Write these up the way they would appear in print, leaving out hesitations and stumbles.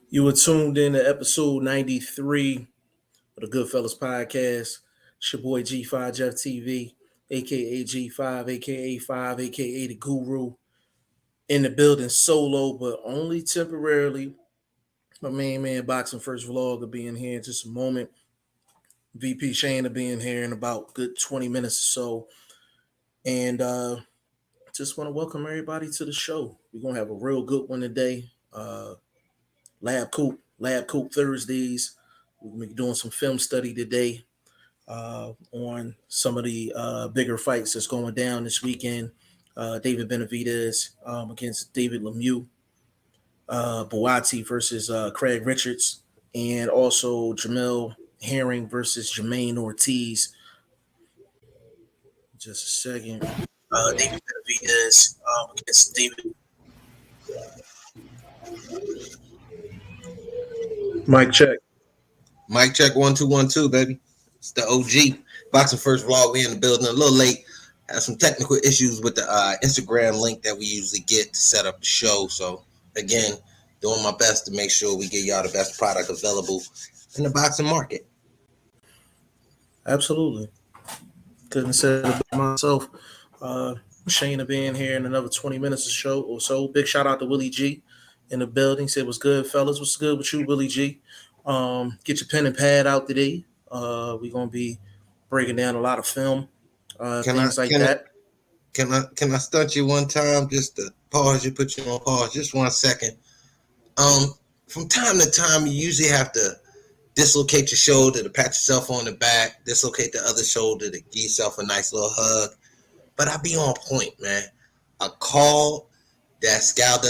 You were tuned in to episode 93 of the Goodfellas podcast. It's your boy G5 Jeff TV, aka G5, aka 5, aka the Guru, in the building solo, but only temporarily. My main man, Boxing First Vlog, will be in here in just a moment. VP Shane will be in here in about good 20 minutes or so. And just want to welcome everybody to the show. We're going to have a real good one today. Lab Coop Thursdays. We're going to be doing some film study today on some of the bigger fights that's going down this weekend. David Benavidez against David Lemieux, Buatsi versus Craig Richards, and also Jamel Herring versus Jermaine Ortiz. Just a second. David Benavidez against David. Mic check. Mic check 1 2 1 2, baby. It's the OG Boxing First Vlog. We in the building a little late. Had some technical issues with the Instagram link that we usually get to set up the show. So again, doing my best to make sure we get y'all the best product available in the boxing market. Absolutely. Couldn't say it myself. Shane will be in here in another 20 minutes or so. Big shout out to Willie G in the building. Said, what's good, fellas? What's good with you, Willie G? Get your pen and pad out today. We're going to be breaking down a lot of film, things like that. Can I stunt you one time just to pause you, put you on pause just 1 second? From time to time, you usually have to dislocate your shoulder to pat yourself on the back, dislocate the other shoulder to give yourself a nice little hug. But I be on point, man. A call that Scardina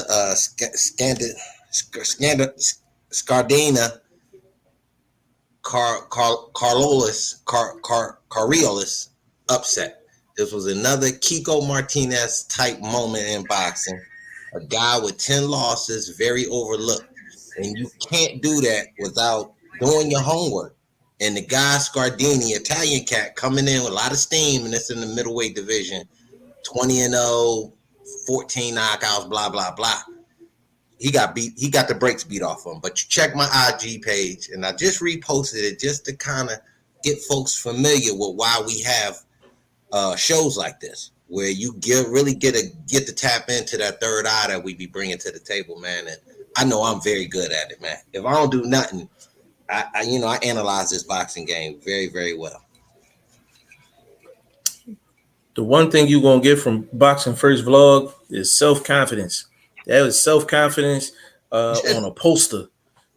Coriolis upset. This was another Kiko Martinez type moment in boxing. A guy with 10 losses, very overlooked. And you can't do that without doing your homework. And the guy Scardini, Italian cat, coming in with a lot of steam, and it's in the middleweight division, 20-0, 14 knockouts, blah, blah, blah. He got the brakes beat off him. But you check my IG page, and I just reposted it just to kind of get folks familiar with why we have shows like this, where you really get to tap into that third eye that we be bringing to the table, man. And I know I'm very good at it, man. If I don't do nothing, I analyze this boxing game very, very well. The one thing you're going to get from Boxing First Vlog is self-confidence. That was self-confidence on a poster.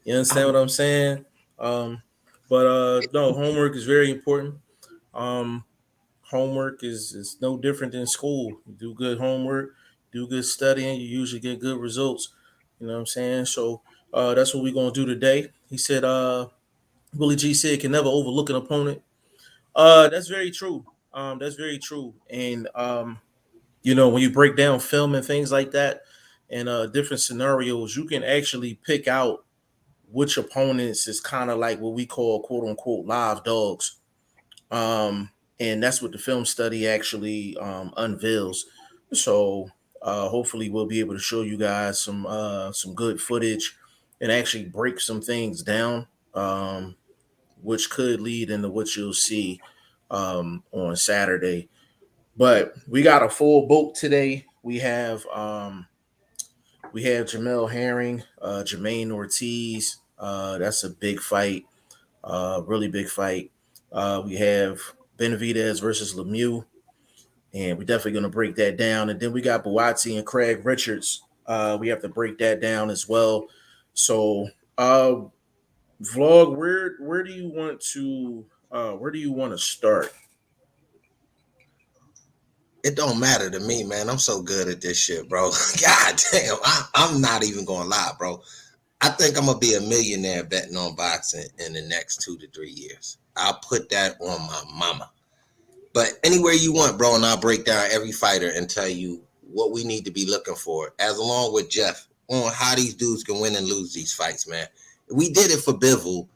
You understand what I'm saying? No, homework is very important. Homework is no different than school. You do good homework, do good studying, you usually get good results. You know what I'm saying? So that's what we're going to do today. He said, Willie G said, can never overlook an opponent. That's very true. That's very true. And, when you break down film and things like that and different scenarios, you can actually pick out which opponents is kind of like what we call, quote unquote, live dogs. And that's what the film study actually unveils. So hopefully we'll be able to show you guys some good footage and actually break some things down, which could lead into what you'll see on Saturday. But we got a full boat today. We have Jamel Herring, Jermaine Ortiz. That's a big fight, really big fight. We have Benavidez versus Lemieux, and we're definitely going to break that down. And then we got Buatsi and Craig Richards. We have to break that down as well. So, Vlog, where do you want to start? It don't matter to me, man. I'm so good at this shit, bro. God damn, I'm not even gonna lie, bro. I think I'm gonna be a millionaire betting on boxing in the next 2 to 3 years. I'll put that on my mama. But anywhere you want, bro, and I'll break down every fighter and tell you what we need to be looking for, as along with Jeff, on how these dudes can win and lose these fights, man. We did it for Bivol,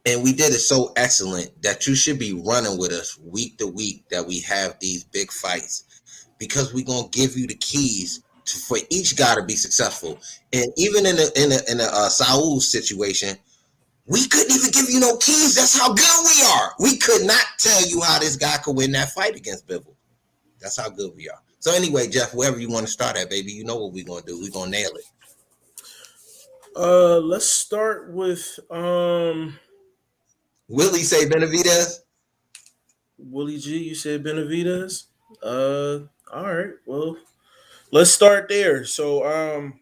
and we did it so excellent that you should be running with us week to week that we have these big fights, because we're going to give you the keys for each guy to be successful. And even in a Saul situation, we couldn't even give you no keys. That's how good we are. We could not tell you how this guy could win that fight against Bivol. That's how good we are. So anyway, Jeff, wherever you want to start at, baby, you know what we're gonna do. We're gonna nail it. Let's start with Willie say Benavidez. Willie G. You said Benavidez. All right. Well, let's start there. So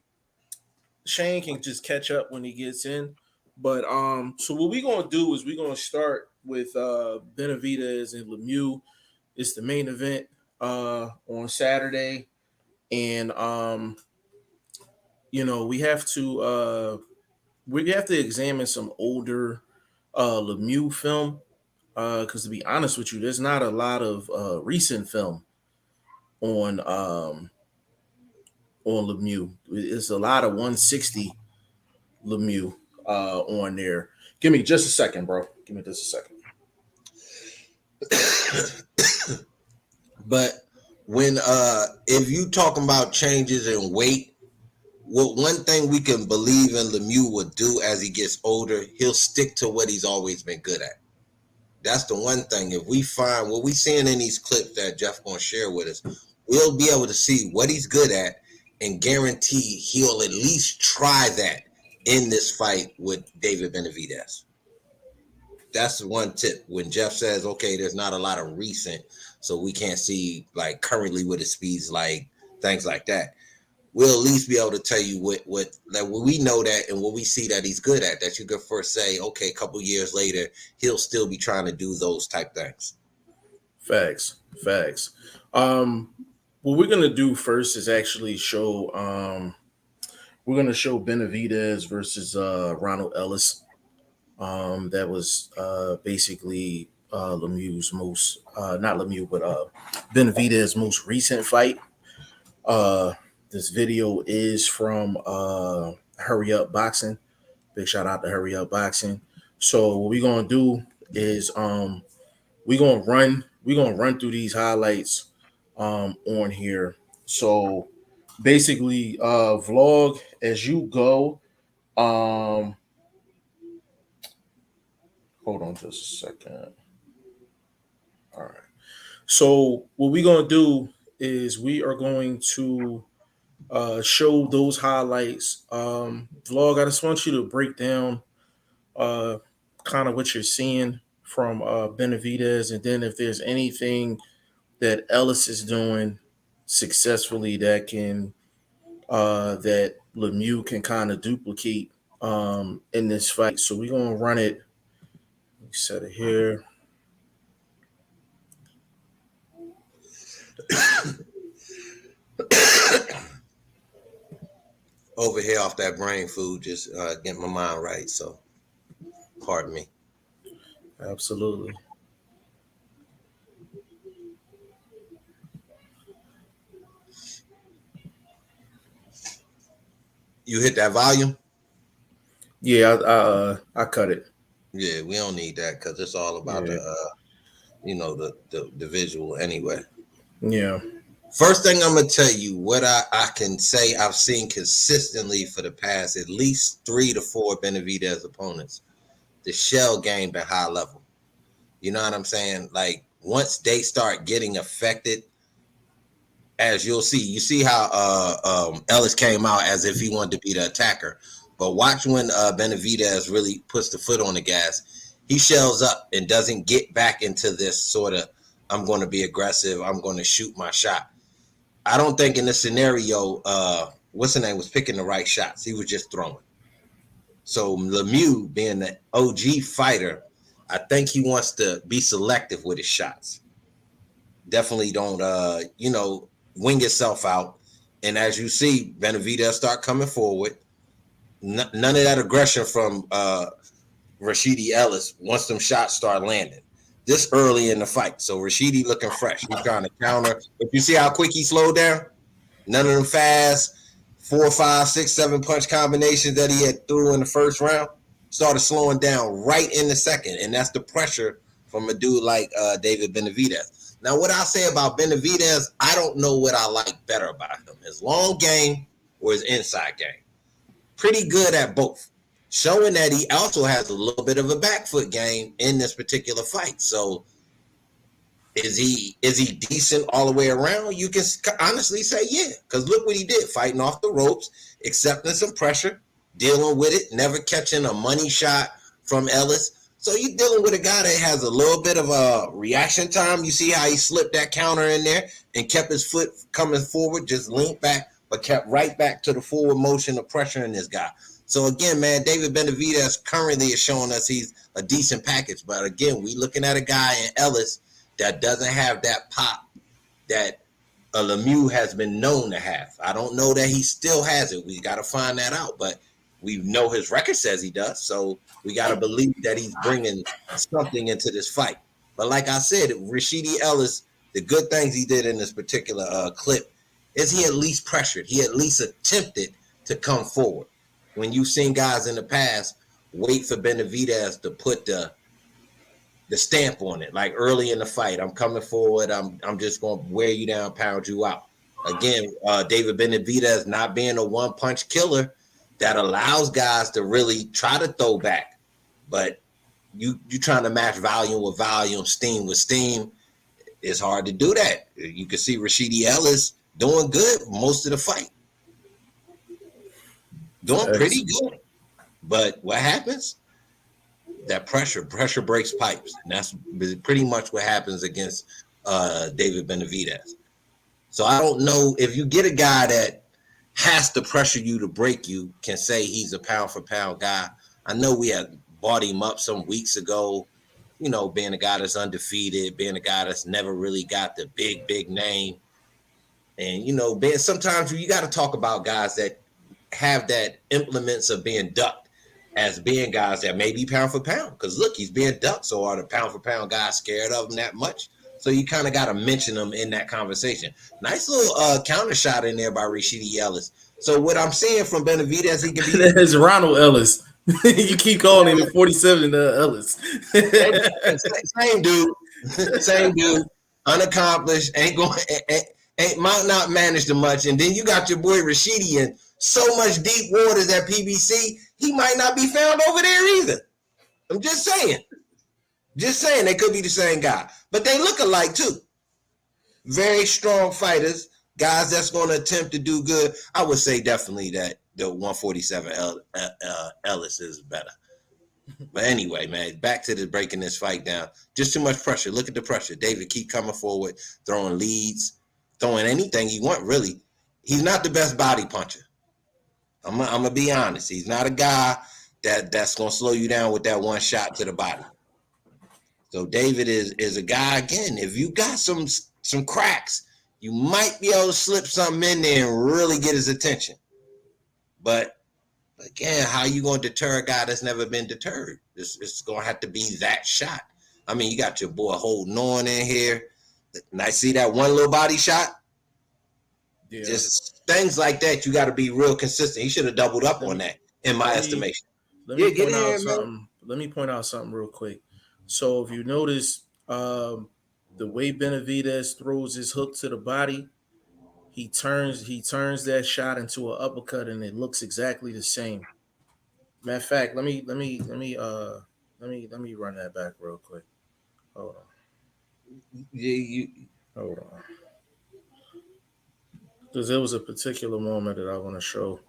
Shane can just catch up when he gets in. But so what we're gonna do is we're gonna start with Benavidez and Lemieux. It's the main event on Saturday. And we have to examine some older Lemieux film. Because to be honest with you, there's not a lot of recent film on Lemieux. It's a lot of 160 Lemieux on there. Give me just a second, bro. Give me just a second. But when if you talking about changes in weight, one thing we can believe in Lemieux will do as he gets older, he'll stick to what he's always been good at. That's the one thing. If we find what we seeing in these clips that Jeff gonna share with us, we'll be able to see what he's good at and guarantee he'll at least try that in this fight with David Benavidez. That's the one tip. When Jeff says, okay, there's not a lot of recent, so we can't see like currently what his speed's like, things like that. We'll at least be able to tell you what we know that and what we see that he's good at, that you could first say, okay, a couple years later, he'll still be trying to do those type things. Facts. What we're gonna do first is actually show we're gonna show Benavidez versus Ronald Ellis. That was basically Lemieux's most not Lemieux, but Benavidez's most recent fight. This video is from Hurry Up Boxing. Big shout out to Hurry Up Boxing. So what we're gonna do is we're gonna run through these highlights on here. So basically vlog as you go. Hold on just a second. All right. So what we're gonna do is we are going to show those highlights. Vlog, I just want you to break down kind of what you're seeing from Benavidez, and then if there's anything that Ellis is doing successfully that can that Lemieux can kind of duplicate in this fight. So we're gonna run it. Let me set it here. Over here off that brain food, just getting my mind right. So, pardon me. Absolutely. You hit that volume? Yeah, I cut it. Yeah, we don't need that because it's all about the visual anyway. Yeah. First thing I'm gonna tell you what I can say I've seen consistently for the past at least 3 to 4 Benavidez opponents. The shell game been high level. You know what I'm saying? Like once they start getting affected, as you'll see, you see how Ellis came out as if he wanted to be the attacker. But watch when Benavidez really puts the foot on the gas. He shells up and doesn't get back into this sort of, I'm going to be aggressive, I'm going to shoot my shot. I don't think in this scenario, what's the name, was picking the right shots. He was just throwing. So Lemieux, being the OG fighter, I think he wants to be selective with his shots. Definitely don't, wing yourself out. And as you see, Benavidez start coming forward. None of that aggression from Rashidi Ellis once them shots start landing. This early in the fight. So Rashidi looking fresh. He's trying to counter. If you see how quick he slowed down, none of them fast 4, 5, 6, 7 punch combinations that he had threw in the first round started slowing down right in the second. And that's the pressure from a dude like David Benavidez. Now, what I say about Benavidez, I don't know what I like better about him, his long game or his inside game. Pretty good at both, showing that he also has a little bit of a back foot game in this particular fight. So is he decent all the way around? You can honestly say yeah, because look what he did, fighting off the ropes, accepting some pressure, dealing with it, never catching a money shot from Ellis. So you're dealing with a guy that has a little bit of a reaction time. You see how he slipped that counter in there and kept his foot coming forward, just leaned back, but kept right back to the forward motion of pressuring this guy. So again, man, David Benavidez currently is showing us he's a decent package. But again, we looking at a guy in Ellis that doesn't have that pop that a Lemieux has been known to have. I don't know that he still has it. We got to find that out. But we know his record says he does. So we got to believe that he's bringing something into this fight. But like I said, Rashidi Ellis, the good things he did in this particular clip is he at least pressured. He at least attempted to come forward. When you've seen guys in the past wait for Benavidez to put the stamp on it, like early in the fight, I'm coming forward, I'm just going to wear you down, pound you out. Again, David Benavidez not being a one-punch killer that allows guys to really try to throw back. But you trying to match volume with volume, steam with steam, it's hard to do that. You can see Rashidi Ellis doing good most of the fight. Doing pretty good. But what happens? That pressure breaks pipes. And that's pretty much what happens against David Benavidez. So I don't know if you get a guy that has to pressure you to break you, can say he's a pound for pound guy. I know we had bought him up some weeks ago, you know, being a guy that's undefeated, being a guy that's never really got the big name. And, you know, sometimes you got to talk about guys that have that implements of being ducked as being guys that may be pound for pound. Because look, he's being ducked. So are the pound for pound guys scared of him that much? So you kind of got to mention them in that conversation. Nice little counter shot in there by Rashidi Ellis. So what I'm seeing from Benavidez, he can be That's Ronald Ellis. You keep calling him the 47 Ellis. Same dude. Same dude. Unaccomplished. Might not manage to much. And then you got your boy Rashidi in so much deep waters at PBC, he might not be found over there either. I'm just saying. Just saying they could be the same guy. But they look alike too. Very strong fighters, guys that's going to attempt to do good. I would say definitely that the 147 Ellis is better. But anyway, man, back to the breaking this fight down. Just too much pressure. Look at the pressure. David keep coming forward, throwing leads, throwing anything he want, really. He's not the best body puncher. I'm going to be honest. He's not a guy that's going to slow you down with that one shot to the body. So David is a guy, again, if you got some cracks, you might be able to slip something in there and really get his attention. But, again, how you going to deter a guy that's never been deterred? It's going to have to be that shot. I mean, you got your boy holding on in here. And I see that one little body shot. Yeah. Just things like that, you got to be real consistent. He should have doubled up on that, in my estimation. Let me point out something real quick. So if you notice, the way Benavidez throws his hook to the body, he turns that shot into an uppercut, and it looks exactly the same. Matter of fact, let me run that back real quick. Hold on. Hold on. Because there was a particular moment that I want to show.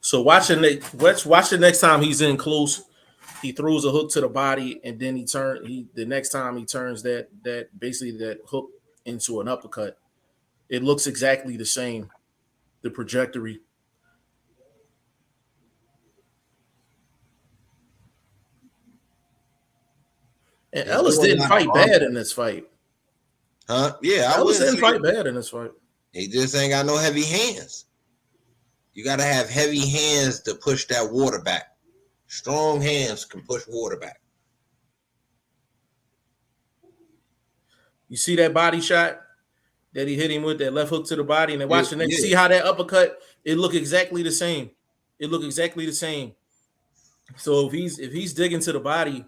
So watch the next time he's in close. He throws a hook to the body, and then the next time he turns that basically that hook into an uppercut. It looks exactly the same, the trajectory. And Ellis didn't fight bad in this fight. Huh? Yeah, Ellis didn't fight bad in this fight. He just ain't got no heavy hands. You got to have heavy hands to push that water back. Strong hands can push water back. You see that body shot that he hit him with, that left hook to the body, and then watch the next. See how that uppercut, it looked exactly the same. It looked exactly the same. So if he's digging to the body,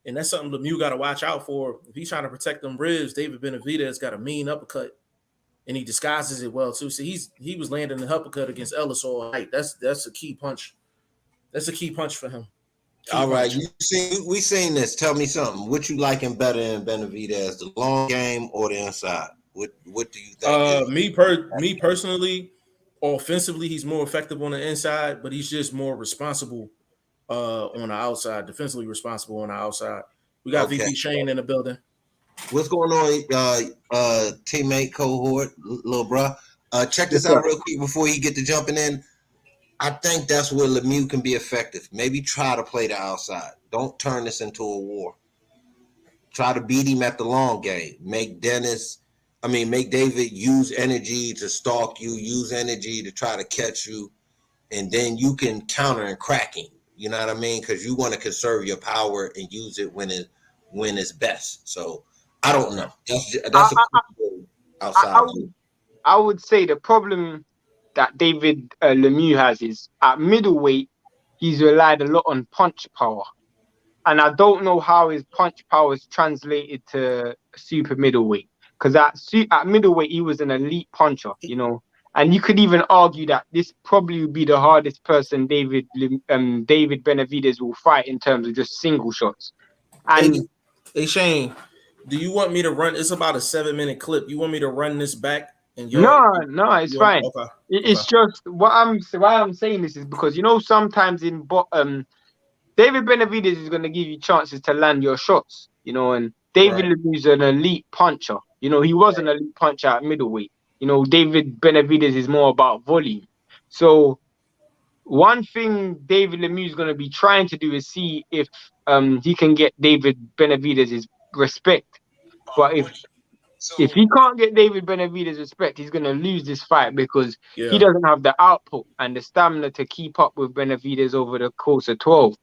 And that's something Lemieux got to watch out for. If he's trying to protect them ribs, David Benavidez got a mean uppercut, and he disguises it well too. See, he was landing the uppercut against Ellis all night. That's a key punch. That's a key punch for him. Key All right, punch. you see, we seen this. Tell me something. What you liking better in Benavidez, the long game or the inside? What do you think is? Me personally, offensively, he's more effective on the inside, but he's just more responsible on the outside, defensively responsible on the outside. We got Okay. VP Shane in the building. What's going on, teammate, cohort, little bruh? Check Yes, this sir. out real quick before you get to jumping in. I think that's where Lemieux can be effective. Maybe try to play the outside. Don't turn this into a war. Try to beat him at the long game. Make David use energy to stalk you, use energy to try to catch you, and then you can counter and crack him. You know what I mean? Because you want to conserve your power and use it when it's best. So I don't know. I, That's a I, cool I, outside I view. would I would say the problem that David Lemieux has is at middleweight, he's relied a lot on punch power. And I don't know how his punch power is translated to super middleweight. Because at middleweight, he was an elite puncher, you know. And you could even argue that this probably would be the hardest person David Benavidez will fight in terms of just single shots. Hey, And hey Shane, do you want me to run? It's about a 7 minute clip. You want me to run this back? And no, it's you want, fine. okay, It's okay, just why I'm saying this is because sometimes David Benavidez is going to give you chances to land your shots, and David right. Lemieux is an elite puncher. He was an elite puncher at middleweight. David Benavidez is more about volume. So one thing David Lemieux is going to be trying to do is see if he can get David Benavidez's respect. But if he can't get David Benavidez's respect, he's going to lose this fight because he Yeah. doesn't have the output and the stamina to keep up with Benavidez over the course of 12.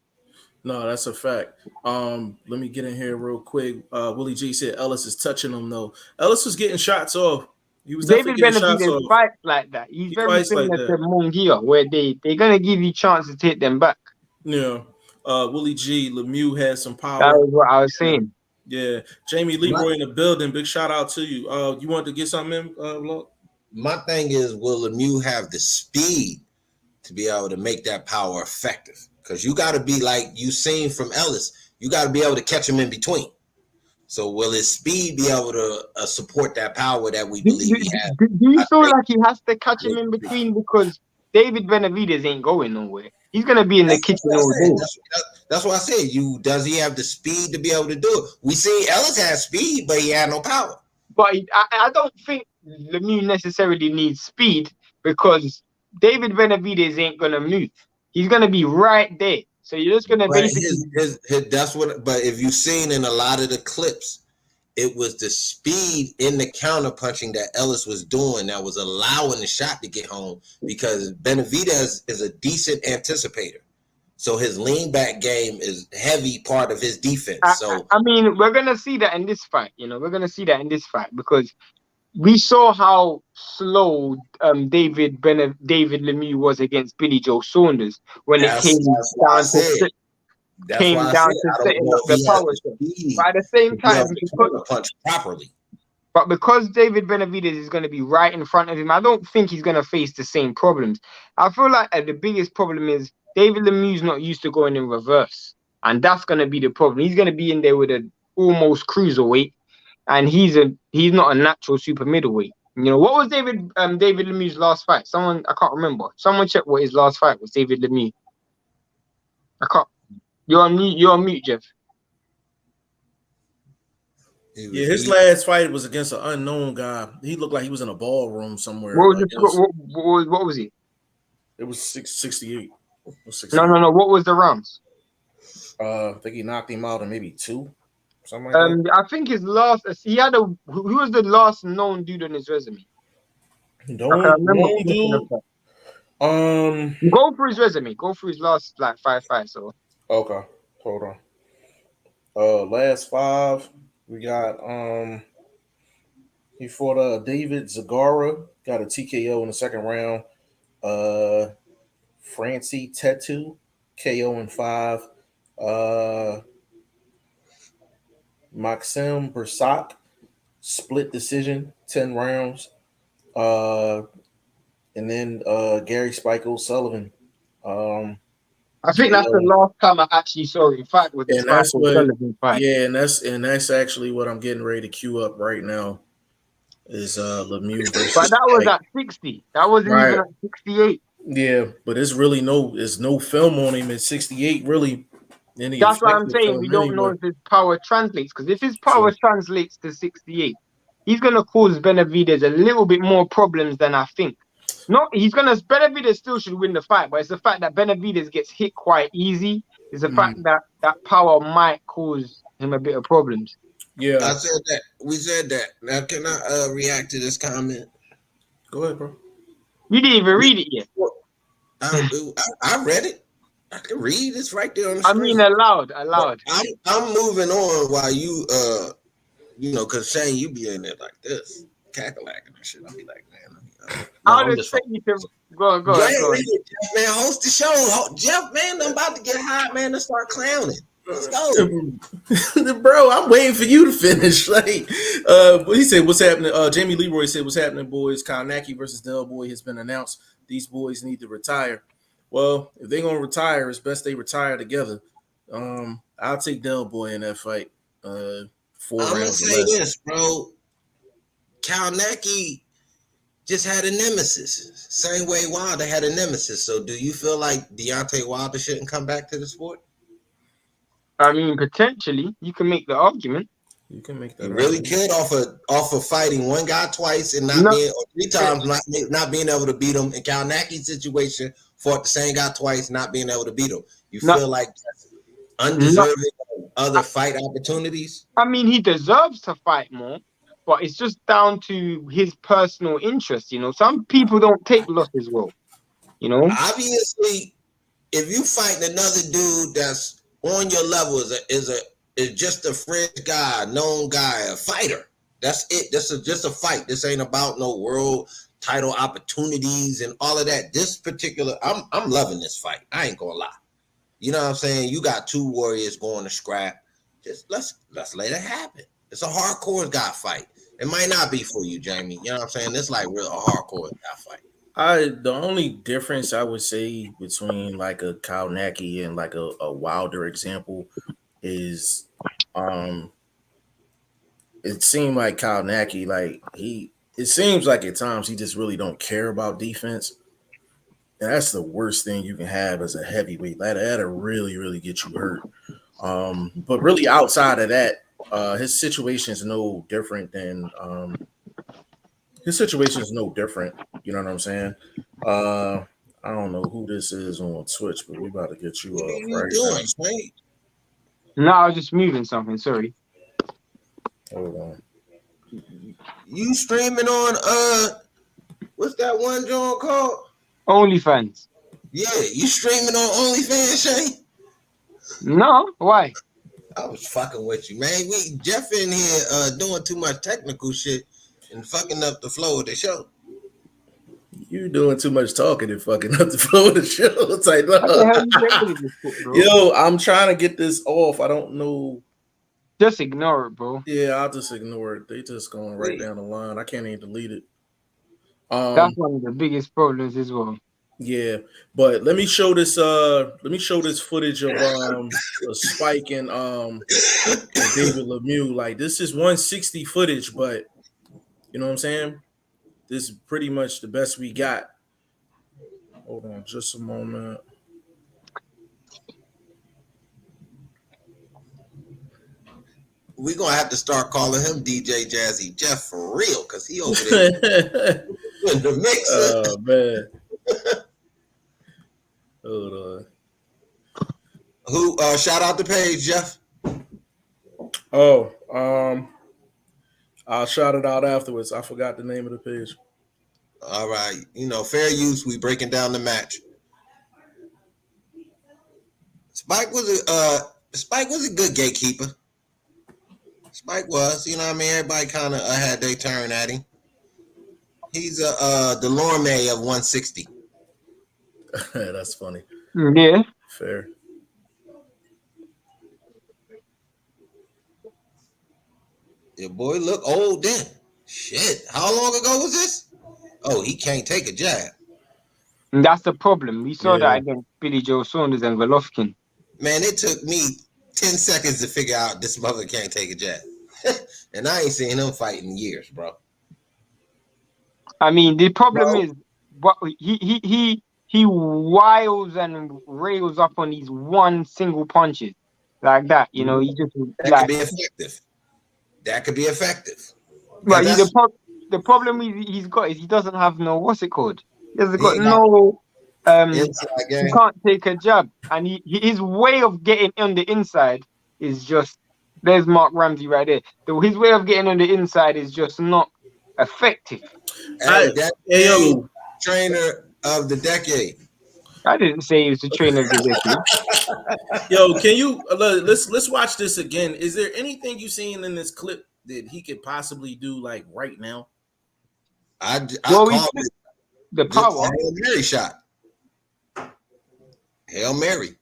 No, that's a fact. Let me get in here real quick. Willie G said Ellis is touching him though. Ellis was getting shots off. He was definitely David getting shots Benavidez off. fights like that. He's He very fights like similar to that. Munguia, where they're going to give you chances to hit them back. Yeah. Willie G, Lemieux has some That power. was what I was Yeah. saying. Yeah. Jamie Leroy in the building. Big shout out to you. You want to get something in, Vlog? My thing is, will Lemieux have the speed to be able to make that power effective? Because you got to be like you seen from Ellis. You got to be able to catch him in between. So will his speed be able to support that power that we Do, believe do, he has? do you I feel think like he has to catch him in between because David Benavidez ain't going nowhere? He's going to be in the that's kitchen what I all said. day. That's what I said. Does he have the speed to be able to do it? We see Ellis has speed, but he had no power. But I don't think Lemieux necessarily needs speed because David Benavidez ain't going to move. He's going to be right there. So you're just going to But basically. his that's what. But if you've seen in a lot of the clips, it was the speed in the counter punching that Ellis was doing that was allowing the shot to get home because Benavidez is a decent anticipator. So his lean back game is heavy part of his defense. So I mean, we're going to see that in this fight. We're going to see that in this fight because we saw how slow David Lemieux was against Billy Joe Saunders when it that's why I said. That's why I said I don't setting know up if the he has power the shot. speed But at the same to be able time, to counter punch properly. because David Benavidez is going to be right in front of him, I don't think he's going to face the same problems. I feel like the biggest problem is David Lemieux's not used to going in reverse, and that's going to be the problem. He's going to be in there with an almost cruiserweight, and he's not a natural super middleweight. What was David Lemieux's last fight? Someone, I can't remember. Someone check what his last fight was. David Lemieux. I can't. You're on mute. You're on mute, Jeff. Yeah, his last fight was against an unknown guy. He looked like he was in a ballroom somewhere. What was Like it? What was he? it was 668. No. What was the rounds? I think he knocked him out in maybe 2, something like that. I think his last. Who was the last known dude on his resume? I can remember. Don't do. Go through his resume. Go through his last like 5 fights. So Okay, hold on. Last 5 we got he fought David Zagara, got a TKO in the second round. Francie Tetu, KO in 5. Maxim Bersak, split decision, 10 rounds. Uh, and then Gary Spike O'Sullivan. Um, I think you that's the know, last time I actually saw him fight with the and Spike that's what, Sullivan fight. yeah, and that's actually what I'm getting ready to queue up right now is Lemieux But versus that was Spike. at 60. That wasn't even Right. at 68. Yeah, but it's no film on him at 68, really, any That's what I'm effective saying. We film don't know anyway. if his power translates. Because if his power True. translates to 68, he's gonna cause Benavidez a little bit more problems than I think. No, Benavidez still should win the fight, but it's the fact that Benavidez gets hit quite easy. It's the fact Mm, that that power might cause him a bit of problems. yeah. I said that. We said that. Now, can I react to this comment? Go ahead, bro. You didn't even read it yet. I read it. I can read. It's right there on the I screen. mean, aloud. I'm moving on while you because Shane, you be in there like this, cackalacking and shit. I'll be like, man, no, I would I'm just expect fucking. you to go on, Go go on, ahead, go read on. it, Jeff, man. Host the show. Jeff, man, I'm about to get hot, man, to start clowning. Let's go. Bro, I'm waiting for you to finish. Like, he said, "What's happening?" Jamie Leroy said, "What's happening, boys? Kanaki versus Del Boy has been announced. These boys need to retire. Well, if they're gonna retire, it's best they retire together. I'll take Del Boy in that fight. 4 I'm gonna rounds or say less. this, bro. Kalnecki just had a nemesis. Same way Wilder had a nemesis. So do you feel like Deontay Wilder shouldn't come back to the sport? I mean, potentially, you can make the argument. You can make that You really argument. could off of fighting one guy twice and not No, being or 3 times not being able to beat him. In Kalnecki's situation, fought the same guy twice, not being able to beat him. You no, feel like no. undeserving of other fight opportunities? I mean, he deserves to fight more, but it's just down to his personal interest. Some people don't take losses well. You know, Obviously, if you fighting another dude that's on your level is just a friend guy, known guy, a fighter. That's it. This is just a fight. This ain't about no world title opportunities and all of that. This particular, I'm loving this fight. I ain't gonna lie. You know what I'm saying? You got two warriors going to scrap. Just let's let it happen. It's a hardcore guy fight. It might not be for you, Jamie. You know what I'm saying? It's like real a hardcore guy fight. The only difference I would say between like a Kalnacki and like a Wilder example is it seemed like Kalnacki, like it seems like at times he just really don't care about defense. And that's the worst thing you can have as a heavyweight. That'll really, really get you hurt. But really outside of that, his situation is no different than his situation is no different. You know what I'm saying? I don't know who this is on Twitch, but we about to get you What are up you right now. doing, Sway? no, I was just moving something. Sorry. Hold on. You streaming on what's that one joint called? OnlyFans. Yeah, you streaming on OnlyFans, Shane? No, why? I was fucking with you, man. Jeff in here doing too much technical shit and fucking up the flow of the show. You doing too much talking and fucking up the flow of the show. It's like, What the no. hell you getting this shit, bro? Yo, I'm trying to get this off. I don't know. Just ignore it, bro. Yeah, I'll just ignore it. They just going right Wait. down the line. I can't even delete it. That's one of the biggest problems as well. Yeah, but let me show this footage of Spike and David Lemieux. Like, this is 160 footage, but you know what I'm saying? This is pretty much the best we got. Hold on just a moment. We're gonna have to start calling him DJ Jazzy Jeff for real, because he over there in the mixer. Oh man. Hold on. Who shout out the page, Jeff? Oh, I'll shout it out afterwards. I forgot the name of the page. All right, fair use. We breaking down the match. Spike was a good gatekeeper. Spike was, you know what I mean? Everybody kind of had their turn at him. He's the Lorme of 160. That's funny. Yeah. Fair. Your boy look old then. Shit. How long ago was this? Oh, he can't take a jab. And that's the problem. We saw that Yeah. against Billy Joe Saunders and Golovkin. Man, it took me 10 seconds to figure out this mother can't take a jab. And I ain't seen him fight in years, bro. I mean, the problem Bro. is what he wiles and rails up on these one single punches like that. You know, he just That could like. be effective. That could be effective. Because But that's the problem he's got is he doesn't have no what's it called? He hasn't he got ain't got no inside he game. can't take a jab, and his way of getting on the inside is just there's Mark Ramsey right there. His way of getting on the inside is just not effective. Hey, that Hey ain't yo, trainer of the decade. I didn't say he was the trainer of the decade. yo, can you let's watch this again? Is there anything you seen in this clip that he could possibly do like right now? I Well, called it the just a power, Hail Mary shot. Hail Mary.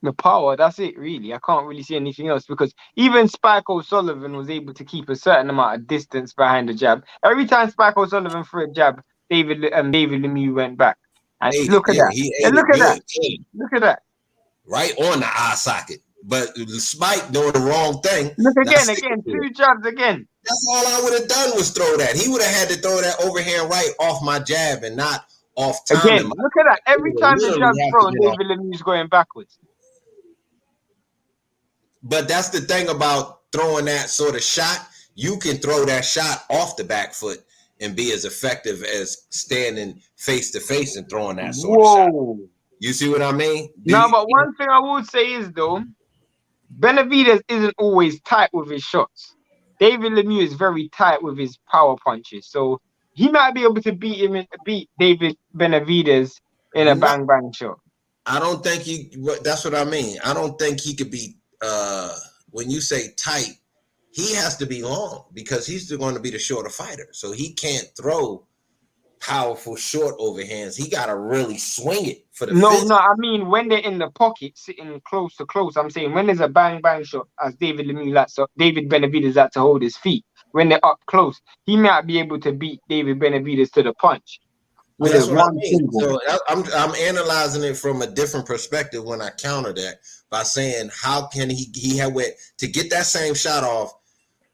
that's it really. I can't really see anything else because even Spike O'Sullivan was able to keep a certain amount of distance behind the jab. Every time Spike O'Sullivan threw a jab, David Lemieux went back. And Ate it. look at Yeah, that. he And ate look it at that. good. Clean. Look at that. Right on the eye socket. But Spike doing the wrong thing. Look not again, sticking to it. 2 jabs again. That's all I would have done was throw that. He would have had to throw that overhand right off my jab and not off timing. Again, look at that. Every time the jab's thrown, David Lemieux's going backwards. But that's the thing about throwing that sort of shot. You can throw that shot off the back foot and be as effective as standing face to face and throwing that sort of shot. You see what I mean? No, but one thing I would say is though, Benavidez isn't always tight with his shots. David Lemieux is very tight with his power punches, so he might be able to beat David Benavidez in a bang bang shot. I don't think he. That's what I mean. I don't think he could be. When you say tight, he has to be long because he's still going to be the shorter fighter, so he can't throw powerful short overhands. He got to really swing it for the. No, I mean when they're in the pocket, sitting close to close. I'm saying when there's a bang bang shot, as David Benavidez like to hold his feet. When they're up close, he might be able to beat David Benavidez to the punch. That's what I mean. So I'm analyzing it from a different perspective when I counter that by saying how can he had to get that same shot off.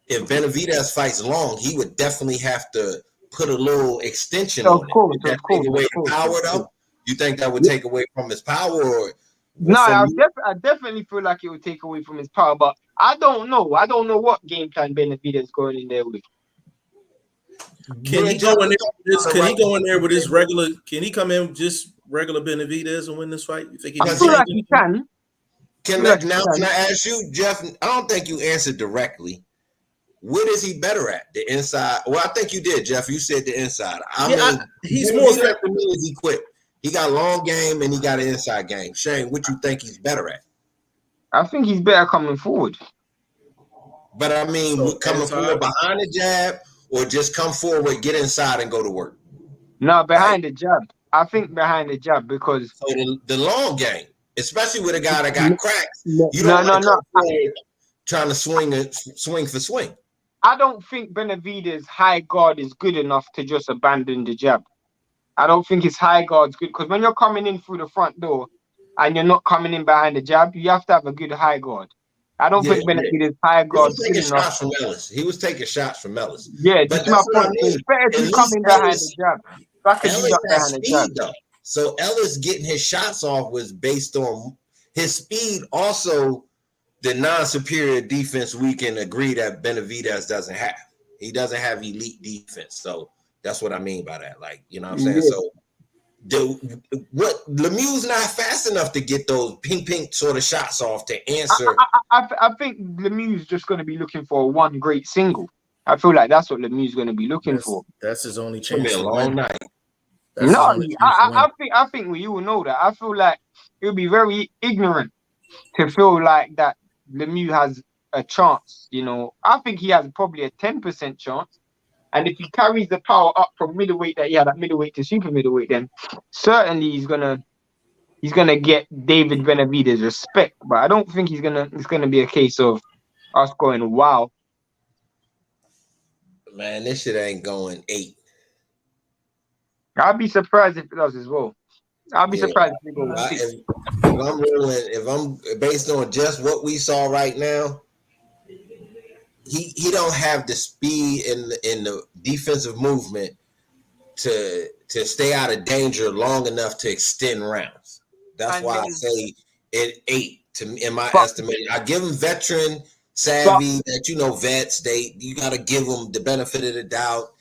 If Benavidez fights long, he would definitely have to put a little extension on it. Would that take away the power though? You think that would take away from his power or? No, I definitely feel like it would take away from his power, but I don't know. I don't know what game plan Benavidez is going in there with. Can he go in there with his regular? Can he come in just regular Benavidez and win this fight? You think he I feel like he can. Can I ask you, Jeff? I don't think you answered directly. What is he better at? The inside? Well, I think you did, Jeff. You said the inside. He's more effective as he quit. He got long game and he got an inside game. Shane, what you think he's better at? I think he's better coming forward. But I mean, coming forward behind the jab or just come forward, get inside and go to work? No, behind the jab. I think behind the jab because so the long game, especially with a guy that got cracks, you don't trying to swing for swing. I don't think Benavidez' high guard is good enough to just abandon the jab. I don't think his high guard's good because when you're coming in through the front door and you're not coming in behind the jab, you have to have a good high guard. I don't think Benavidez' high guard is good enough. He was taking shots from Ellis. Yeah, that's my point. It's better to come in behind the jab. Ellis has speed though. So Ellis getting his shots off was based on his speed. Also, the non-superior defense we can agree that Benavidez doesn't have. He doesn't have elite defense. So that's what I mean by that. Like, you know what I'm saying? Yeah. So Lemieux's not fast enough to get those pink sort of shots off to answer. I think Lemieux's just going to be looking for one great single. I feel like that's what Lemieux's going to be looking for. That's his only chance. It'll be a long night. I think we all know that. I feel like it would be very ignorant to feel like that Lemieux has a chance. You know, I think he has probably a 10% chance. And if he carries the power up from middleweight that he had at middleweight to super middleweight, then certainly he's gonna get David Benavidez respect. But I don't think it's gonna be a case of us going, wow. Man, this shit ain't going 8. I'd be surprised if it does as well. I'd be Yeah. surprised if it goes Nah. 6. If I'm based on just what we saw right now, he don't have the speed and the defensive movement to stay out of danger long enough to extend rounds. That's And why I then- say it 8 in my But- estimate. I give him veteran savvy that vets. You got to give them the benefit of the doubt,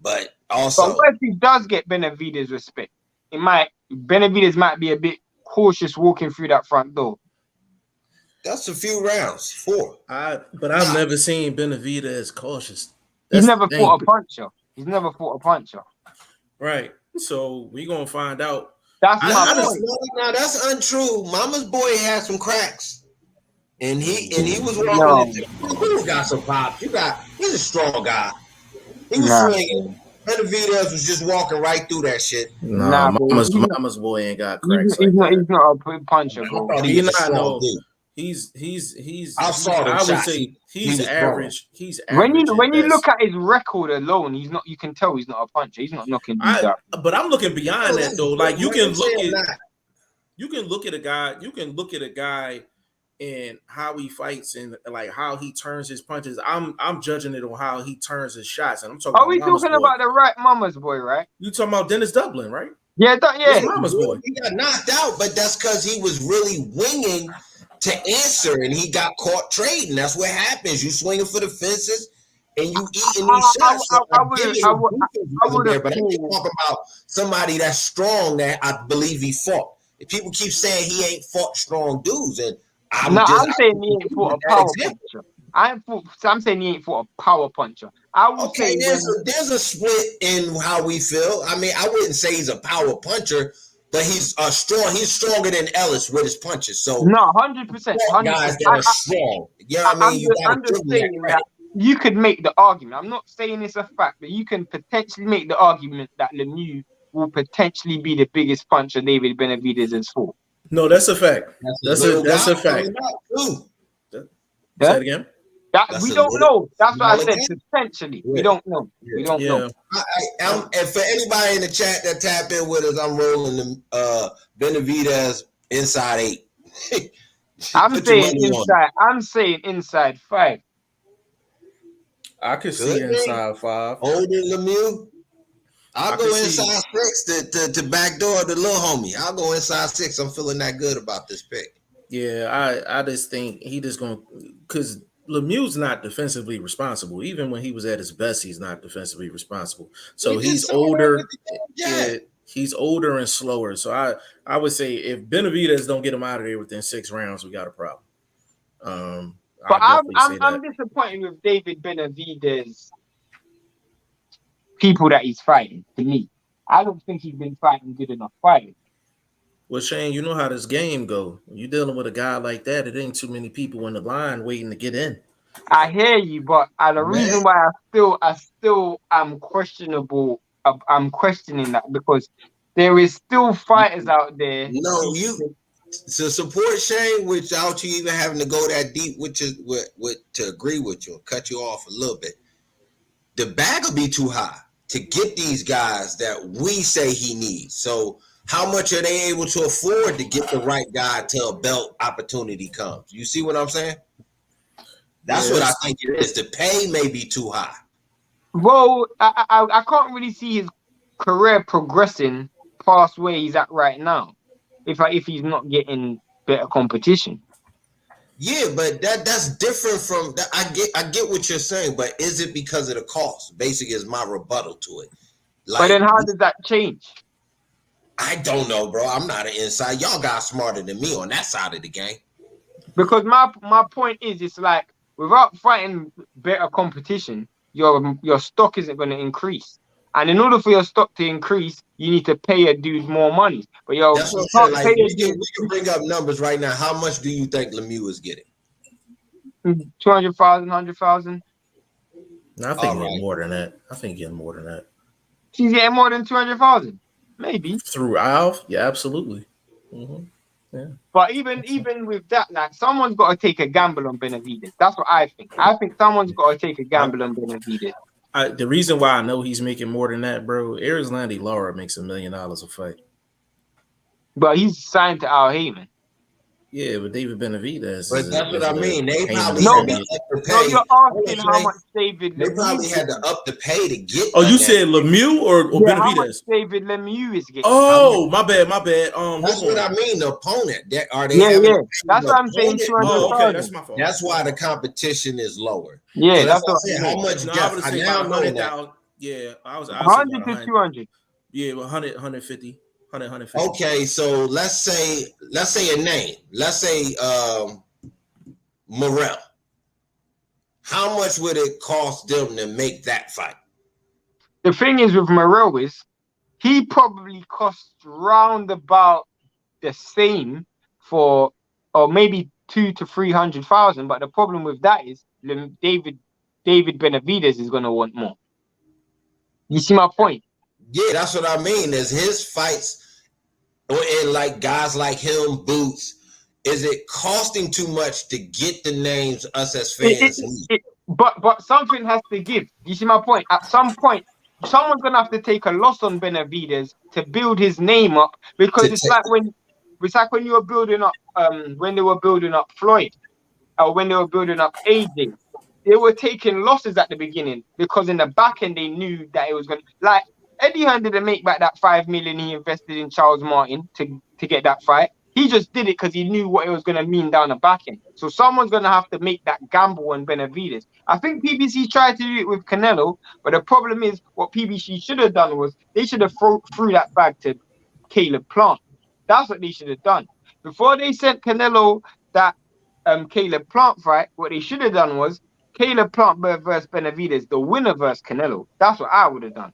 but also. But what if he does get Benavidez respect? Benavidez might be a bit cautious walking through that front door. That's a few rounds. 4. But I've never seen Benavidez cautious. He's That's never the fought a thing. puncher. He's never fought a puncher. Right. So we gonna find out. That's my honestly- point. No, that's untrue. Mama's boy had some cracks, and he was No. walking. Who got some pops? He's a strong guy. He was swinging. Benavidez was just walking right through that shit. Nah, bro. mama's boy ain't got cracks. He's like not a puncher, I bro. thought he was a strong dude. I would say he's average. He's average. When you look at his record alone, he's not. You can tell he's not a puncher. He's not knocking dudes out. But I'm looking beyond that though. Like you can look at a guy. You can look at a guy and how he fights and like how he turns his punches. I'm judging it on how he turns his shots. And I'm talking. Are we talking about the right mama's boy, right? You talking about Dennis Dublin, right? Yeah, His mama's boy. He got knocked out, but that's because he was really winging to answer, and he got caught trading. That's what happens. You swinging for the fences, and you eating these shots. But I'm talking about somebody that's strong that I believe he fought. If people keep saying he ain't fought strong dudes, and I'm saying he ain't fought a power puncher. I'm saying he ain't fought a power puncher. I would say there's a split in how we feel. I mean, I wouldn't say he's a power puncher, but he's strong. He's stronger than Ellis with his punches. So no, 100%. Guys that are strong. You know what I mean? I'm just saying that you could make the argument. I'm not saying it's a fact, but you can potentially make the argument that Lemieux will potentially be the biggest puncher David Benavidez has fought. No, that's a fact. That's a fact. Say that again. We don't know. That's why I said potentially. We don't know. We don't know. And for anybody in the chat that tap in with us, I'm rolling the Benavidez inside 8. I'm saying inside 5. I could see inside 5. Older Lemieux. I'll go inside 6 to backdoor the little homie. I'll go inside 6. I'm feeling that good about this pick. Yeah, I just think he just going to, because Lemieux's not defensively responsible. Even when he was at his best, he's not defensively responsible. So he's older. Yeah, he's older and slower. So I would say if Benavidez don't get him out of there within 6 rounds, we got a problem. But I'm disappointed with David Benavidez people that he's fighting. To me, I don't think he's been fighting good enough fighting. Well, Shane, you know how this game go. When you're dealing with a guy like that, it ain't too many people in the line waiting to get in. I hear you, but the reason why I still am questionable. I'm questioning that because there is still fighters out there. No, you to support Shane without you even having to go that deep, to agree with you, cut you off a little bit. The bag will be too high to get these guys that we say he needs. So how much are they able to afford to get the right guy till a belt opportunity comes? You see what I'm saying? That's what I think it is. The pay may be too high. Well, I can't really see his career progressing past where he's at right now if he's not getting better competition. Yeah, but that's different from that. I get what you're saying, but is it because of the cost? Basically, is my rebuttal to it. But then how does that change? I don't know, bro. I'm not an inside. Y'all guys smarter than me on that side of the game. Because my point is, it's like without fighting better competition, your stock isn't going to increase. And in order for your stock to increase, you need to pay a dude more money. But that's what I'm saying. Like, we can bring up numbers right now. How much do you think Lemieux is getting? 200,000, 100,000. No, I think getting more than that. I think getting more than that. She's getting more than 200,000, maybe. Through Alf, yeah, absolutely. Mm-hmm. Yeah. But even with that, like someone's got to take a gamble on Benavidez. That's what I think. I think someone's got to take a gamble on Benavidez. The reason why I know he's making more than that, bro, Erislandy Lara makes $1 million a fight. But he's signed to Al Heyman. Yeah, but David Benavidez But that's what I mean. They probably No, had to up the no, pay. you're asking how much David They Lemieux probably had to is. up the pay to get. Oh, you said Lemieux or Yeah, how much Benavidez? David Lemieux is getting. Oh, my bad. That's what I mean. The opponent. Are they Yeah, having? yeah. That's what I'm saying. Oh, okay, 200,000. that's my fault. That's why the competition is lower. Yeah, So that's what what I'm saying. I How mean. much? No, I Jeff, would I say now about know that. 100,000. Yeah, I was 100 about to 200. Yeah, 100, 150, 100, 150. Okay, so let's say a name. Let's say Morel. How much would it cost them to make that fight? The thing is with Morel is he probably costs round about the same for, or maybe 200 to 300,000. But the problem with that is David Benavidez is going to want more. You see my point? Yeah, that's what I mean. Is his fights, and like guys like him, Boots, is it costing too much to get the names us as fans need? But something has to give. You see my point? At some point, someone's gonna have to take a loss on Benavidez to build his name up, because it's like when you were building up when they were building up Floyd, or when they were building up AJ. They were taking losses at the beginning because in the back end they knew that it was gonna, like, Eddie Hearn didn't make back that 5 million he invested in Charles Martin to get that fight. He just did it because he knew what it was going to mean down the back end. So someone's going to have to make that gamble on Benavidez. I think PBC tried to do it with Canelo, but the problem is what PBC should have done was they should have threw that bag to Caleb Plant. That's what they should have done. Before they sent Canelo that Caleb Plant fight, what they should have done was Caleb Plant versus Benavidez, the winner versus Canelo. That's what I would have done.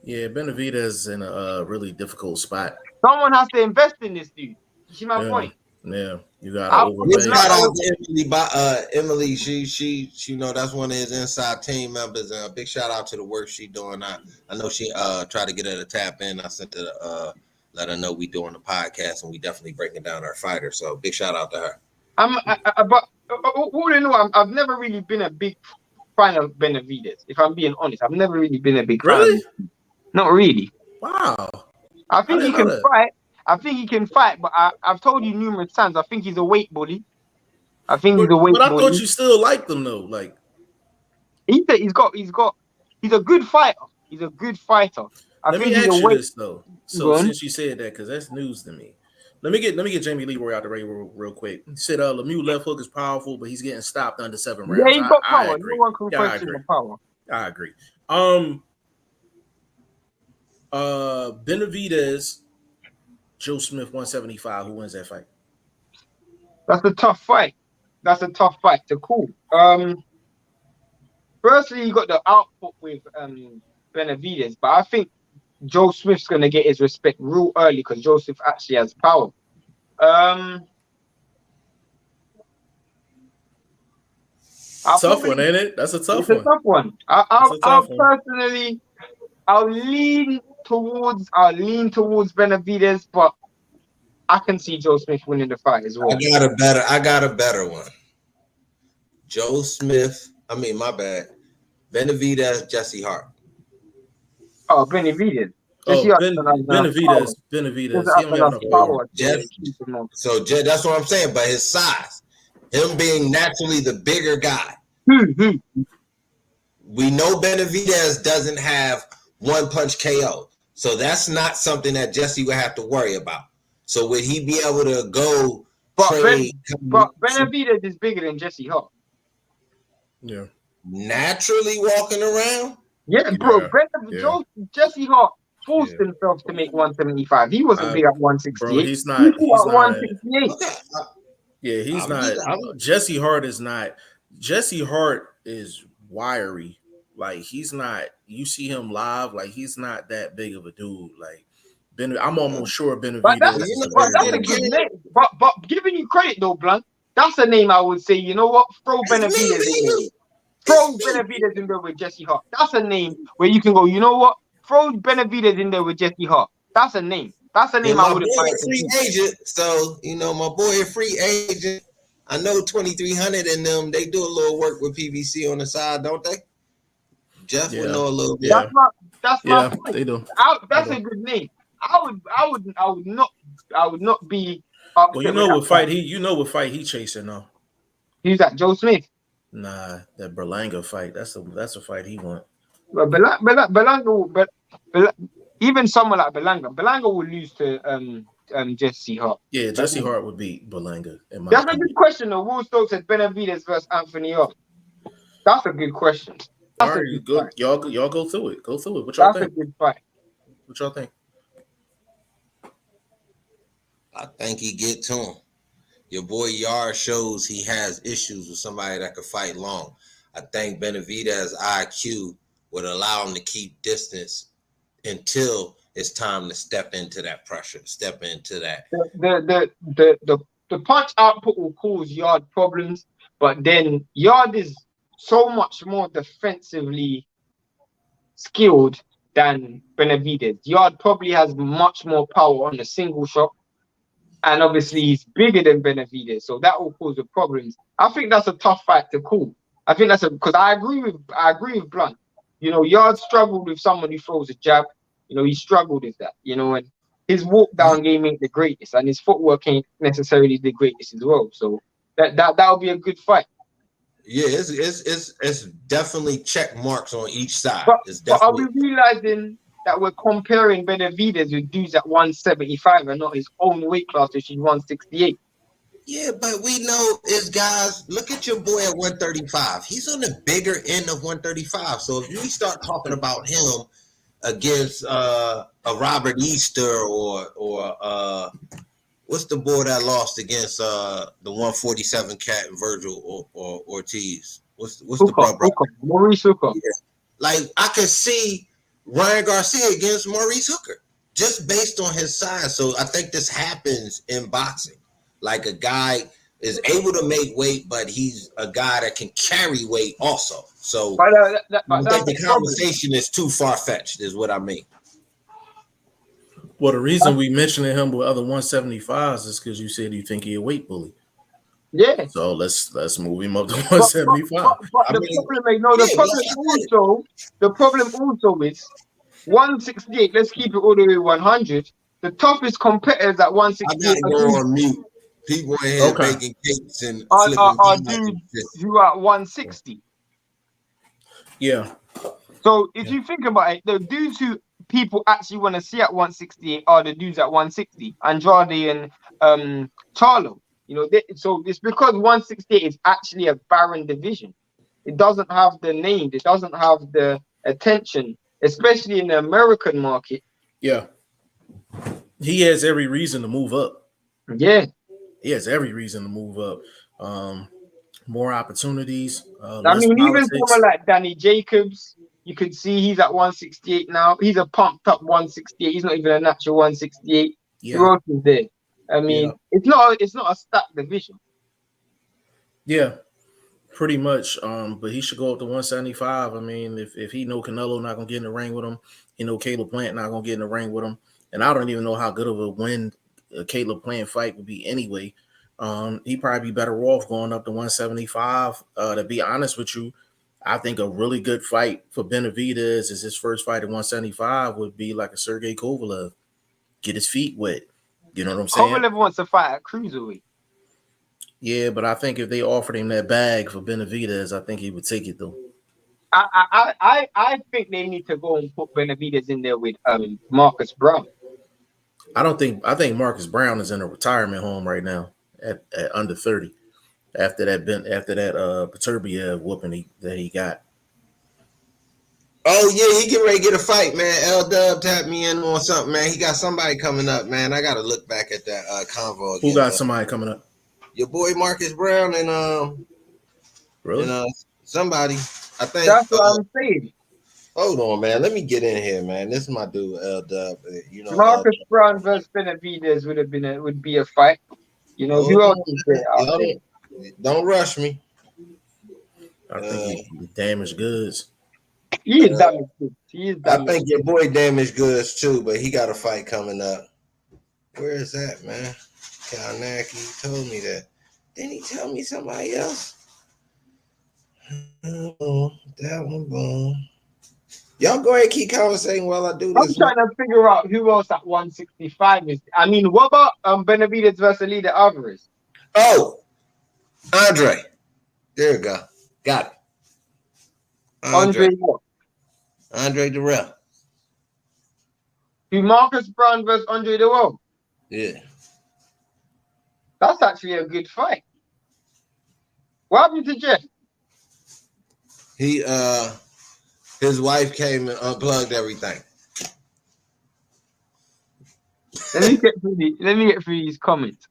Yeah, Benavidez is in a really difficult spot. Someone has to invest in this dude. You see my point? Yeah, you got to overpay. Shout out to Emily. She that's one of his inside team members. And a big shout out to the work she doing. I know she tried to get her to tap in. I sent her let her know we doing the podcast and we definitely breaking down our fighter. So big shout out to her. But all in all, I've never really been a big fan of Benavidez. If I'm being honest, I've never really been a big fan. Not really. Wow. I think he can fight. I think he can fight, but I've told you numerous times, I think he's a weight bully. I think he's a weight bully. But I thought you still liked him though. Like he's a good fighter. He's a good fighter. Let me ask you this though. So since you said that, because that's news to me. Let me get Jamie Leroy out the way real quick. He said Lemieux left hook is powerful, but he's getting stopped under 7 rounds. Yeah, he's got power. I agree. No one can question the power. I agree. Benavidez, Joe Smith 175. Who wins that fight? That's a tough fight. That's a tough fight to call. Firstly, you got the output with Benavidez, but I think Joe Smith's gonna get his respect real early because Joe Smith actually has power. Tough one, ain't it? That's a tough one. It's a tough one. I'll lean towards Benavidez, but I can see Joe Smith winning the fight as well. I got a better one. Joe Smith. I mean, my bad. Benavidez, Jesse Hart. Oh, Benavidez. Benavidez. He don't have enough power. So that's what I'm saying. But his size, him being naturally the bigger guy. We know Benavidez doesn't have one punch KO. So that's not something that Jesse would have to worry about. So would he be able to go trade? But Benavidez is bigger than Jesse Hart. Yeah. Naturally walking around? Yeah, bro. Jesse Hart forced himself to make 175. He wasn't big at 168. Bro, he's not. He's 168. Yeah, he's not. Jesse Hart is not. Jesse Hart is wiry. Like he's not. You see him live. Like he's not that big of a dude. Like I'm almost sure Benavidez. That's a good name. But giving you credit though, Blunt, that's a name I would say. You know what? Throw Benavidez in there. Throw Benavidez in there with Jesse Hart. That's a name where you can go. You know what? Throw Benavidez in there with Jesse Hart. That's a name. That's a name I would have. Free agent. So my boy a free agent. I know 2300 and them. They do a little work with PBC on the side, don't they? Jeff would Yeah, know a little bit. yeah, That's my yeah. point. They do. They That's do. a good name. I would not be Well, you upset with know that what fight. fight he chasing though. Who's that? Joe Smith. Nah, that Berlanga fight. That's a fight he want. But even someone like Belanga will lose to Jesse Hart. Yeah, That's Jesse Hart would beat Berlanga in my that's a good opinion. question though. Will Stokes said Benavidez versus Anthony Hart. That's a good question. All That's a right, you good go, fight. y'all go through it. Go through it. What y'all That's a think? good fight. What y'all think? I think he get to him. Your boy Yard shows he has issues with somebody that could fight long. I think Benavidez IQ would allow him to keep distance until it's time to step into that pressure, step into that. The punch output will cause Yard problems, but then Yard is so much more defensively skilled than Benavidez. Yard probably has much more power on the single shot, and obviously he's bigger than Benavidez, so that will cause the problems. I think that's a tough fight to call. I think that's because I agree with Blunt. You know, Yard struggled with someone who throws a jab. You know, he struggled with that. You know, and his walk down game ain't the greatest, and his footwork ain't necessarily the greatest as well. So that'll be a good fight. Yeah, it's definitely check marks on each side. But It's but are we definitely realizing that we're comparing Benavidez with dudes at 175 and not his own weight class, which is 168? yeah, but we know is guys. Look at your boy at 135. He's on the bigger end of 135. So if we start talking about him against a Robert Easter or what's the boy that lost against the 147 cat Virgil or Ortiz? What's the brother? Maurice Hooker. Yeah. Like I could see Ryan Garcia against Maurice Hooker just based on his size. So I think this happens in boxing. Like a guy is able to make weight, but he's a guy that can carry weight also. So But I think that's the the problem. conversation is too far fetched, is what I mean. Well, the reason we mentioning him with other 175s is because you said you think he a weight bully. Yeah. So let's move him up to But 175. the problem is no. The problem also is 168. Let's keep it all the way 100. The toughest competitors at I 168 gotta go on mute. People in here Okay. baking cakes and are flipping pies and dudes shit. who are at 160. Yeah. So if you think about it, the dudes who people actually want to see at 168 are the dudes at 160, Andrade and Charlo. You know, so it's because 168 is actually a barren division. It doesn't have the name, it doesn't have the attention, especially in the American market. Yeah. He has every reason to move up. Yeah. He has every reason to move up. More opportunities, I less mean, even politics. someone like Danny Jacobs, you could see he's at 168 now. He's a pumped up 168. He's not even a natural 168. Yeah. Who else is there? I mean, it's not a stacked division. Yeah, pretty much. But he should go up to 175. I mean, if he know Canelo not gonna get in the ring with him, he know Caleb Plant not gonna get in the ring with him, and I don't even know how good of a win a Caleb Plant fight would be anyway. He'd probably be better off going up to 175. To be honest with you, I think a really good fight for Benavidez is his first fight at 175 would be like a Sergey Kovalev. Get his feet wet. You know what I'm saying? Kovalev wants to fight at cruiserweight. Yeah, but I think if they offered him that bag for Benavidez, I think he would take it though. I think they need to go and put Benavidez in there with Marcus Brown. I think Marcus Brown is in a retirement home right now at under 30 after that Peterbiev whooping that he got. Oh yeah, he getting ready to get a fight, man. L Dub tapped me in on something, man. He got somebody coming up, man. I gotta look back at that convo again. Who got somebody coming up? Your boy Marcus Brown and Really? and somebody. I think That's what I'm saying. Hold on, man. Let me get in here, man. This is my dude, L Dub. You know, Marcus Brown versus Benavidez would be a fight. You know, who else is there? Don't rush me. I think he damaged goods. He is damaged goods. I think your boy damaged goods too, but he got a fight coming up. Where is that, man? Kalnacki told me that. Didn't he tell me somebody else? Oh, that one, boom. Y'all go ahead, keep conversating while I do I'm this, man. trying to figure out who else at 165 is. I mean, what about Benavidez versus Leader Alvarez? Oh, Andre. There you go. Got it. Andre. Andre what? Andre Durrell. Who Marcus Brown versus Andre the World? Yeah. That's actually a good fight. What happened to Jeff? He his wife came and unplugged everything. Let me get through these comments.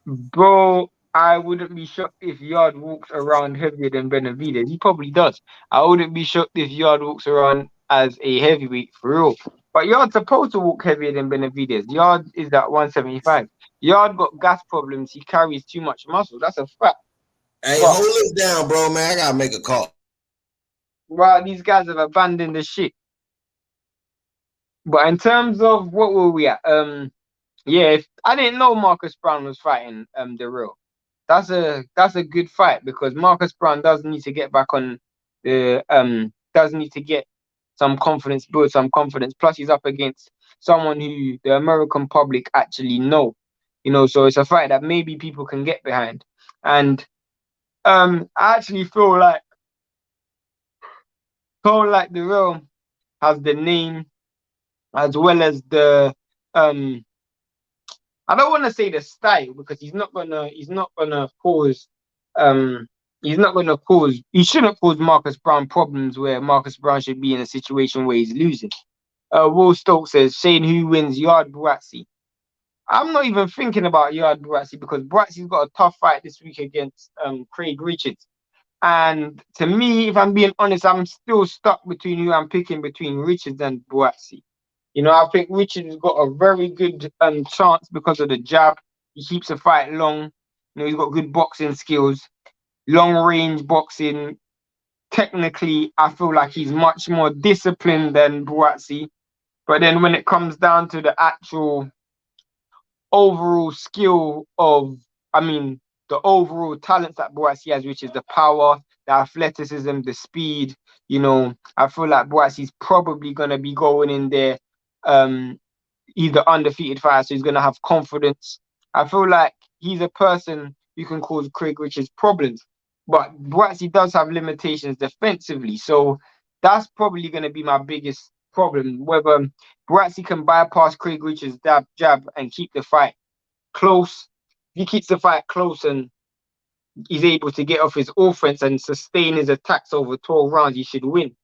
Bro, I wouldn't be shocked if Yard walks around heavier than Benavidez. He probably does. I wouldn't be shocked if Yard walks around as a heavyweight for real. But Yard's supposed to walk heavier than Benavidez. Yard is at 175. Yard got gas problems. He carries too much muscle. That's a fact. Hey, But hold this down, bro, man. I gotta make a call. wow, these guys have abandoned the shit. But in terms of what were we at? Yeah, if I didn't know Marcus Brown was fighting the real. That's a good fight because Marcus Brown does need to get back on the does need to get some confidence, build some confidence. Plus he's up against someone who the American public actually know. So it's a fight that maybe people can get behind. And I actually feel like the real has the name as well as the I don't want to say the style because he shouldn't cause Marcus Brown problems where Marcus Brown should be in a situation where he's losing. Will Stokes says Shane who wins Yard Buatsi. I'm not even thinking about Yard Buatsi because Buatsi's got a tough fight this week against Craig Richards. And to me, if I'm being honest, I'm still stuck between who I'm picking between Richards and Buatsi. I think Richards has got a very good chance because of the jab. He keeps the fight long. He's got good boxing skills, long range boxing. Technically, I feel like he's much more disciplined than Buatsi. But then when it comes down to the actual overall skill the overall talents that Buatsi has, which is the power, the athleticism, the speed, I feel like Buatsi's probably going to be going in there either undefeated fighter, so he's going to have confidence. I feel like he's a person who can cause Craig Richards problems, but Buatsi does have limitations defensively, so that's probably going to be my biggest problem, whether Buatsi can bypass Craig Richards' jab and keep the fight close. If he keeps the fight close and he's able to get off his offense and sustain his attacks over 12 rounds, he should win.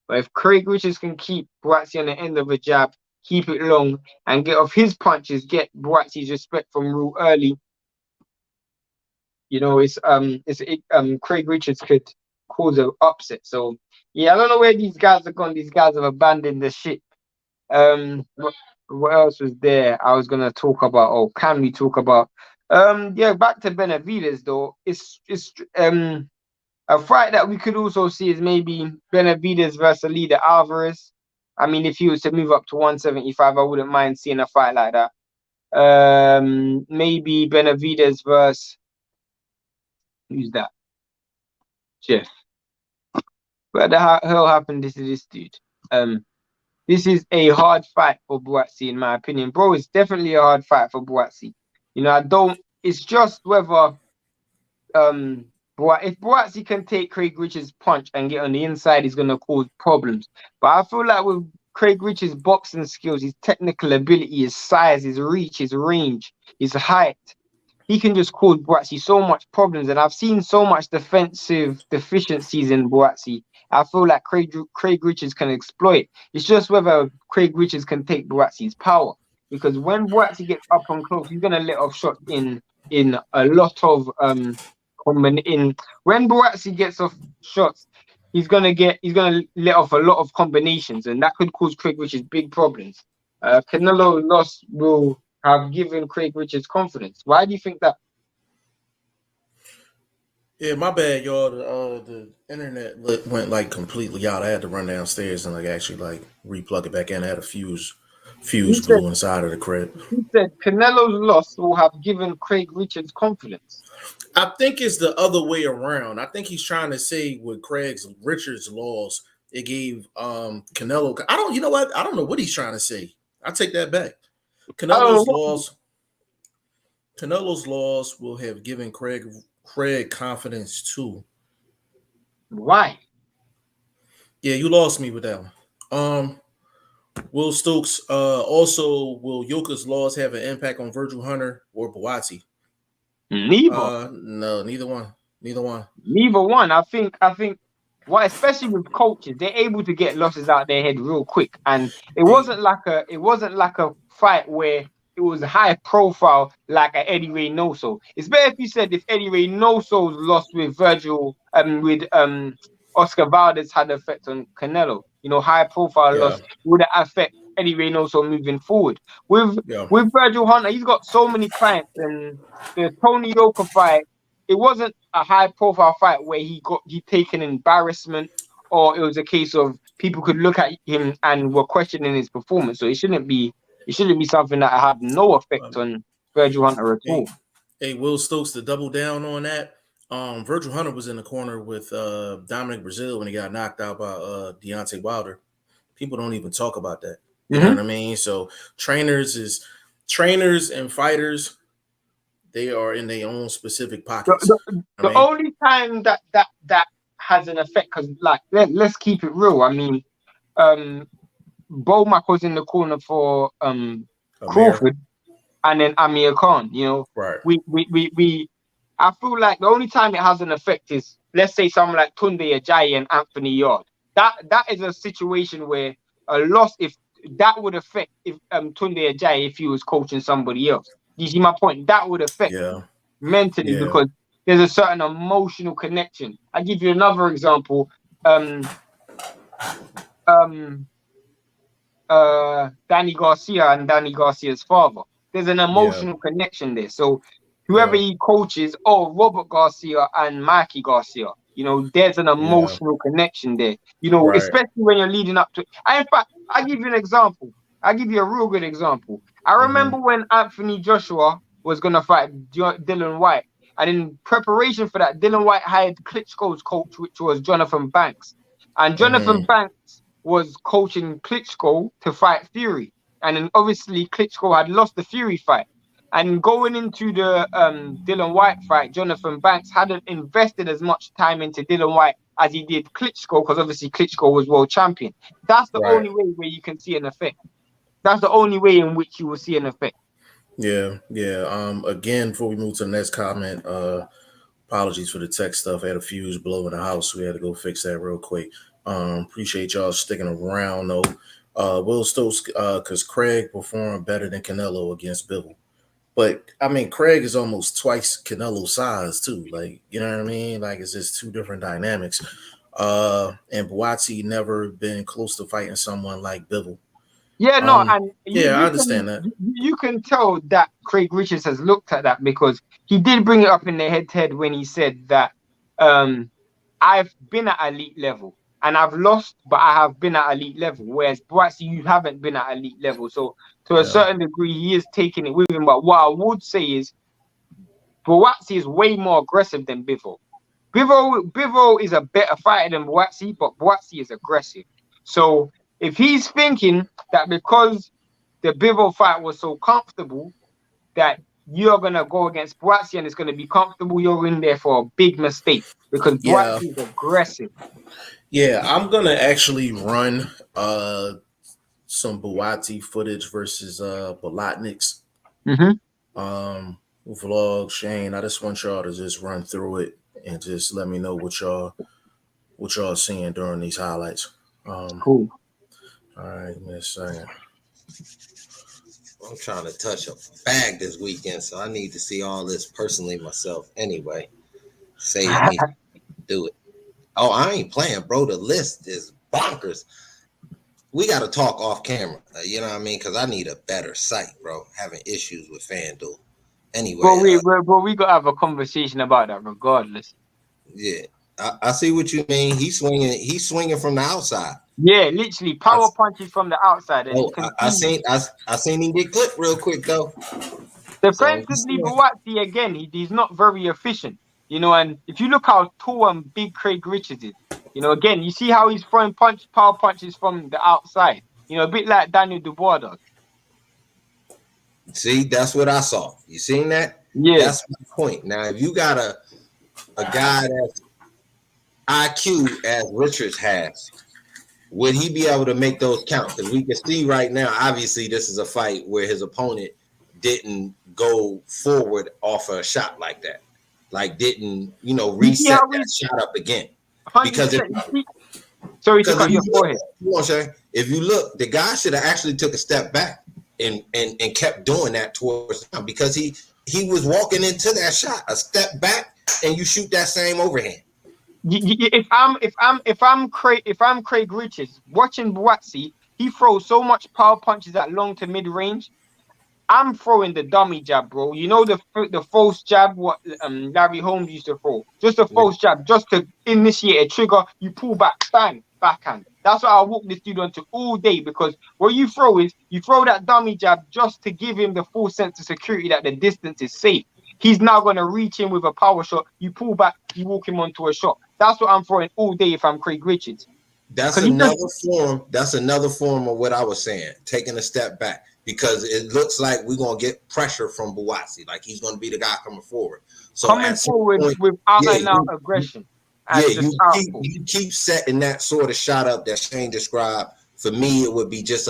But if Craig Richards can keep Buatsi on the end of a jab, keep it long, and get off his punches, get Buatsi's respect from real early, Craig Richards could cause an upset. So yeah, I don't know where these guys are gone. These guys have abandoned the ship. What else was there? I was gonna talk about. Oh, can we talk about? Yeah, back to Benavidez though. It's a fight that we could also see is maybe Benavidez versus Leader Alvarez. I mean, if he was to move up to 175, I wouldn't mind seeing a fight like that. Maybe Benavidez versus who's that? Jeff. What the hell happened to this dude? This is a hard fight for Buatsi, in my opinion. Bro, it's definitely a hard fight for Buatsi. It's just whether if Buatsi can take Craig Richards' punch and get on the inside, he's going to cause problems. But I feel like with Craig Richards' boxing skills, his technical ability, his size, his reach, his range, his height, he can just cause Buatsi so much problems. And I've seen so much defensive deficiencies in Buatsi. I feel like Craig Richards can exploit. It's just whether Craig Richards can take Buatsi's power. Because when Buatsi gets up and close, he's gonna let off shots in a lot of when Buatsi gets off shots, he's gonna let off a lot of combinations, and that could cause Craig Richards big problems. Canelo loss will have given Craig Richards confidence. Why do you think that? Yeah, my bad, y'all. The internet went like completely out. I had to run downstairs and actually replug it back in. I had a fuse He blew inside of the crib. said Canelo's loss will have given Craig Richards confidence. I think it's the other way around. I think he's trying to say with Craig's Richards loss it gave Canelo. I don't. You know what? I don't know what he's trying to say. I take that back. Oh, Canelo's loss. Canelo's loss will have given Craig confidence too. why? Yeah, you lost me with that one. Will Stokes also will Yoka's loss have an impact on Virgil Hunter or Buatsi? Neither. No, neither one. Neither one. Neither one. I think what, especially with coaches, they're able to get losses out their head real quick. And Hey, it wasn't like a fight where it was high profile like a Eddie Reynoso. It's better if you said if Eddie Reynoso's loss with Virgil with Oscar Valdez had an effect on Canelo. You know, high profile yeah, loss would affect Eddie Reynoso moving forward. With yeah. with Virgil Hunter, he's got so many clients, and the Tony Yoka fight, it wasn't a high profile fight where he taken embarrassment, or it was a case of people could look at him and were questioning his performance. So it shouldn't be something that had no effect Um, on Virgil Hunter at hey, all. hey, Will Stokes to double down on that. Virgil Hunter was in the corner with Dominic Brazil when he got knocked out by Deontay Wilder. People don't even talk about that. You know Mm-hmm. what I mean? So trainers and fighters, they are in their own specific pockets. The, the, I the mean, only time that has an effect, because like let's keep it real. I mean, um, Bomac was in the corner for Amir, Crawford, and then Amir Khan. You know, right? we I feel like the only time it has an effect is, let's say, someone like Tunde Ajayi and Anthony Yard. That is a situation where a loss, if that would affect if Tunde Ajayi if he was coaching somebody else. You see my point? That would affect Yeah, mentally, yeah, because there's a certain emotional connection. I give you another example. Um, um, Danny Garcia and Danny Garcia's father. There's an yeah, emotional connection there. So whoever yeah, he coaches, or Robert Garcia and Mikey Garcia, you know, there's an yeah. emotional connection there. You know, Right. especially when you're leading up to. In fact, I'll give you an example. I'll give you a real good example. I Mm-hmm. remember when Anthony Joshua was gonna fight Dylan White, and in preparation for that, Dylan White hired Klitschko's coach, which was Jonathan Banks, and Jonathan Mm-hmm. Banks was coaching Klitschko to fight Fury. And then obviously Klitschko had lost the Fury fight. And going into the Dylan White fight, Jonathan Banks hadn't invested as much time into Dylan White as he did Klitschko, because obviously Klitschko was world champion. That's the Right. only way where you can see an effect. That's the only way in which you will see an effect. Yeah. Yeah. Again, before we move to the next comment, apologies for the tech stuff. I had a fuse blow in the house. We had to go fix that real quick. Appreciate y'all sticking around though. Will Stokes, because Craig performed better than Canelo against Bivol. But I mean, Craig is almost twice Canelo's size too. Like, you know what I mean? Like, it's just two different dynamics. And Buatsi never been close to fighting someone like Bivol. Yeah, no, Um, and you, yeah, I you understand can that. you can tell that Craig Richards has looked at that, because he did bring it up in the head-to-head when he said that um I've been at elite level and I've lost, but I have been at elite level. Whereas Buatsi, you haven't been at elite level. So to a Yeah, certain degree, he is taking it with him. But what I would say is Buatsi is way more aggressive than Bivol. Bivol is a better fighter than Buatsi, but Buatsi is aggressive. So if he's thinking that because the Bivol fight was so comfortable that you're gonna go against Buatsi and it's gonna be comfortable, you're in there for a big mistake, because yeah, Buatsi is aggressive. yeah. I'm gonna actually run some Buatsi footage versus Bolotniks Mm-hmm. vlog. Shane, I just want y'all to just run through it and just let me know what y'all seeing during these highlights. Cool. All right, give me a second. I'm trying to touch a bag this weekend, so I need to see all this personally myself anyway. Save me to do it. Oh, I ain't playing, bro. The list is bonkers. We got to talk off camera. You know what I mean? Because I need a better site, bro. Having issues with FanDuel. But Anyway, we gotta have a conversation about that regardless. yeah, I see what you mean. He's swinging. He's swinging from the outside. Yeah, literally I, power punches from the outside, and you oh, can I see seen. I seen him get clipped real quick though. So defensively Buatsi again, he's not very efficient. You know, and if you look how tall and big Craig Richards is, You know, again, you see how he's throwing power punches from the outside. You know, a bit like Daniel Dubois does. See, that's what I saw. You seen that? Yeah. That's my point. Now, if you got a guy that's IQ as Richards has, would he be able to make those count? Because we can see right now, obviously, this is a fight where his opponent didn't go forward off a shot like that. Like, didn't, reset that shot up again. 100%. Because sorry to cut your forehead. If you look, the guy should have actually took a step back and kept doing that towards him, because he was walking into that shot, a step back, and you shoot that same overhand. If I'm Craig Richards watching Buatsi, he throws so much power punches at long to mid range. I'm throwing the dummy jab, bro. You know the false jab, what Larry Holmes used to throw. Just a false jab, just to initiate a trigger. You pull back, bang, backhand. That's what I walk this dude onto all day, because what you throw is, you throw that dummy jab just to give him the full sense of security that the distance is safe. He's now going to reach in with a power shot. You pull back, you walk him onto a shot. That's what I'm throwing all day if I'm Craig Richards. That's another form. That's another form of what I was saying, taking a step back, because it looks like we're going to get pressure from Buatsi. Like, he's going to be the guy coming forward. So coming forward with out aggression. You keep setting that sort of shot up that Shane described. For me, it would be just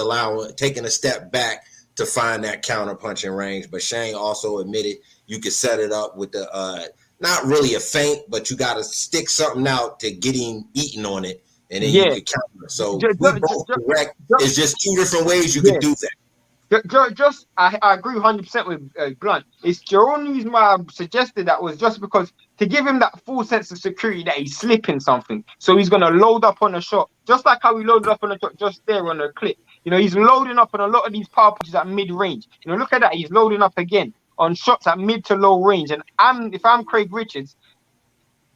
taking a step back to find that counter punching range. But Shane also admitted you could set it up with the not really a feint, but you got to stick something out to get him eating on it, and then you can counter. So we both correct. It's just two different ways you can do that. I agree 100% with Blunt. It's the only reason why I suggested that was just because to give him that full sense of security that he's slipping something. So he's going to load up on a shot, just like how he loaded up on a shot just there on the clip. You know, he's loading up on a lot of these power punches at mid-range. You know, look at that. He's loading up again on shots at mid to low range. And if I'm Craig Richards,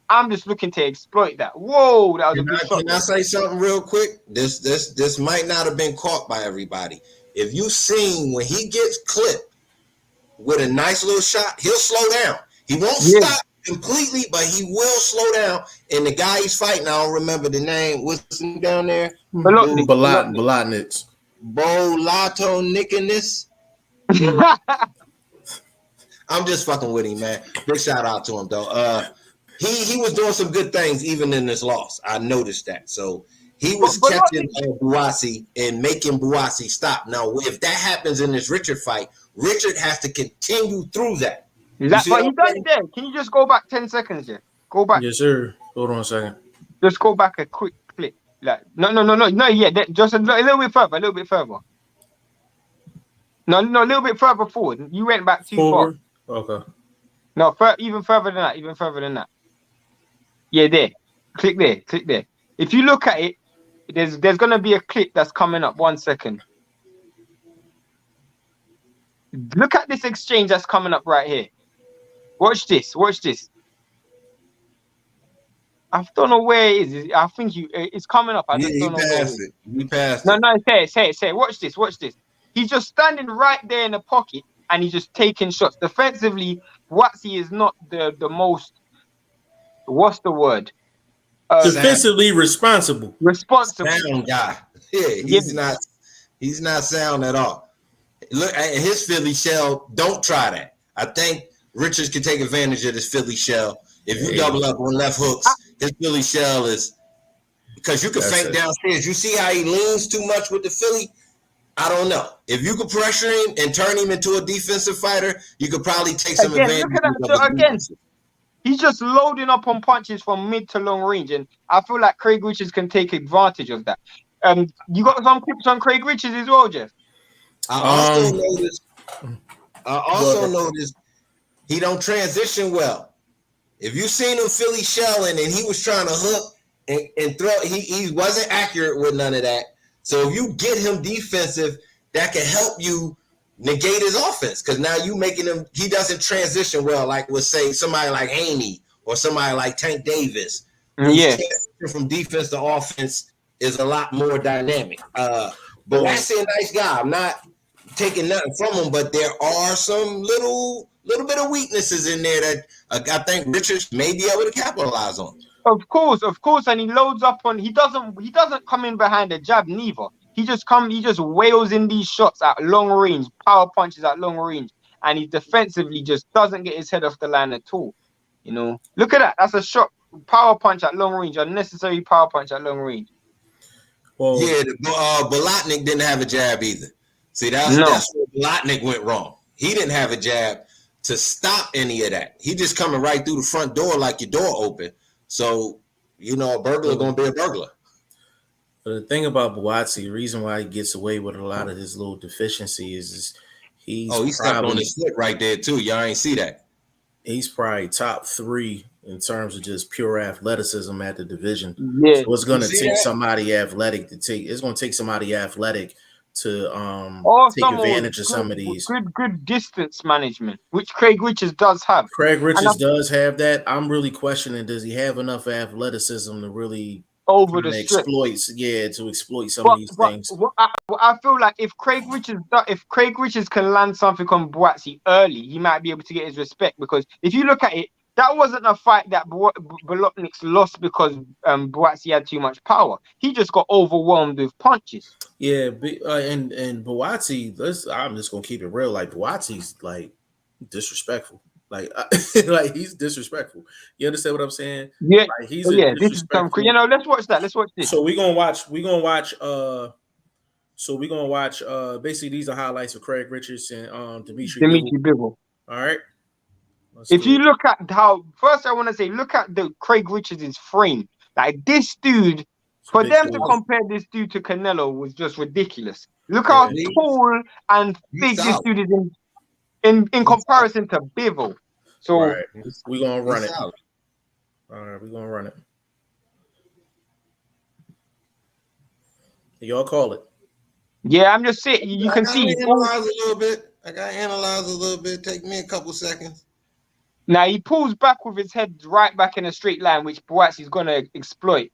I'm just looking to exploit that. Whoa, that was a good shot. Can I say something real quick? This might not have been caught by everybody. If you've seen when he gets clipped with a nice little shot, he'll slow down. He won't stop completely, but he will slow down. And the guy he's fighting, I don't remember the name. What's his name down there? Bolotniks. Bolotniks. I'm just fucking with him, man. Big shout out to him, though. He was doing some good things even in this loss. I noticed that. So he was catching Buatsi and making Buatsi stop. Now, if that happens in this Richard fight, Richard has to continue through that. But he done it there. Can you just go back 10 seconds here? Go back. Yes, sir. Hold on a second. Just go back a quick clip. Like no. Yeah, just a little bit further. No, a little bit further forward. You went back too far. Okay. No, even further than that. Yeah, there. Click there. If you look at it, there's gonna be a clip that's coming up. 1 second. Look at this exchange that's coming up right here. Watch this. I don't know where it is. I think it's coming up. I just don't know where it is. You passed it. No, say it. Watch this. He's just standing right there in the pocket and he's just taking shots. Defensively, Buatsi is not the most, what's the word? Defensively responsible. Sound guy. Yeah, he's not sound at all. Look at his Philly shell. Don't try that. I think Richards can take advantage of this Philly shell. If you double up on left hooks, his Philly shell is, because you can feint downstairs. You see how he leans too much with the Philly? I don't know. If you could pressure him and turn him into a defensive fighter, you could probably take some advantage. Look at that. So again, he's just loading up on punches from mid to long range, and I feel like Craig Richards can take advantage of that. You got some clips on Craig Richards as well, Jeff? I also noticed he don't transition well. If you seen him Philly shelling and he was trying to hook and throw, he wasn't accurate with none of that. So if you get him defensive, that can help you negate his offense, because now you making him, he doesn't transition well, like with say somebody like Haney or somebody like Tank Davis. Yeah, from defense to offense is a lot more dynamic. But that's a nice guy. I'm not taking nothing from him, but there are some little bit of weaknesses in there that I think Richards may be able to capitalize on. Of course, and he loads up on. He doesn't come in behind the jab neither. He just wails in these shots at long range, power punches at long range, and he defensively just doesn't get his head off the line at all. You know, look at that. That's a shot, power punch at long range, unnecessary power punch at long range. Well, Yeah, Bolotnik didn't have a jab either. See, that's No. where Bolotnik went wrong. He didn't have a jab to stop any of that. He just coming right through the front door like your door open. So, you know, a burglar gonna be a burglar. but the thing about Buatsi, the reason why he gets away with a lot of his little deficiencies is he stepped on his foot right there too. Y'all ain't see that. He's probably top 3 in terms of just pure athleticism at the division. Yeah. So it's going to take somebody athletic to take. It's going to take somebody athletic to take advantage of some of these. Good distance management, which Craig Richards does have. Craig Richards does have that. I'm really questioning, does he have enough athleticism to really over the exploits? Yeah, to exploit some of these things. I feel like if Craig Richards can land something on Buatsi early, he might be able to get his respect, because if you look at it, that wasn't a fight that Bolotnik lost because Buatsi had too much power. He just got overwhelmed with punches. Yeah, and Buatsi, I'm just gonna keep it real. Like, Buatsi's like disrespectful. Like, like, he's disrespectful. You understand what I'm saying? Yeah, like, he's this is some. You know, let's watch that. Let's watch this. So we're gonna watch. Basically, these are highlights of Craig Richards and Dimitri Bivol. All right. If you look at how, first I want to say, look at the Craig Richards' frame. Like, this dude, for them to compare this dude to Canelo was just ridiculous. Look how tall and big this dude is in comparison to Bivol. So we're gonna run it. All right, we're gonna run it. Y'all call it. Yeah, I'm just saying. You can see. Analyze a little bit. I gotta analyze a little bit. Take me a couple seconds. Now he pulls back with his head right back in a straight line, which Buatsi's gonna exploit.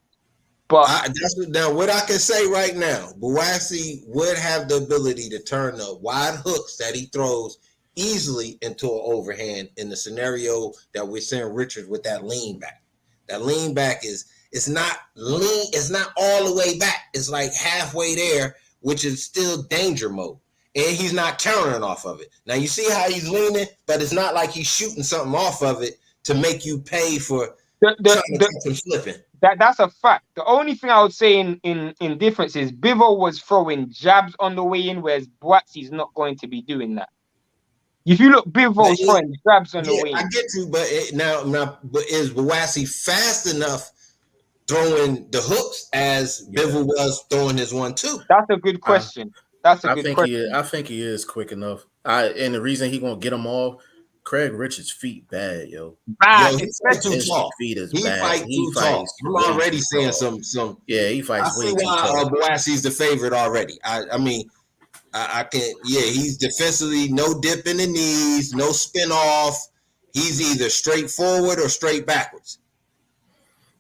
But now what I can say right now, Buatsi would have the ability to turn the wide hooks that he throws easily into an overhand in the scenario that we're seeing Richards with that lean back. That lean back it's not lean, it's not all the way back. It's like halfway there, which is still danger mode. And he's not countering off of it. Now you see how he's leaning, but it's not like he's shooting something off of it to make you pay for the flipping. That's a fact. The only thing I would say in difference is Bivol was throwing jabs on the way in, whereas Buatsi's not going to be doing that. If you look, Bivol's throwing jabs on the way in. I get you, but but is Buatsi fast enough throwing the hooks as Bivol was throwing his 1-2? That's a good question. I think he is quick enough. And the reason he gonna get him off, Craig Richards' feet bad, yo. Bad. Yo, he fights too tall. He fights. I'm already seeing some. Yeah, he fights way too tall. Buatsi's the favorite already. I mean, I can. Yeah, he's defensively no dip in the knees, no spin off. He's either straight forward or straight backwards.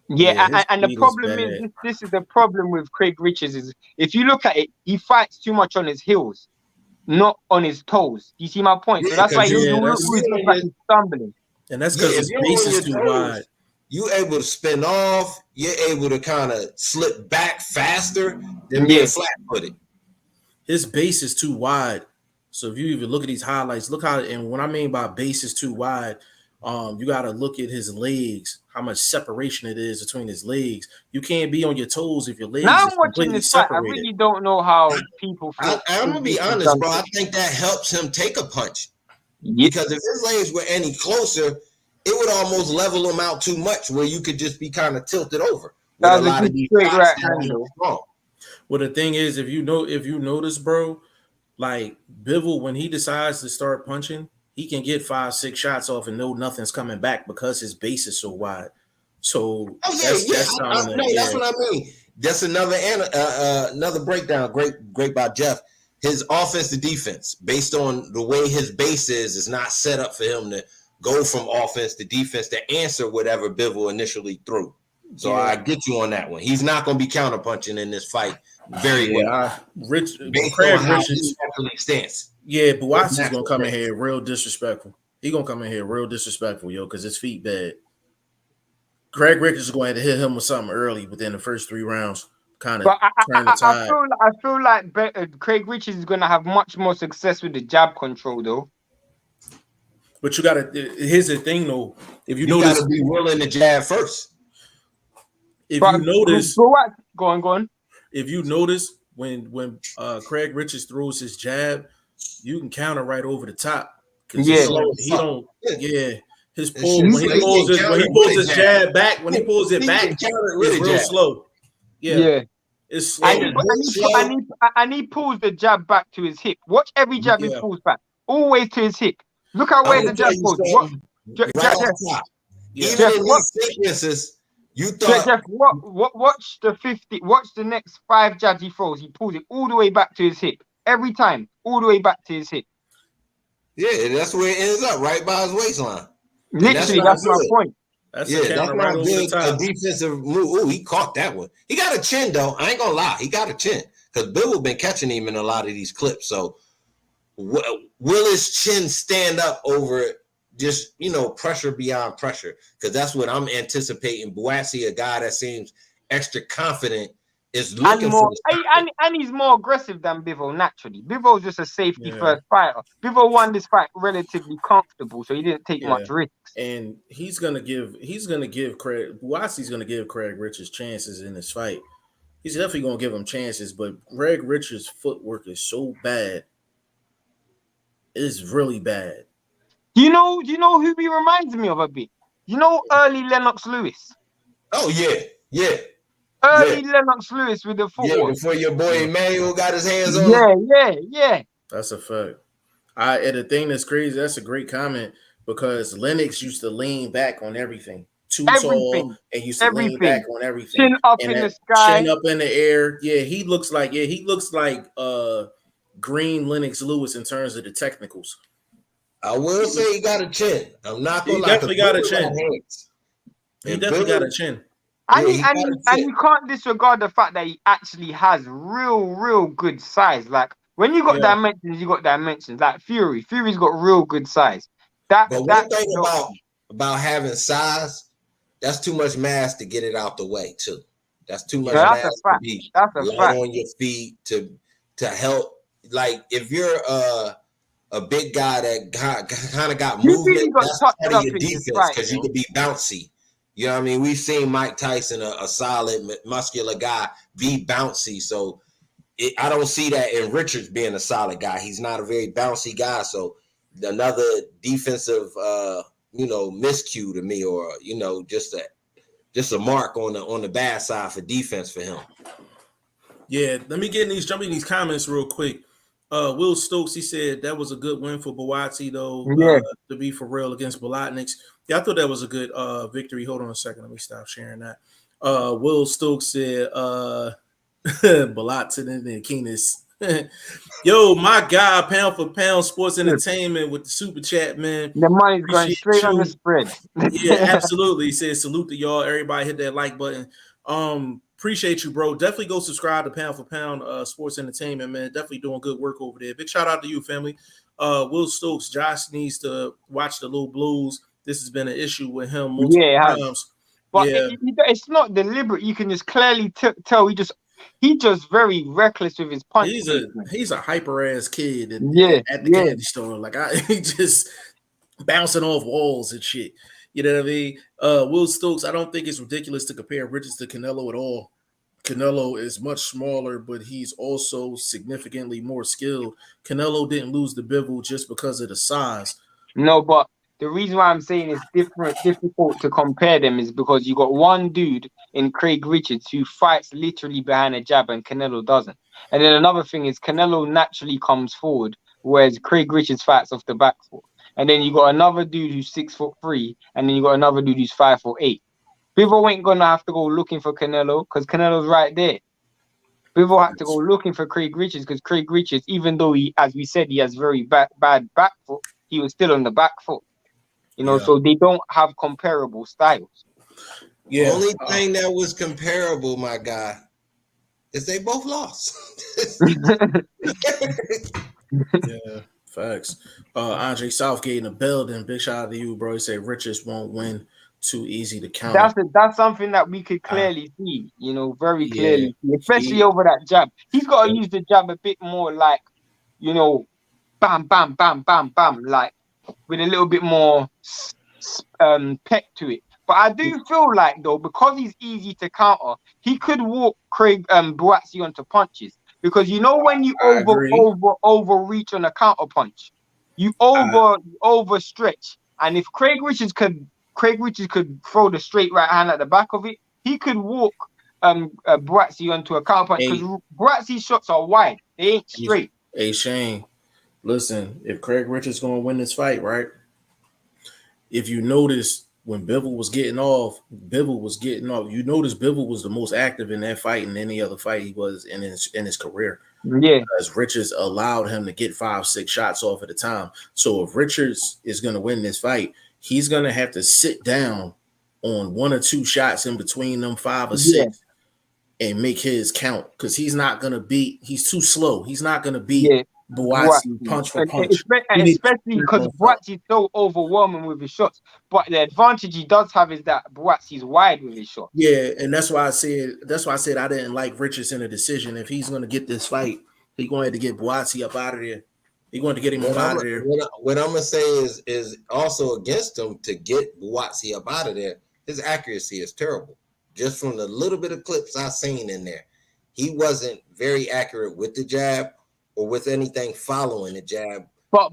Yeah, and the problem is this is the problem with Craig Richards is if you look at it, he fights too much on his heels, not on his toes. You see my point? So that's why he's stumbling. And that's because his base is too wide. You're able to spin off. You're able to kind of slip back faster than being flat-footed. His base is too wide. So if you even look at these highlights, look how, and what I mean by base is too wide, you got to look at his legs, how much separation it is between his legs. You can't be on your toes if your legs now is completely separated. I really don't know how people feel. I'm going to be honest, bro. I think that helps him take a punch. Because if his legs were any closer, it would almost level him out too much where you could just be kind of tilted over. That's a good straight right handle. Well, the thing is, if you notice, bro, like Bivol, when he decides to start punching, he can get 5-6 shots off and know nothing's coming back because his base is so wide. So that's what I mean. That's another breakdown. Great by Jeff. His offense to defense, based on the way his base is not set up for him to go from offense to defense to answer whatever Bivol initially threw. So I get you on that one. He's not going to be counterpunching in this fight very well. Craig Richards stance. Yeah, Buatsi's gonna come in here real disrespectful. He gonna come in here real disrespectful, yo, because his feet bad. Craig Richards is going to hit him with something early within the first 3 rounds, kind of But I, I, turn the I I tide. feel I feel like Craig Richards is gonna have much more success with the jab control though. But you got to. Here's the thing, though. If you You got notice, to be willing to jab first. if you But notice, what? Go on, go on. if you notice when Craig Richards throws his jab, you can counter right over the top because It's Yeah, slow as he fuck. don't Yeah. yeah his This shit pull you slow. He can when counter he it pulls with a his jab. jab back when he pulls it He can back counter it it's with a real jab. slow. Yeah, yeah. it's And And slow. he it's real slow. pulls the jab back to his hip. Watch every jab he Yeah, pulls back, always to his hip. Look how I'm where gonna the tell jab you goes. What? something right off top. yeah, Even Jeff, in what? these sequences, you thought Jeff, what? Watch the 50. Watch the next 5 jabs he throws. He pulls it all the way back to his hip every time, all the way back to his hip. yeah, that's where it ends up, right by his waistline. And that's Literally, not that's my good. point. that's a Yeah, that's counter right not over the good. A top. defensive move. Oh, he caught that one. He got a chin though. I ain't gonna lie. He got a chin because Bill been catching him in a lot of these clips. So will his chin stand up over just pressure beyond pressure? Because that's what I'm anticipating. Buatsi, a guy that seems extra confident, is And looking for more, the and he's more aggressive than Bivol naturally. Bivol's just a safety Yeah, first fighter. Bivol won this fight relatively comfortable, so he didn't take yeah, much risks. and he's gonna give Craig Buatsi's gonna give Craig Richards chances in this fight. He's definitely gonna give him chances, but Craig Richards' footwork is so bad. It's really bad. Do you know who he reminds me of a bit? You know, early Lennox Lewis. Oh yeah, yeah, yeah, Early Lennox Lewis with the yeah. footwork. Before your boy Yeah, Emmanuel got his hands on him. Yeah. that's a fact. And the thing that's crazy, that's a great comment because Lennox used to lean back on everything, too tall, Everything, and used to lean back everything. on everything. Chin up And in the that chin sky. up in the air, he looks like green Lennox Lewis in terms of the technicals. I will He, look, say he got a chin. I'm not he gonna lie, because definitely got a Bill got chin. hands. He And definitely got a Bill, chin. yeah, And he got a chin. you can't disregard the fact that he actually has real good size. Like when you got Yeah, dimensions, you got dimensions. Like Fury's got real good size. But one That thing no, about having size, that's too much mass to get it out the way too. That's too much yeah, that's mass a to fact. be That's a light fact. on your feet to help. Like if you're a big guy that kind of got He movement, really got that's touched part of up your in this defense fight, you because you know. can be bouncy. You know what I mean? We've seen Mike Tyson, a solid muscular guy, be bouncy. So I don't see that in Richards being a solid guy. He's not a very bouncy guy. So another defensive, miscue to me, or just a mark on the bad side for defense for him. yeah. Let me jump in these comments real quick. Will Stokes, he said that was a good win for Buatsi though. Yeah. To be for real against Bolotniks. Yeah, I thought that was a good victory. Hold on a second, let me stop sharing that. Will Stokes said Bolotnik and Keenis. Yo, my guy, pound for pound sports entertainment with the super chat, man. The money's going Appreciate straight on the you. spread. Yeah, absolutely. He says salute to y'all. Everybody hit that like button. Appreciate you, bro. Definitely go subscribe to Pound for Pound Sports Entertainment, man. Definitely doing good work over there. Big shout out to you, family. Will Stokes, Josh needs to watch the Little Blues. This has been an issue with him multiple Yeah, it has. times. But Yeah, it's not deliberate. You can just clearly tell he just very reckless with his punch placement. he's a hyper ass kid Yeah, at the yeah. candy store. Like he just bouncing off walls and shit. You know what I mean? Will Stokes, I don't think it's ridiculous to compare Richards to Canelo at all. Canelo is much smaller, but he's also significantly more skilled. Canelo didn't lose the Bivol just because of the size. No, but the reason why I'm saying it's difficult to compare them is because you got one dude in Craig Richards who fights literally behind a jab and Canelo doesn't. And then another thing is Canelo naturally comes forward, whereas Craig Richards fights off the back foot. And then you got another dude who's 6'3", and then you got another dude who's 5'8". Bivol ain't gonna have to go looking for Canelo because Canelo's right there. Bivol had to go looking for Craig Richards because Craig Richards, even though he, as we said, he has very bad back foot, he was still on the back foot. Yeah, So they don't have comparable styles. yeah, Only thing that was comparable, my guy, is they both lost. yeah. Facts. Andre Southgate in the building. Big shout out to you, bro. He said Richards won't win too easy to counter. That's something that we could Uh, clearly see, very yeah, clearly see, especially he, over that jab. He's got to use the jab a bit more like, you know, bam, bam, bam, bam, bam, like with a little bit more peck to it. But I do feel like though, because he's easy to counter, he could walk Craig Buatsi onto punches. Because when you I agree. overreach on a counter punch, you overstretch. And if Craig Richards could throw the straight right hand at the back of it, he could walk Buatsi onto a counter punch because Hey, Buatsi's shots are wide. They ain't hey, straight. hey, Shane. Listen, if Craig Richards gonna win this fight, right? If you notice when Bivol was getting off, Bivol was getting off. You notice Bivol was the most active in that fight than any other fight he was in his career. Yeah. Because Richards allowed him to get 5-6 shots off at a time. So if Richards is going to win this fight, he's going to have to sit down on 1 or 2 shots in between them 5 or Yeah. 6 and make his count because he's not going to beat. He's too slow. He's not going to beat Yeah. Buatsi Buatsi. punch for And punch. He needs especially because Buatsi is so overwhelming with his shots. But the advantage he does have is that Buatsi's wide with his shots. Yeah, and that's why I said I didn't like Richards in a decision. If he's going to get this fight, he's going to have to get Buatsi up out of there. He's going to get him up out of there. What I'm gonna say is also against him to get Buatsi up out of there. His accuracy is terrible. Just from the little bit of clips I've seen in there, he wasn't very accurate with the jab or with anything following the jab. But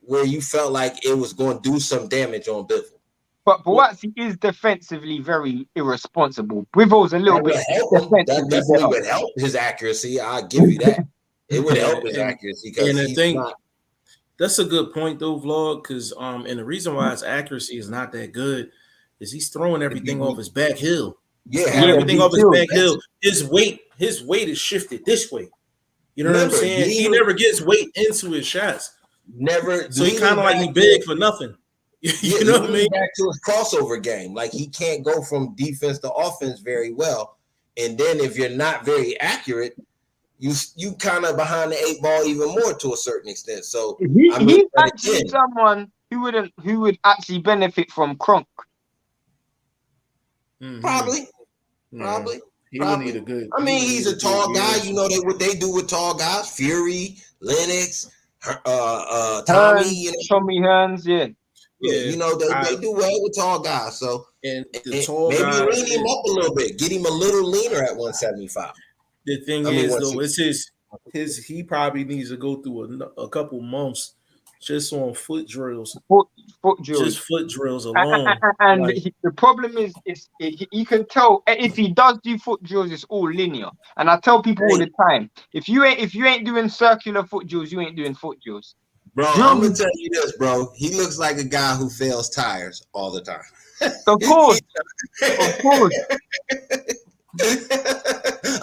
where you felt like it was going to do some damage on Bivol. But Buatsi is defensively very irresponsible. Bivol's a little bit defensively that definitely would help his accuracy. I'll give you that. It would help his accuracy because I think that's a good point though, Vlog. Because and the reason why his accuracy is not that good is he's throwing everything off his back heel. Yeah, everything off his back heel. His weight is shifted this way. You know what I'm saying? He never gets weight into his shots. Never. So he kind of like big for nothing. You know what I mean? Back to his crossover game. Like he can't go from defense to offense very well. And then if you're not very accurate, you kind of behind the 8 ball even more to a certain extent. So he's actually someone who would actually benefit from Kronk. Mm-hmm. Probably. He would need a good. I mean, he's a tall guy. You know what they do with tall guys: Fury, Lennox, Tommy. Tommy Hearns, yeah. Yeah, they do well with tall guys. So and the tall maybe guys, lean him up a little bit, get him a little leaner at 175. The thing is, though, it's his. He probably needs to go through a couple months just on foot drills. Foot drills. Just foot drills alone. And the problem is you can tell if he does do foot drills, it's all linear. And I tell people all the time, if you ain't doing circular foot drills, you ain't doing foot drills. Bro, I'm gonna tell you this, bro. He looks like a guy who fails tires all the time. Of course.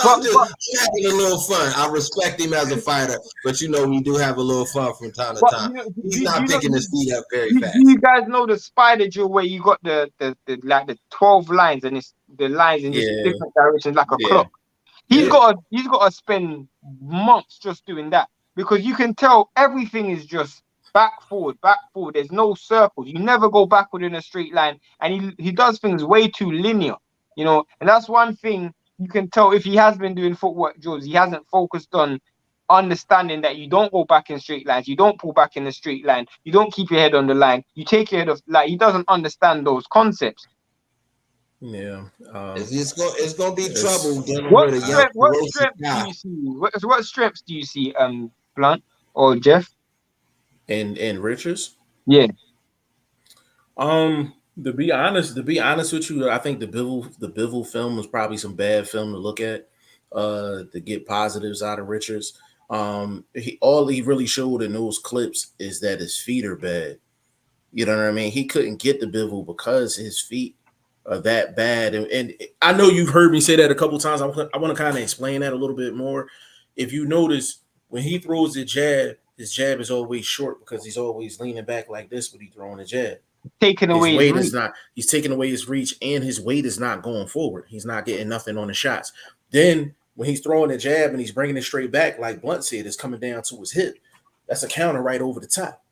I'm just having a little fun. I respect him as a fighter, but we do have a little fun from time to time. He's not picking his feet up very fast. You guys know the spider drill where you got the 12 lines and it's the lines in different directions like a clock. He's got to spend months just doing that because you can tell everything is just back forward. There's no circles. You never go backward in a straight line, and he does things way too linear. And that's one thing you can tell if he has been doing footwork drills. He hasn't focused on understanding that you don't go back in straight lines, you don't pull back in a straight line, you don't keep your head on the line, you take your head off. Like he doesn't understand those concepts. Yeah, it's gonna be trouble. What strengths do you see, Blunt or Jeff? And Richards? Yeah. To be honest with you, I think the Bivol film was probably some bad film to look at, to get positives out of Richards. All he really showed in those clips is that his feet are bad. You know what I mean? He couldn't get the Bivol because his feet are that bad. And I know you've heard me say that a couple times. I want to kind of explain that a little bit more. If you notice, when he throws the jab, his jab is always short because he's always leaning back like this when he's throwing the jab. Taking away his weight he's taking away his reach, and his weight is not going forward. He's not getting nothing on the shots. Then when he's throwing the jab and he's bringing it straight back, like Blunt said, it's coming down to his hip. That's a counter right over the top.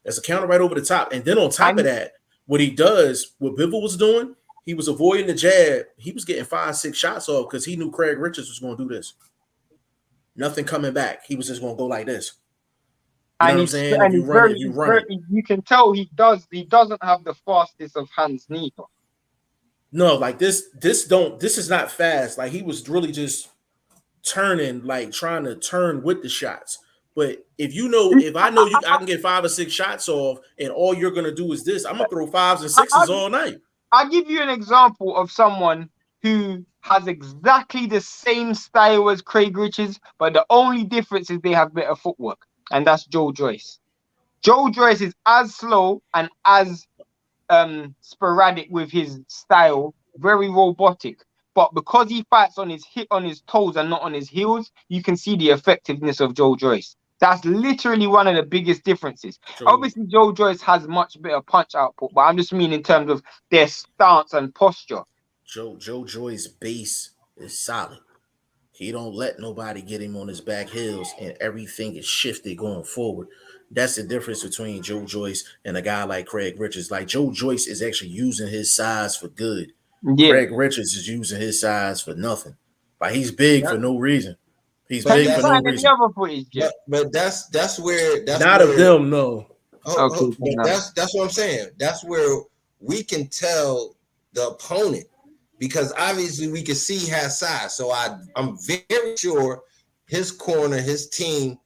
And then on top of that, what Bivol was doing, he was avoiding the jab. He was getting 5-6 shots off because he knew Craig Richards was going to do this. Nothing coming back. He was just going to go like this. You know what I'm saying? If you run it, you run it. You can tell he doesn't have the fastest of hands neither. No, like this is not fast. Like he was really just turning, like trying to turn with the shots. But if I know I can get 5 or 6 shots off, and all you're gonna do is this, I'm gonna throw 5s and 6s all night. I'll give you an example of someone who has exactly the same style as Craig Richards, but the only difference is they have better footwork, and that's Joe Joyce. Joe Joyce is as slow and as sporadic with his style, very robotic. But because he fights on his toes and not on his heels, you can see the effectiveness of Joe Joyce. That's literally one of the biggest differences. Obviously, Joe Joyce has much better punch output, but I'm just meaning in terms of their stance and posture. Joe Joyce's base is solid. He don't let nobody get him on his back heels, and everything is shifted going forward. That's the difference between Joe Joyce and a guy like Craig Richards. Like Joe Joyce is actually using his size for good. Yeah. Craig Richards is using his size for nothing. Like he's big for no reason. He's big for no reason. But that's where not of them, no. But that's what I'm saying. That's where we can tell the opponent, because obviously we can see he has size. So I'm very sure his corner, his team,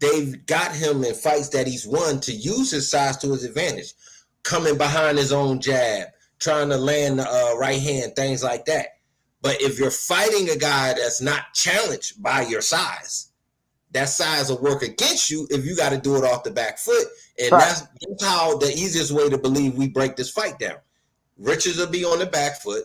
they've got him in fights that he's won to use his size to his advantage, coming behind his own jab, trying to land the right hand, things like that. But if you're fighting a guy that's not challenged by your size, that size will work against you if you got to do it off the back foot. And that's how the easiest way to believe we break this fight down. Richards will be on the back foot.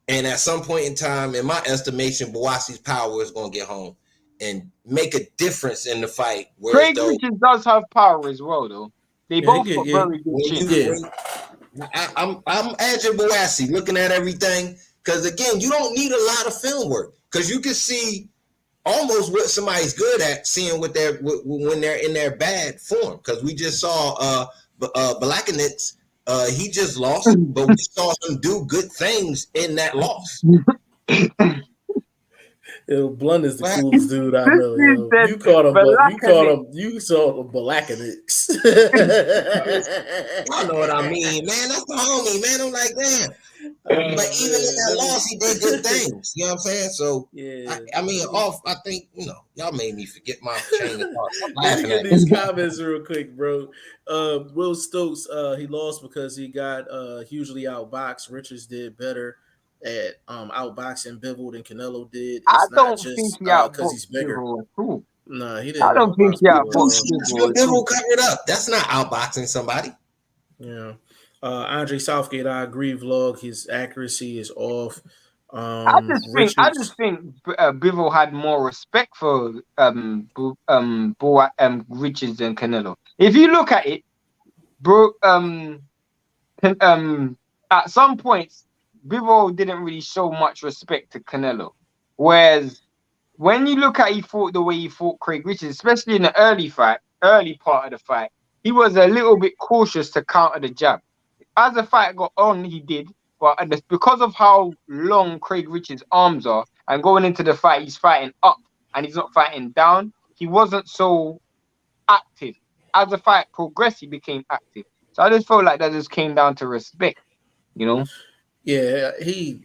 And at some point in time, in my estimation, Buatsi's power is going to get home and make a difference in the fight. Craig Richards does have power as well, though. They both got very good chin. I'm edging Buatsi, looking at everything, because again, you don't need a lot of film work, because you can see almost what somebody's good at, seeing when they're in their bad form. Because we just saw Benavidez. He just lost, but we saw him do good things in that loss. Yo, Blunt is the coolest dude I know. Yo. You saw the Benavidez. I know what I mean, man. That's the homie, man. I'm like, damn. But even in that loss, he did good things. You know what I'm saying? So, yeah. I think, y'all made me forget my chain of thought. Let me get these comments real quick, bro. Will Stokes, he lost because he got hugely outboxed. Richards did better at outboxing Bivol than Canelo did. I don't think he because he's bigger. No, he didn't. I don't think he outboxed Bivol covered up. That's not outboxing somebody. Yeah. Andre Southgate, I agree. Vlog, his accuracy is off. I just think Bivol had more respect for Richards than Canelo. If you look at it, bro, at some points Bivol didn't really show much respect to Canelo, whereas when you look at he fought the way he fought Craig Richards, especially in the early part of the fight, he was a little bit cautious to counter the jab. As the fight got on, he did, but because of how long Craig Richards' arms are, and going into the fight, he's fighting up and he's not fighting down, he wasn't so active. As the fight progressed, he became active. So I just felt like that just came down to respect, Yeah, he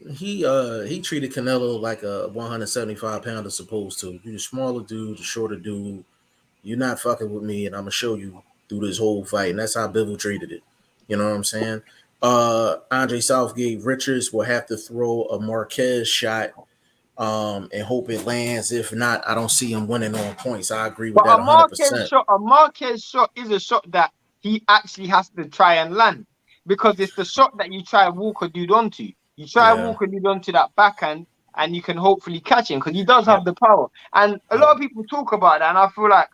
treated Canelo like a 175 pounder supposed to. You're the smaller dude, the shorter dude. You're not fucking with me, and I'm gonna show you through this whole fight. And that's how Bivol treated it. You know what I'm saying? Andre Southgate, Richards will have to throw a Marquez shot and hope it lands. If not, I don't see him winning on points. I agree with that 100%. A Marquez shot is a shot that he actually has to try and land, because it's the shot that you try and walk a dude onto. You try and walk a dude onto that backhand, and you can hopefully catch him, because he does have the power. And a lot of people talk about that, and I feel like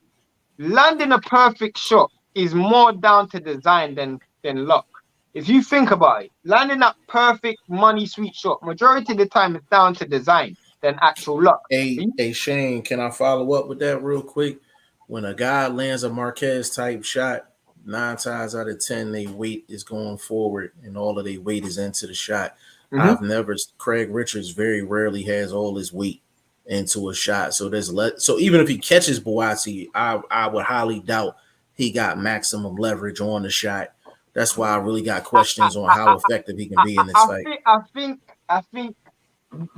landing a perfect shot is more down to design than luck. If you think about it, landing that perfect money sweet shot, majority of the time it's down to design than actual luck. Hey, Shane, can I follow up with that real quick? When a guy lands a Marquez type shot, 9 times out of 10, they weight is going forward, and all of their weight is into the shot. Mm-hmm. Craig Richards very rarely has all his weight into a shot. So so even if he catches Buatsi, I would highly doubt he got maximum leverage on the shot. That's why I really got questions on how effective he can be in this fight. I think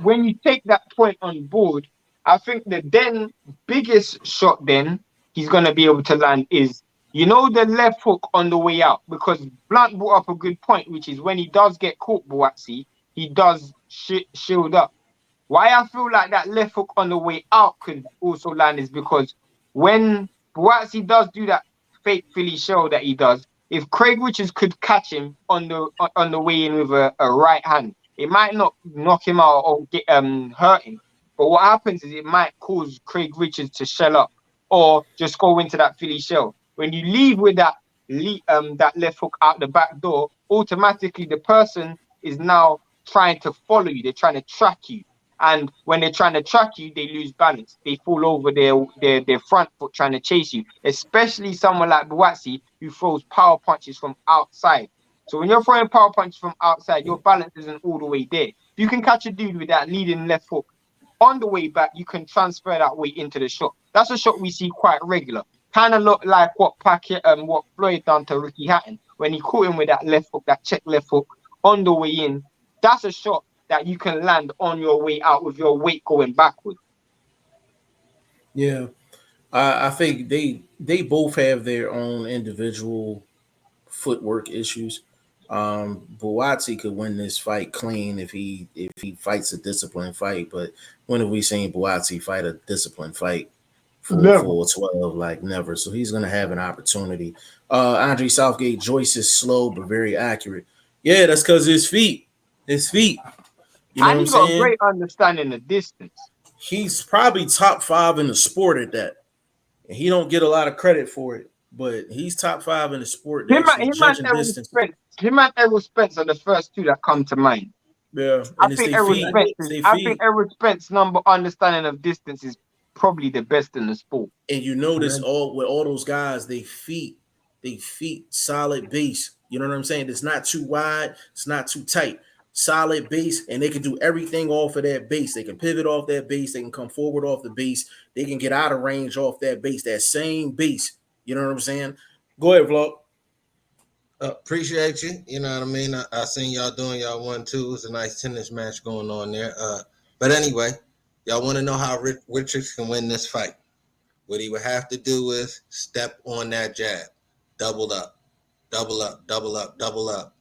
when you take that point on board, I think the then biggest shot then he's gonna be able to land is the left hook on the way out, because Blunt brought up a good point, which is when he does get caught, Buatsi, he does shield up. Why I feel like that left hook on the way out could also land is because when Buatsi does do that fake Philly shell that he does, if Craig Richards could catch him on the way in with a right hand, it might not knock him out or get hurt him. But what happens is it might cause Craig Richards to shell up or just go into that Philly shell. When you leave with that left hook out the back door, automatically the person is now trying to follow you. They're trying to track you. And when they're trying to track you, they lose balance. They fall over their front foot trying to chase you, especially someone like Buatsi who throws power punches from outside. So when you're throwing power punches from outside, your balance isn't all the way there. If you can catch a dude with that leading left hook on the way back, you can transfer that weight into the shot. That's a shot we see quite regular. Kind of look like what Floyd done to Ricky Hatton when he caught him with that left hook, that check left hook on the way in. That's a shot that you can land on your way out with your weight going backward. Yeah, I think they both have their own individual footwork issues. Buatsi could win this fight clean if he fights a disciplined fight, but when have we seen Buatsi fight a disciplined fight for 12? Like never. So he's gonna have an opportunity. Andre Southgate, Joyce is slow but very accurate. Yeah, that's because his feet. You know And what I'm he's got a saying? great understanding of distance. He's probably top 5 in the sport at that. And he don't get a lot of credit for it, but he's top 5 in the sport actually judging distance. Him and Errol Spence are the first two that come to mind. Yeah, I and it's think their feet. Errol Spence's number understanding of distance is probably the best in the sport. And you notice all those guys, they feet solid base. You know what I'm saying? It's not too wide, it's not too tight. Solid base, and they can do everything off of that base. They can pivot off that base, they can come forward off the base, they can get out of range off that base, that same base. You know what I'm saying? Go ahead, Vlog. Appreciate you. You know what I mean? I seen y'all doing y'all 1-2. It's a nice tennis match going on there. But anyway, y'all want to know how Richards can win this fight? What he would have to do is step on that jab, double up, double up, double up, double up.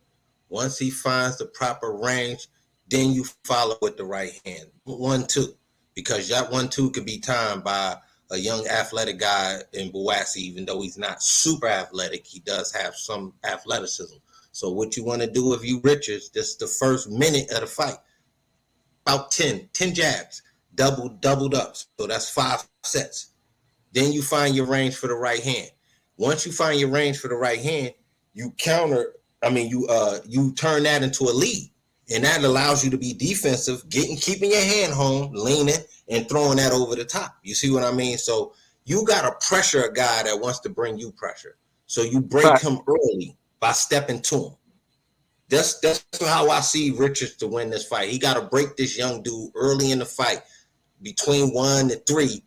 Once he finds the proper range, then you follow with the right hand. 1-2, because that 1-2 could be timed by a young athletic guy in Buatsi. Even though he's not super athletic, he does have some athleticism. So what you want to do if you Richards, this is the first minute of the fight, about 10 jabs, doubled up. So that's 5 sets. Then you find your range for the right hand. Once you find your range for the right hand, you you turn that into a lead. And that allows you to be defensive, keeping your hand home, leaning, and throwing that over the top. You see what I mean? So you got to pressure a guy that wants to bring you pressure. So you break him early by stepping to him. That's how I see Richards to win this fight. He got to break this young dude early in the fight, between 1 and 3,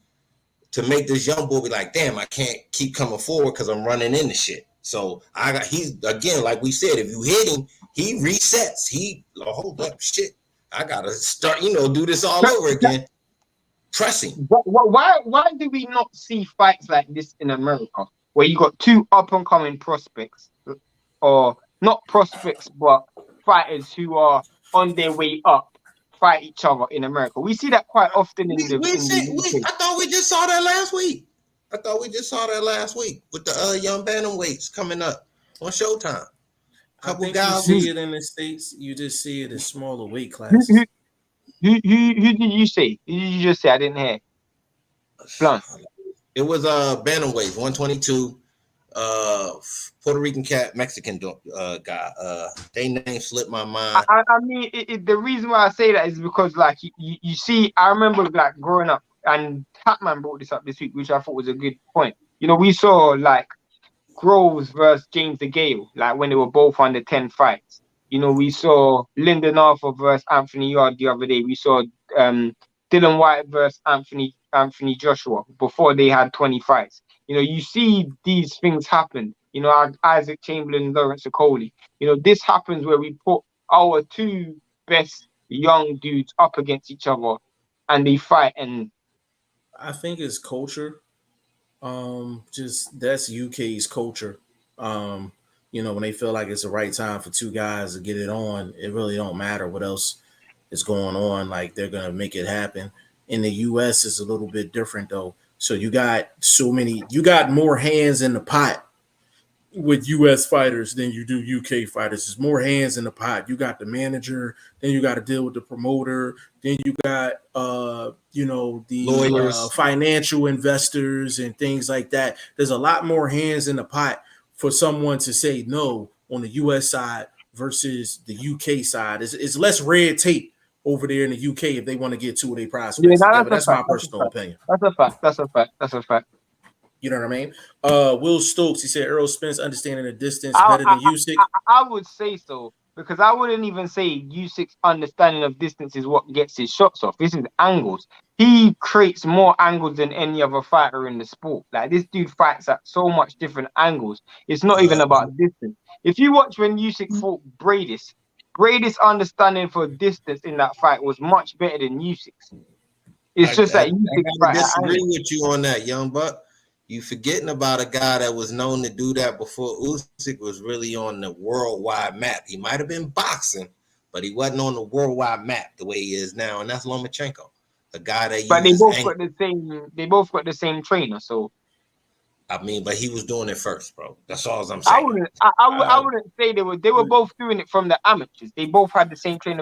to make this young boy be like, damn, I can't keep coming forward because I'm running into shit. So he's again, like we said, if you hit him, he resets. Hold up, shit. I gotta start, do this all over again. Pressing. Why do we not see fights like this in America, where you got two up and coming prospects, or not prospects, but fighters who are on their way up, fight each other in America? We see that quite often in the UK. I thought we just saw that last week. With the young bantamweights coming up on Showtime. Couple guys see it in the States. You just see it in smaller weight classes. Who did you say? Who did you just say? I didn't hear. Blunt. It was bantamweights, 122. Puerto Rican cat, Mexican guy. They name slipped my mind. I mean, the reason why I say that is because, like, you see, I remember, like, growing up, and Hatman brought this up this week, which I thought was a good point. We saw, like, Groves versus James DeGale, like when they were both under 10 fights. You know, we saw Lyndon Arthur versus Anthony Yard the other day. We saw Dylan White versus Anthony Joshua before they had 20 fights. You know, you see these things happen. You know, Isaac Chamberlain, Lawrence Okoli. You know, this happens where we put our two best young dudes up against each other and they fight. And I think it's culture. Just that's UK's culture. Um, when they feel like it's the right time for two guys to get it on, it really don't matter what else is going on. Like they're gonna make it happen. In the US, it's a little bit different though. So you got more hands in the pot with US fighters than you do UK fighters. There's more hands in the pot. You got the manager, then you got to deal with the promoter, then you got the Lawyers. financial investors and things like that. There's a lot more hands in the pot for someone to say no on the US side versus the UK side. It's less red tape over there in the UK if they want to get two of their yeah, prospects together. that's That's a my fact. personal opinion. That's a fact. That's a fact. That's a fact. You know what I mean? Will Stokes, he said Errol Spence understanding the distance I, better I, than Usyk. I would say so because I wouldn't even say Usyk's understanding of distance is what gets his shots off. This is angles. He creates more angles than any other fighter in the sport. Like this dude fights at so much different angles. It's not even about distance. If you watch when Usyk fought Brady's understanding for distance in that fight was much better than Usyk's. It's just that Usyk I disagree with you on that, young buck. You forgetting about a guy that was known to do that before Usyk was really on the worldwide map. He might have been boxing, but he wasn't on the worldwide map the way he is now, and that's Lomachenko, the guy that But they uses both angle. got the same. They both got the same trainer. So I mean, but he was doing it first, bro. That's all I'm saying. I wouldn't say they were both doing it from the amateurs. They both had the same trainer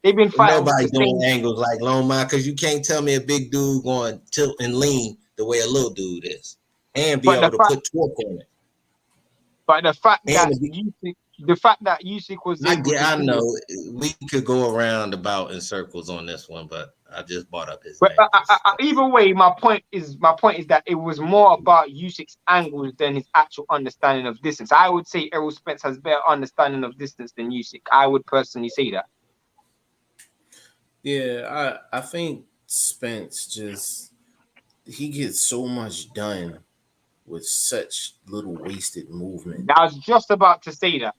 they've been fighting with Nobody the doing same. angles like Loma, because you can't tell me a big dude going tilt and lean the way a little dude is, and be But able to put torque on it. But the fact that And Usyk was able to I do know it, we could go around about in circles on this one, but I just brought up his but name. either way, my point is that it was more about Usyk's angles than his actual understanding of distance. I would say Errol Spence has better understanding of distance than Usyk. I would personally say that. Yeah, I think Spence he gets so much done with such little wasted movement. I was just about to say that.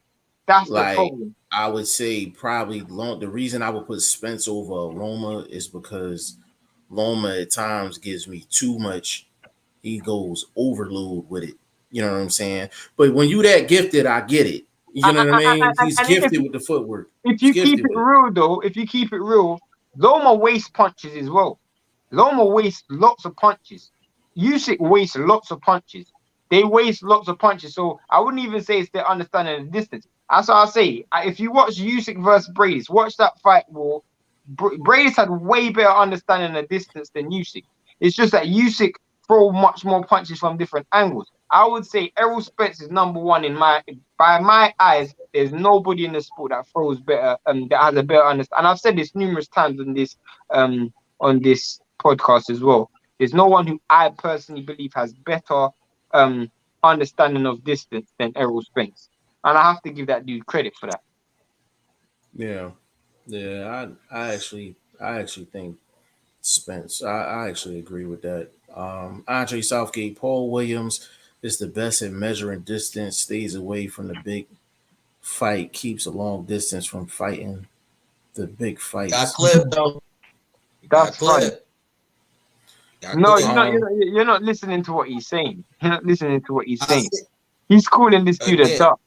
That's the Like problem. I would say probably the reason I would put Spence over Loma is because Loma at times gives me too much. He goes overload with it. You know what I'm saying? But when you that gifted, I get it. You know what I mean? He's And gifted with the footwork. if He's you keep gifted it with it. real, though, Loma wastes punches as well. Loma wastes lots of punches. Usyk wastes lots of punches. They waste lots of punches. So I wouldn't even say it's their understanding of the distance. That's what I say. If you watch Usyk versus Brady's, watch that fight war. Brady's had way better understanding of distance than Usyk. It's just that Usyk throw much more punches from different angles. I would say Errol Spence is number one by my eyes. There's nobody in the sport that throws better, that has a better understanding. And I've said this numerous times on this podcast as well. There's no one who I personally believe has better understanding of distance than Errol Spence, and I have to give that dude credit for that. Yeah. Yeah, I actually think Spence. I actually agree with that. Andre Southgate, Paul Williams is the best at measuring distance, stays away from the big fight, keeps a long distance from fighting the big Got fights. clip though. Got That's funny. clip. Got No, clip. you're not listening to what he's saying. You're not listening to what he's I saying. see, He's calling this dude a again. duck.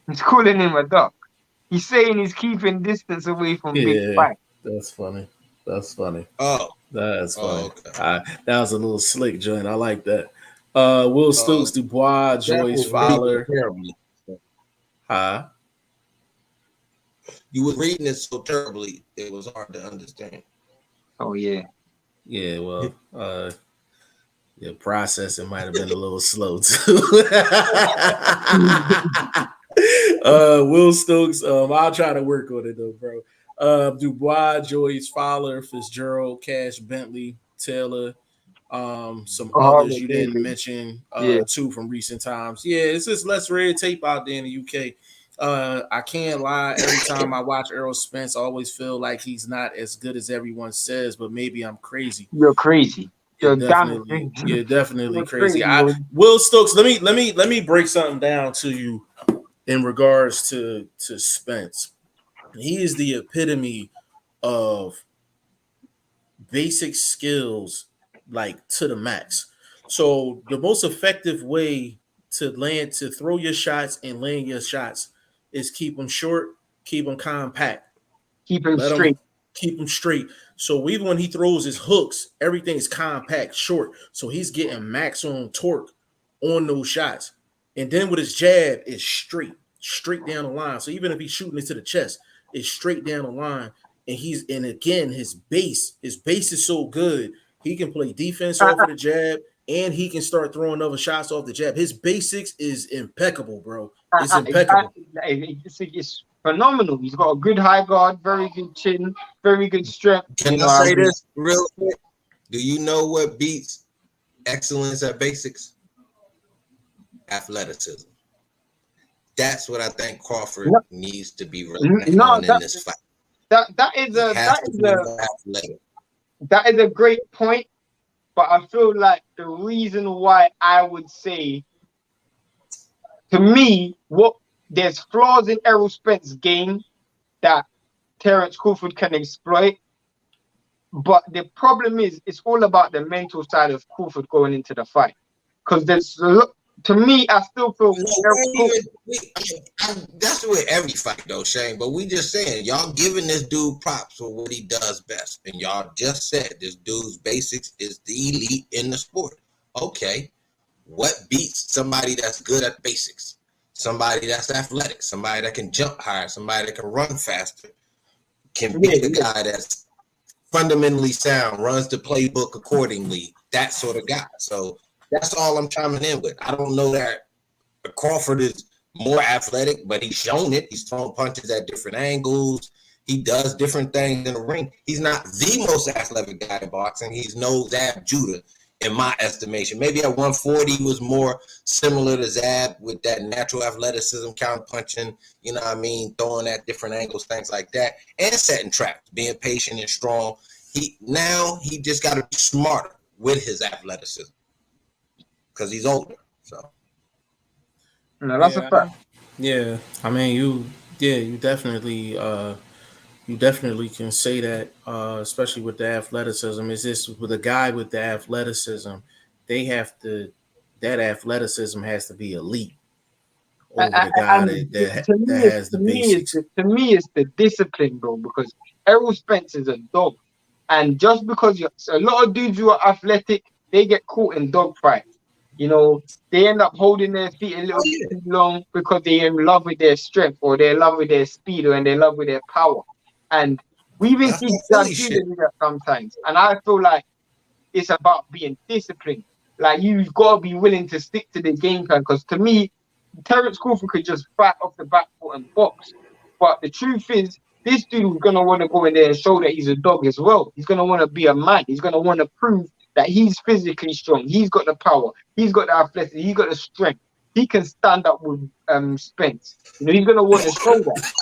He's calling him a duck. He's saying he's keeping distance away from big Yeah, fights. that's funny. That's funny. Oh, That's funny. okay. That was a little slick joint. I like that. Will Stokes, Dubois, That Joyce, was reading Fowler. terribly. Huh? You were reading it so terribly, it was hard to understand. Oh yeah. Yeah, well, your processing might have been a little slow too. Will Stokes, I'll try to work on it though, bro. Dubois, Joyce, Fowler, Fitzgerald, Cash, Bentley, Taylor, Some others Oh, you didn't David. mention, Yeah, too, from recent times. Yeah, it's just less red tape out there in the UK. I can't lie. Every time I watch Errol Spence, I always feel like he's not as good as everyone says, but maybe I'm crazy. you're crazy. You're You're damn definitely, crazy. you're definitely You're crazy, crazy. I bro. Will Stokes. Let me break something down to you in regards to Spence. He is the epitome of basic skills, like to the max. So the most effective way to throw your shots and land your shots is keep them short, keep them compact. Keep him Let him straight. keep him straight. So even when he throws his hooks, everything is compact, short. So he's getting maximum torque on those shots. And then with his jab, it's straight down the line. So even if he's shooting it to the chest, it's straight down the line. And again, his base is so good. He can play defense I, off of the jab, and he can start throwing other shots off the jab. His basics is impeccable, bro. It's impeccable. it's phenomenal. He's got a good high guard, very good chin, very good strength. Can You I know what I say mean? this real quick? Do you know what beats excellence at basics? Athleticism. That's what I think Crawford No, needs to be relying no, on in this fight. that is He a has to be more athletic. that is a great point. But I feel like the reason why I would say, to me, what there's flaws in Errol Spence's game that Terence Crawford can exploit. But the problem is, it's all about the mental side of Crawford going into the fight. Because to me, I still feel No, Errol Crawford. that's with every fight though, Shane. But we just saying y'all giving this dude props for what he does best, and y'all just said this dude's basics is the elite in the sport. Okay, what beats somebody that's good at basics? Somebody that's athletic, somebody that can jump higher, somebody that can run faster, can Yeah, beat a guy that's fundamentally sound, runs the playbook accordingly, that sort of guy. So that's all I'm chiming in with. I don't know that Crawford is more athletic, but he's shown it. He's thrown punches at different angles. He does different things in the ring. He's not the most athletic guy in boxing. He's no Zab Judah, in my estimation. Maybe at 140 was more similar to Zab with that natural athleticism, counter punching, you know what I mean, throwing at different angles, things like that, and setting traps, being patient and strong. He just got to be smarter with his athleticism because he's older. So no, that's a Yeah, fact. yeah. I mean, you definitely can say that, especially with the athleticism. Is this with a guy with the athleticism? They have to that athleticism has to be elite over the guy And that has the basics. to me, it's the discipline, bro. Because Errol Spence is a dog, and just because a lot of dudes who are athletic, they get caught in dog fights. You know, they end up holding their feet a little bit too long because they're in love with their strength, or they're in love with their speed, or they're in love with their power. And we even that's see some Zab Philly Judah shit. do that sometimes. And I feel like it's about being disciplined. Like, you've got to be willing to stick to the game plan. Because to me, Terence Crawford could just fight off the back foot and box. But the truth is, this dude is going to want to go in there and show that he's a dog as well. He's going to want to be a man. He's going to want to prove that he's physically strong. He's got the power. He's got the athletic. He's got the strength. He can stand up with Spence. You know, he's going to want to show that.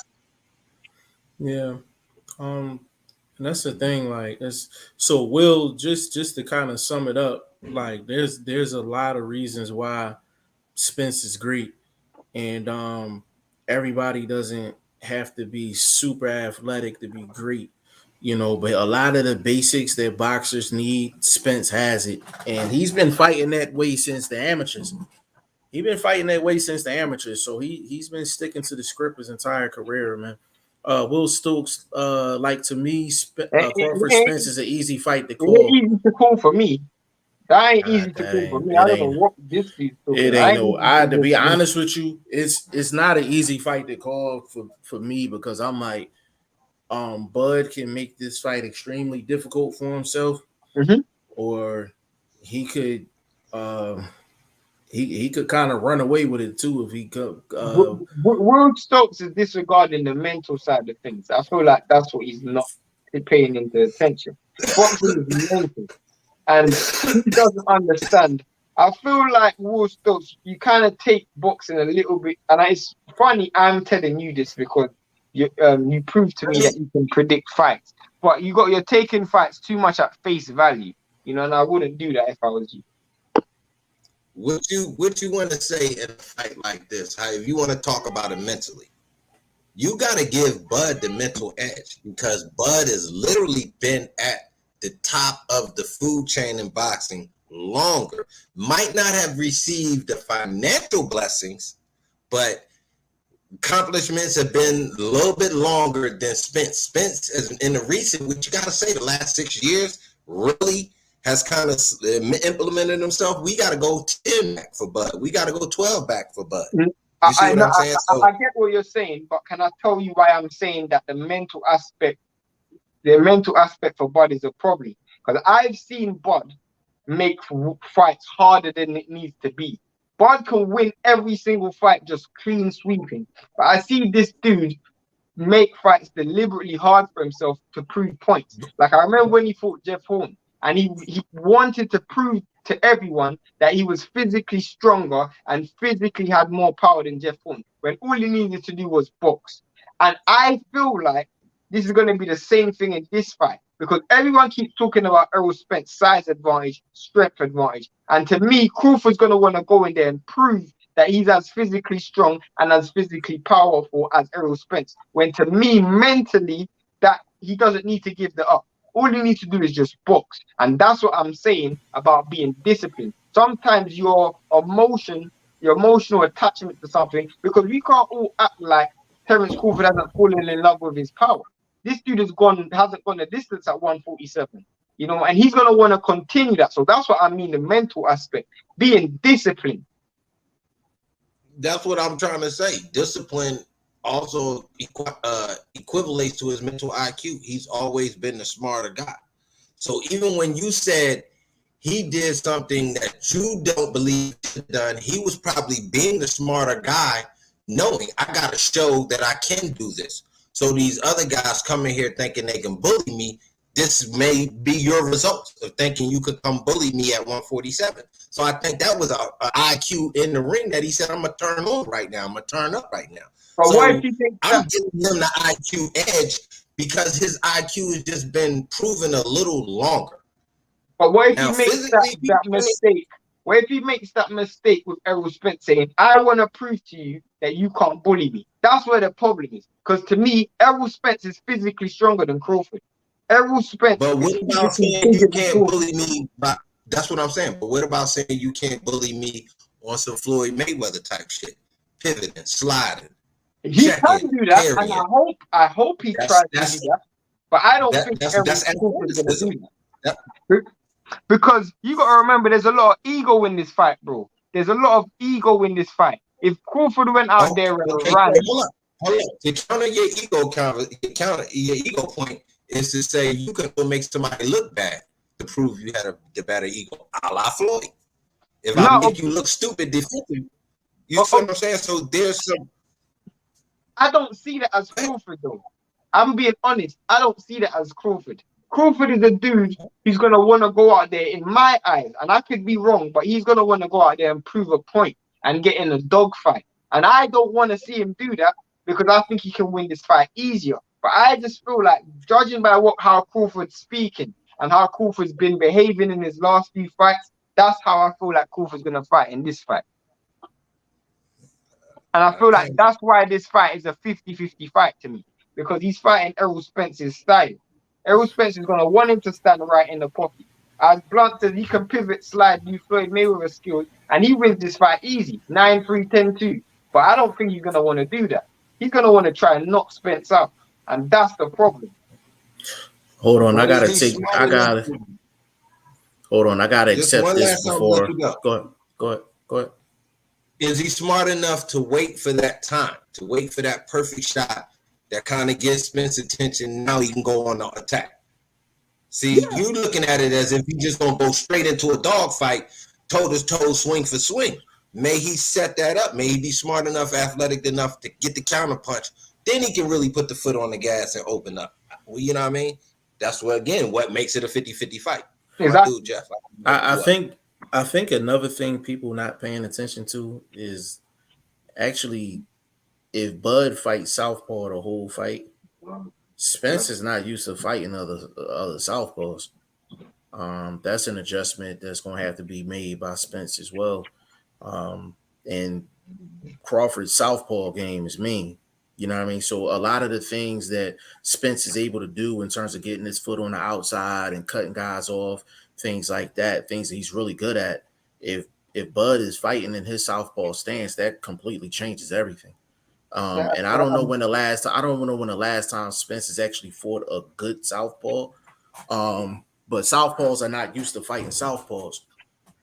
Yeah. And that's the thing. Like, it's so Will. Just to kind of sum it up, like there's a lot of reasons why Spence is great, and everybody doesn't have to be super athletic to be great, but a lot of the basics that boxers need, Spence has it, and he's been fighting that way since the amateurs. So he's been sticking to the script his entire career, man. Will Stokes, like, to me, It, it, Crawford it, Spence is an easy fight to it ain't call. easy to call for me. That ain't Nah, easy to that call for ain't me. I it don't know ain't what this dude's talking it about. I ain't ain't no. easy I to To call be for me. honest with you, it's not an easy fight to call for me, because I'm like, Bud can make this fight extremely difficult for himself, Mm-hmm. or he could um he could kind of run away with it too if he could. Will Stokes is disregarding the mental side of things. I feel like that's what he's not paying into attention. Boxing is mental. and he doesn't understand. I feel like Will Stokes, you kind of take boxing a little bit, and it's funny. I'm telling you this because you proved to me that you can predict fights, but you're taking fights too much at face value, and I wouldn't do that if I was you. What you want to say in a fight like this? How if you want to talk about it mentally, you got to give Bud the mental edge because Bud has literally been at the top of the food chain in boxing longer. Might not have received the financial blessings, but accomplishments have been a little bit longer than Spence. Spence is in the recent, what you got to say, the last 6 years really has kind of implemented himself. We got to go 10 back for Bud. We got to go 12 back for Bud. You see what I'm saying? I get what you're saying, but can I tell you why I'm saying that the mental aspect for Bud is a problem? Because I've seen Bud make fights harder than it needs to be. Bud can win every single fight just clean sweeping. But I see this dude make fights deliberately hard for himself to prove points. Like I remember when he fought Jeff Horn, and he wanted to prove to everyone that he was physically stronger and physically had more power than Jeff Horn, when all he needed to do was box. And I feel like this is going to be the same thing in this fight, because everyone keeps talking about Errol Spence size advantage, strength advantage. And to me, Crawford's going to want to go in there and prove that he's as physically strong and as physically powerful as Errol Spence. When to me, mentally, that he doesn't need to give that up. All you need to do is just box. And that's what I'm saying about being disciplined. Sometimes your emotional attachment to something, because we can't all act like Terence Crawford hasn't fallen in love with his power. This dude hasn't gone the distance at 147, and he's going to want to continue that. So that's what I mean, the mental aspect, being disciplined. That's what I'm trying to say. Discipline also equivalates to his mental IQ. He's always been the smarter guy. So even when you said he did something that you don't believe he done, he was probably being the smarter guy, knowing I got to show that I can do this. So these other guys come in here thinking they can bully me. This may be your result of thinking you could come bully me at 147. So I think that was a IQ in the ring that he said, I'm going to turn on right now. I'm going to turn up right now. But so what if you think I'm giving him the IQ edge because his IQ has just been proven a little longer. But what if he makes that mistake? What if he makes that mistake with Errol Spence saying, I want to prove to you that you can't bully me? That's where the problem is. Because to me, Errol Spence is physically stronger than Crawford. Errol Spence. But what about saying you can't bully me? That's what I'm saying. But what about saying you can't bully me on some Floyd Mayweather type shit? Pivoting, sliding. He can do that, and I hope he tries to do that. But I don't think Errol Crawford is going to do that. Because you got to remember, there's a lot of ego in this fight, bro. There's a lot of ego in this fight. If Crawford went out there and ran, hold up. To counter your ego point is to say you can make somebody look bad to prove you had the better ego, a la Floyd. If I make you look stupid, defensively, you see what I'm saying? So there's some. I don't see that as Crawford, though. I'm being honest. I don't see that as Crawford. Crawford is a dude who's going to want to go out there, in my eyes, and I could be wrong, but he's going to want to go out there and prove a point and get in a dogfight. And I don't want to see him do that because I think he can win this fight easier. But I just feel like, judging by how Crawford's speaking and how Crawford's been behaving in his last few fights, that's how I feel like Crawford's going to fight in this fight. And I feel like that's why this fight is a 50-50 fight to me, because he's fighting Errol Spence's style. Errol Spence is going to want him to stand right in the pocket. As Blunt says, he can pivot, slide, do Floyd Mayweather skills, and he wins this fight easy, 9-3, 10-2. But I don't think he's going to want to do that. He's going to want to try and knock Spence out, and that's the problem. Hold on, I gotta accept this before. Go ahead. Is he smart enough to wait for that time, to wait for that perfect shot that kind of gets Spence's attention? Now he can go on the attack. See, you looking at it as if he's just gonna go straight into a dogfight, toe to toe, swing for swing. May he set that up? May he be smart enough, athletic enough to get the counter punch? Then he can really put the foot on the gas and open up. Well, you know what I mean? That's what makes it a 50-50 fight. My Exactly. dude Jeff, I bring I you up. think I think another thing people not paying attention to is actually if Bud fights Southpaw the whole fight, Spence is not used to fighting other Southpaws. That's an adjustment that's going to have to be made by Spence as well. And Crawford's Southpaw game is mean. You know what I mean? So a lot of the things that Spence is able to do in terms of getting his foot on the outside and cutting guys off, things like that, things that he's really good at. If Bud is fighting in his Southpaw stance, that completely changes everything. Yeah. And I don't know when the last time Spence has actually fought a good southpaw. But southpaws are not used to fighting southpaws.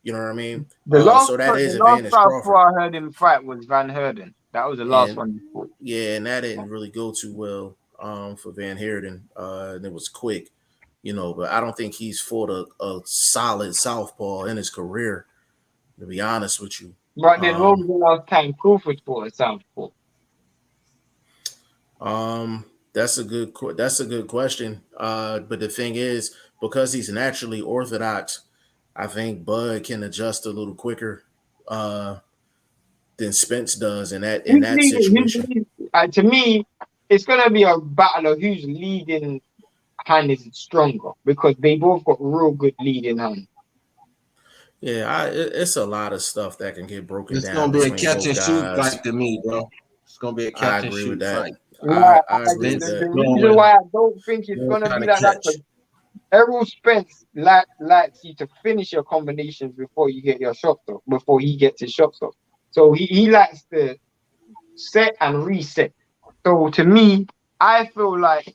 You know what I mean? So that The is last advantage southpaw Crawford. I heard him fight was Van Herden. That was the last And one he fought. yeah, and that didn't really go too well for Van Heerden. And it was quick, but I don't think he's fought a solid southpaw in his career, to be honest with you. But then what was Um, the last time Crawford fought a southpaw? that's a good question. But the thing is, because he's naturally orthodox, I think Bud can adjust a little quicker uh, than Spence does in Who's that leading? situation. To me, it's gonna be a battle of whose leading hand is stronger because they both got real good leading hand. Yeah, it's a lot of stuff that can get broken It's down gonna be a between catch both and shoot guys. fight to me, bro. It's gonna be a I catch and agree with shoot that. fight. Yeah, I agree with Spence the that. reason going why I don't think it's no gonna kind be of like that catch. because Errol Spence likes you to finish your combinations before you get your shots off, before he gets his shots off. So he likes to set and reset. So to me, I feel like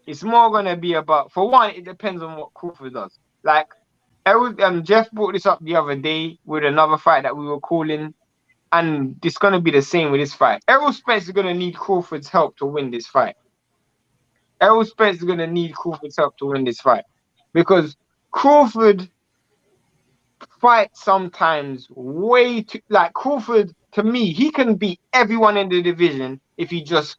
it's more gonna be about for one, it depends on what Crawford does. Like Jeff brought this up the other day with another fight that we were calling, and it's gonna be the same with this fight. Errol Spence is gonna need Crawford's help to win this fight. Errol Spence is gonna need Crawford's help to win this fight because Crawford fight sometimes way too like Crawford to me, he can beat everyone in the division if he just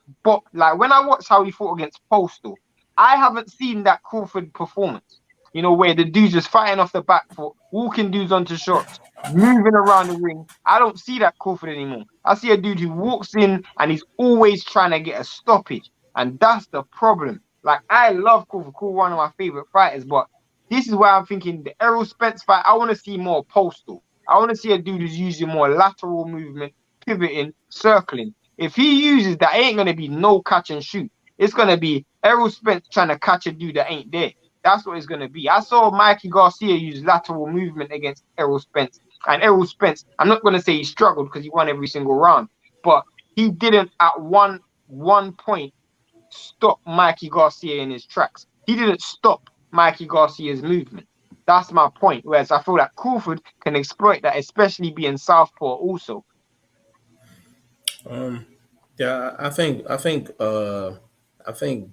like when I watched how he fought against Postal, I haven't seen that Crawford performance. Where the dude's just fighting off the back foot, walking dudes onto shots, moving around the ring. I don't see that Crawford anymore. I see a dude who walks in and he's always trying to get a stoppage. And that's the problem. Like I love Crawford, one of my favorite fighters, but this is why I'm thinking the Errol Spence fight. I want to see more postal. I want to see a dude who's using more lateral movement, pivoting, circling. If he uses that, it ain't gonna be no catch and shoot. It's gonna be Errol Spence trying to catch a dude that ain't there. That's what it's gonna be. I saw Mikey Garcia use lateral movement against Errol Spence, and Errol Spence. I'm not gonna say he struggled because he won every single round, but he didn't at one point stop Mikey Garcia in his tracks. He didn't stop Mikey Garcia's movement. That's my point. Whereas I feel like Crawford can exploit that, especially being southpaw also. Um, yeah, I think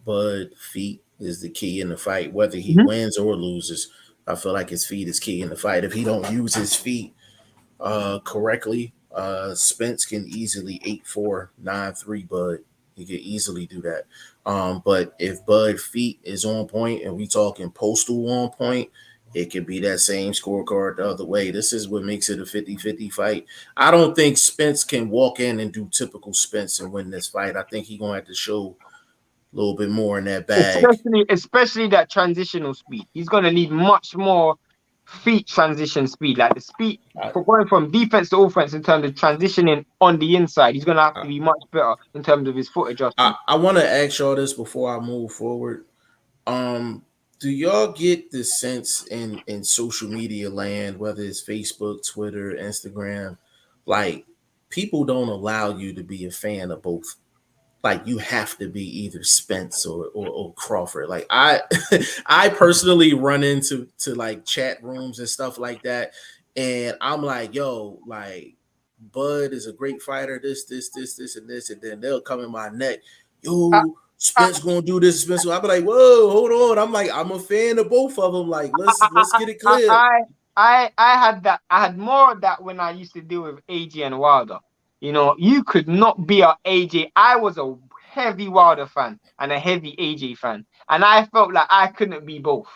Bud feet is the key in the fight, whether he Mm-hmm. wins or loses. I feel like his feet is key in the fight. If he don't use his feet correctly, Spence can easily 8-4, 9-3 Bud. He could easily do that. But if Bud feet is on point and we talking postal on point, it could be that same scorecard the other way. This is what makes it a 50-50 fight. I don't think Spence can walk in and do typical Spence and win this fight. I think he's gonna have to show a little bit more in that bag. Especially that transitional speed. He's gonna need much more feet transition speed, like the speed I, for going from defense to offense in terms of transitioning on the inside. He's gonna have to I, be much better in terms of his foot adjustment. I want to ask y'all this before I move forward. Um, do y'all get the sense in social media land, whether it's Facebook, Twitter, Instagram, like people don't allow you to be a fan of both? Like you have to be either Spence or Crawford. Like I I personally run into like chat rooms and stuff like that, and I'm like, yo, like Bud is a great fighter, this, and this, and then they'll come in my neck, I, yo, I, Spence gonna do this, Spence. I'll be like, whoa, hold on. I'm like, I'm a fan of both of them. Like, let's get it I, clear. I, I had that. I had more of that when I used to deal with AJ and Wilder. You could not be a AJ. I was a heavy Wilder fan and a heavy AJ fan, and I felt like I couldn't be both.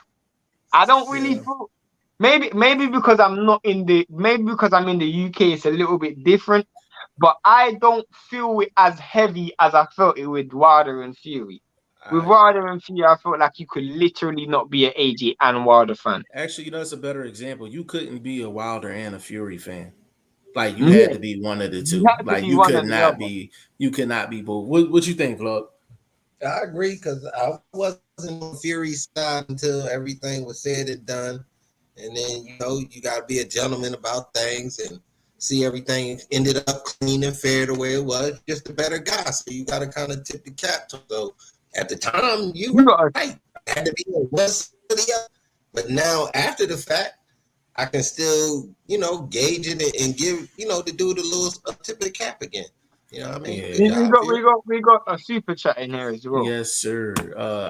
I don't really Yeah. feel. maybe because I'm not in the maybe because I'm in the UK, it's a little bit different. But I don't feel it as heavy as I felt it with Wilder and Fury. With I Wilder and Fury, I felt like you could literally not be an AJ and Wilder fan. actually, that's a better example. You couldn't be a Wilder and a Fury fan. Like you had Yeah, to be one of the you two. had to Like be one or the other. you could not be both. What you think, Vlog? I agree because I wasn't on Fury's side until everything was said and done. And then, you got to be a gentleman about things and see everything ended up clean and fair the way it was. Just a better guy. So you got to kind of tip the cap to him. So at the time, you You were got right. I had to be a West or the other. But now, after the fact, I can still, gauge it and give, the dude a little tip of the cap again. You know what I mean? Yeah. Good job, Fury. we got a super chat in here as well. Yes, sir.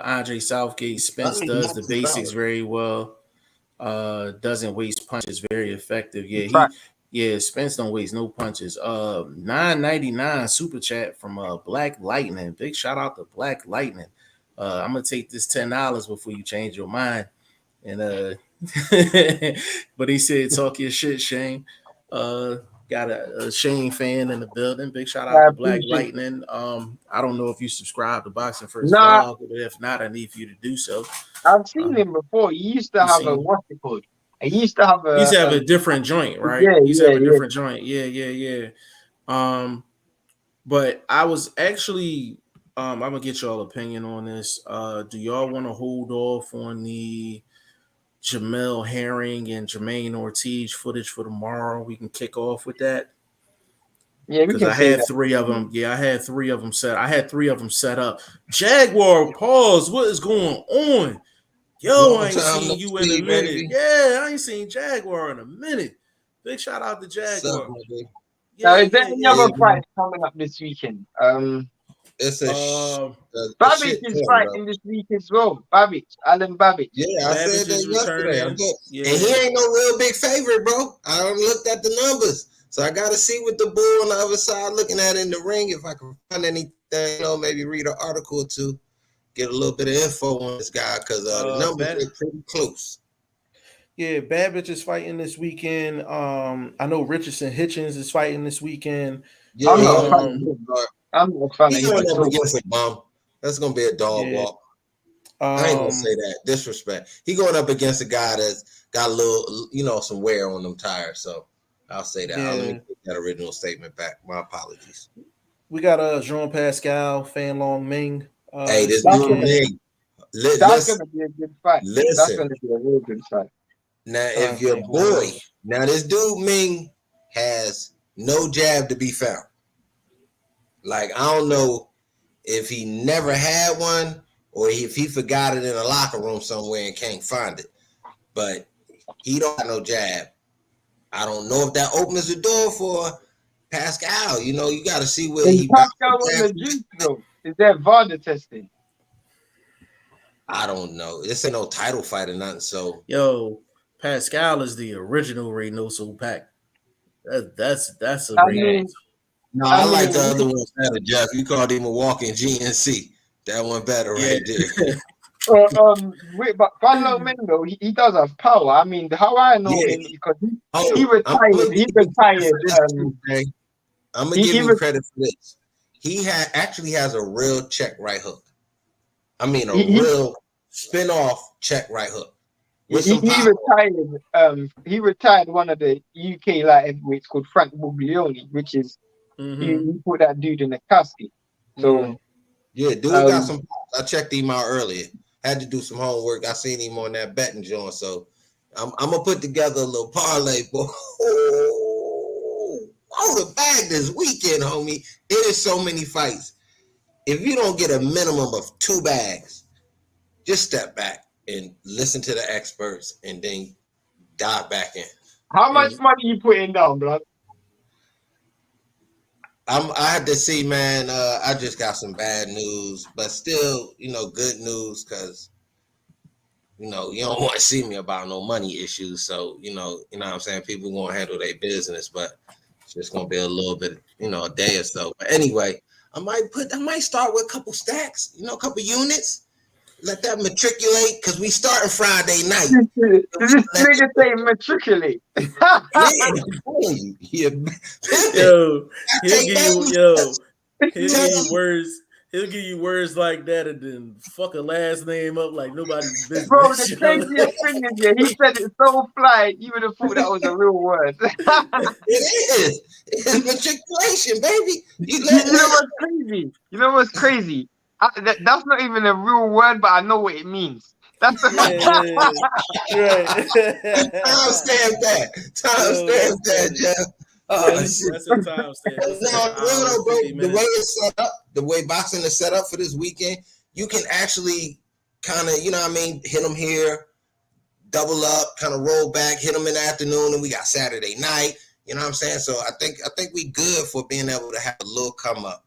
Andre Southgate Spence I does mean, the that's basics solid. very well. Doesn't waste punches, very effective. Fact. Spence don't waste no punches. 9.99 super chat from Black Lightning. Big shout out to Black Lightning. I'm gonna take this $10 before you change your mind. And but he said, "Talk your shit, Shane." Uh, got a Shane fan in the building. Big shout out I to Black appreciate it. Lightning. I don't know if you subscribe to Boxing First Nah, Vlog, but if not, I need for you to do so. I've seen Um, him before. He used to you have a seen what's it called? He used to have he used a to have a different joint, right? yeah, He used to yeah, have a yeah. different joint. Yeah. Um, but I was actually I'm gonna get y'all opinion on this. Do y'all want to hold off on the Jamel Herring and Jermaine Ortiz footage for tomorrow? We can kick off with that Yeah, we because can I say had that. three of them. Yeah, I had three of them set. I had three of them set up. Jaguar, pause. What is going on? Yo, I Long ain't time no seen you in a see, minute. baby. Yeah, I ain't seen Jaguar in a minute. Big shout out to Sup, Jaguar. baby? Now, Yeah, is there yeah, any Yeah, other yeah. man. fights coming up this weekend? It's Um, a Babbage shit is ton, bro. fighting this week as well. Babbage, Alan Babbage. Yeah, I said Babbage that is yesterday. returning. And he Yeah. ain't no real big favorite, bro. I done looked at the numbers. So I got to see what the bull on the other side looking at in the ring. If I can find anything, maybe read an article or two, get a little bit of info on this guy because the numbers Bad. look pretty close. Yeah, Babbage is fighting this weekend. I know Richardson Hitchens is fighting this weekend. Yeah, I'm he not a on fan the of Um, him. card. I'm not a fan He of him going at up all. against a bum. That's gonna be a dog yeah. walk. I ain't gonna say Um, that. Disrespect. He going up against a guy that's got a little, some wear on them tires. So I'll say that. Let me yeah. take that original statement back. My apologies. We got Jean Pascal, Fan Long Ming Hey, this this That's dude gonna weekend. Ming. that's Listen, gonna be a good fight. That's listen. gonna be a real good fight. Now, Trying if to your think who boy, else. now this dude Ming has no jab to be found. Like I don't know if he never had one or if he forgot it in a locker room somewhere and can't find it. But he don't have no jab. I don't know if that opens the door for Pascal. You got to see where Is he found the Pascal on jab. the juice though? Is there VAR testing? I don't know. This ain't no title fight or nothing. So Yo, Pascal is the original Reynoso Pack. That's a I Reynoso. mean, no, I I like the mean, other one better, Jeff. You called him a walking GNC. That one better Yeah. right there. but Van Mendo, he does have power. I mean, how I know Yeah. him because he Oh, I'm retired. gonna He give him credit for retired. this too, Jay. I'm gonna He, give he him was credit for this. He actually has a real check right hook. I mean, a he real spin off check right hook he, with some he power. retired. He retired one of the UK light heavyweights called Frank Buglioni, which is Mm-hmm. he put that dude in a casket. Mm-hmm. So Yeah, dude got um, some. I checked him out earlier. Had to do some homework. I seen him on that betting joint, so I'm gonna put together a little parlay. Boy, the bag this weekend, homie. It is so many fights. If you don't get a minimum of 2 bags, just step back and listen to the experts, and then dive back in. how much Is money you putting down, blood? I had to see, man. I just got some bad news, but still, good news because you don't want to see me about no money issues. So, what I'm saying? People gonna handle their business, but it's just gonna be a little bit, a day or so. But anyway, I might start with a couple stacks, a couple units. Let that matriculate, because we starting Friday night. This nigga say matriculate. Yeah, Yo, take that. he'll give you words. He'll give you words like that and then fuck a last name up like nobody's Bro, the business. You know? craziest thing is, yeah, he said it so fly, you would have thought that was a real word. It is. It's matriculation, baby. You know what's crazy? You know what's crazy? That's not even a real word, but I know what it means. That's the Right. Timestamp that. Timestamp that, Jeff. That's a timestamp. No, bro, the way it's set up, the way boxing is set up for this weekend, you can actually kind of, you know what I mean, hit them here, double up, kind of roll back, hit them in the afternoon, and we got Saturday night. You know what I'm saying? So I think we good for being able to have a little come up.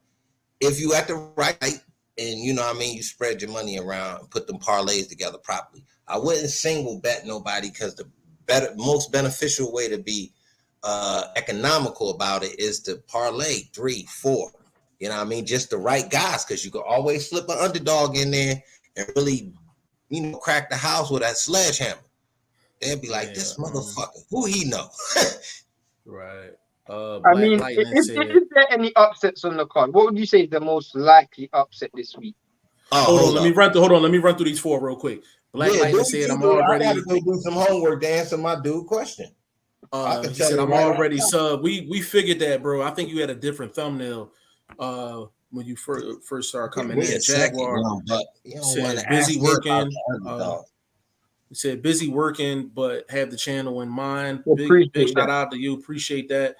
If you at the right night and you know what I mean, you spread your money around and put them parlays together properly. I wouldn't single bet nobody because the most beneficial way to be economical about it is to parlay 3, 4. You know what I mean? Just the right guys, because you can always slip an underdog in there and really, you know, crack the house with that sledgehammer. They'd be like, this motherfucker, who he know? Right. I mean, is there any upsets on the card? What would you say is the most likely upset this week? Hold on, let me run through these 4 real quick. Black Lightning said I'm already. I gotta go do some homework to answer my dude question. He said I'm already sub. We figured that, bro. I think you had a different thumbnail when you first started coming in. Jaguar said busy working. He said busy working, but have the channel in mind. Big shout out to you. Appreciate that.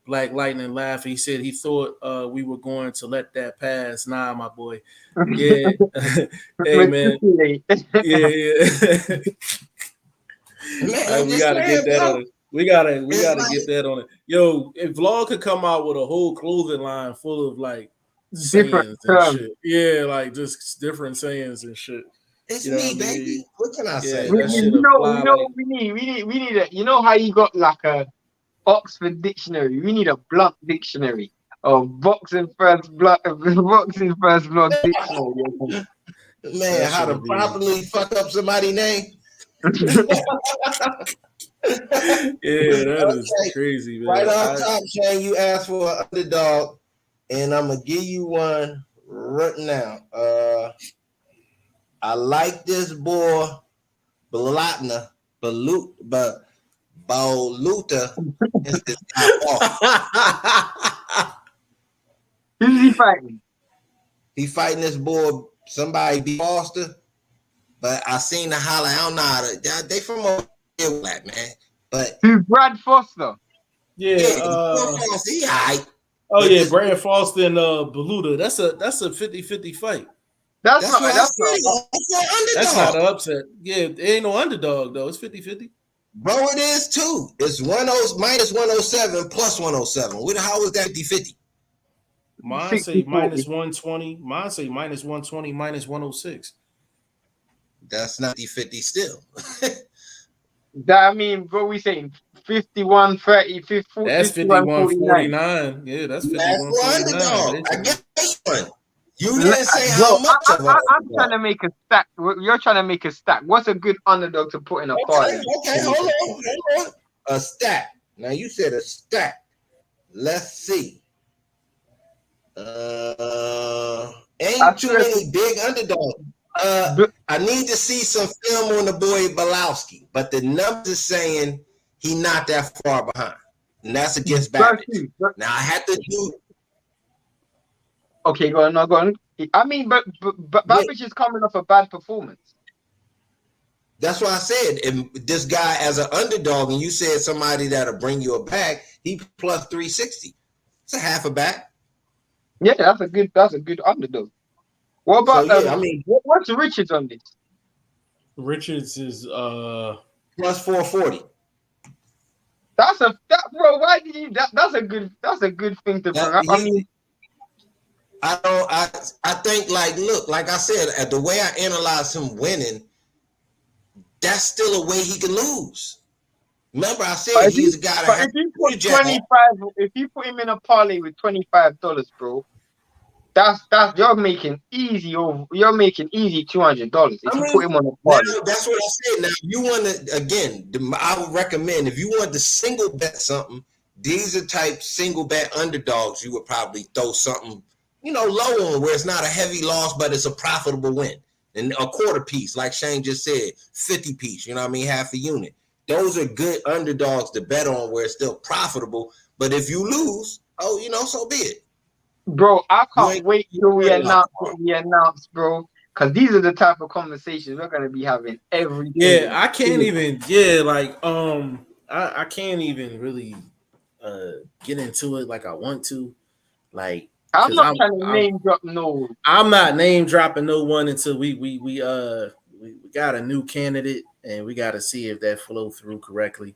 Black Lightning laughed. He said he thought we were going to let that pass. Nah, my boy. Yeah. Hey man. Yeah. Man, we gotta get that on it. We gotta get that on it. Yo, if Vlog could come out with a whole clothing line full of like sayings and shit. Yeah, like just different sayings and shit. It's me, baby. What can I say? We need a, you know how you got like a Oxford dictionary? We need a Blunt dictionary of boxing first vlog dictionary. Man, how to properly fuck up somebody's name. Yeah, that is crazy, man. Right on top, Shane, you asked for an underdog, and I'm gonna give you one right now. I like this boy, Baluta. Is this Who's he fighting? He fighting this boy, somebody B. Foster. But I seen the holler. I don't know how to. They from over here, black man. But who's Brad Foster? Yeah, he right. Oh yeah, Brad Foster and Baluta. That's a 50-50 fight. That's not an upset. Yeah, it ain't no underdog though. It's 50-50. Bro, it is too. It's minus 107 plus 107. How is that 50-50? Mine say minus 120. Mine say minus 120, minus 106. That's not 50 still. That I mean, what we saying? 51, 30, 50, that's 51-49. Yeah, that's 51-49. I get one. You didn't say how much. I'm trying to make a stack. You're trying to make a stack. What's a good underdog to put in a party? Okay, hold on. A stack. Now you said a stack. Let's see. Ain't too many big underdogs. I need to see some film on the boy Belowski, but the numbers is saying he not that far behind, and that's against Babbage. Now I had to do. Okay, go on. I mean, but Babbage is coming off a bad performance. That's why I said, if this guy as an underdog, and you said somebody that'll bring you a bag, he plus 360. It's a half a bag. Yeah, that's a good underdog. What about? What's Richards on this? Richards is plus 440. Bro. Why did you? That's a good thing to bring up. I mean. I think like I said, at the way I analyze him winning, that's still a way he can lose. Remember, I said he's a guy that if you put 25, if you put him in a parlay with $25, bro, That's you're making easy $200 if I you mean, put him on the now parlay. that's what I said. Now, if you want to, again, I would recommend if you want to single bet something, these are type single bet underdogs. You would probably throw something, low on where it's not a heavy loss, but it's a profitable win. And a quarter piece, like Shane just said, 50 piece, you know what I mean? Half a unit. Those are good underdogs to bet on where it's still profitable. But if you lose, so be it. Bro, I You can't ain't wait you till we worried about announce tomorrow. bro. Because these are the type of conversations we're gonna be having every Yeah, single I can't day. even. Yeah, like I can't even really get into it like I want to, like, I'm because not I'm trying to I'm name drop no. I'm not name dropping no one until we got a new candidate and we got to see if that flow through correctly.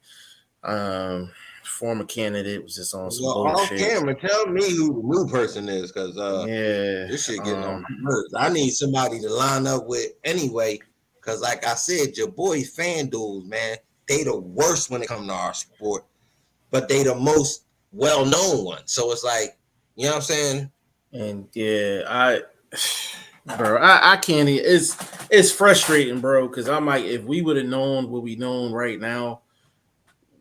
Um, Former candidate was just on some Well, off bullshit. camera, tell me who the new person is, because Yeah. this shit getting on my nerves. I need somebody to line up with anyway, because like I said, your boys FanDuel, man, they the worst when it comes to our sport, but they the most well-known one. So it's like, you know what I'm saying? And yeah, bro, I can't. It's frustrating, bro, because I'm like, if we would have known what we known right now,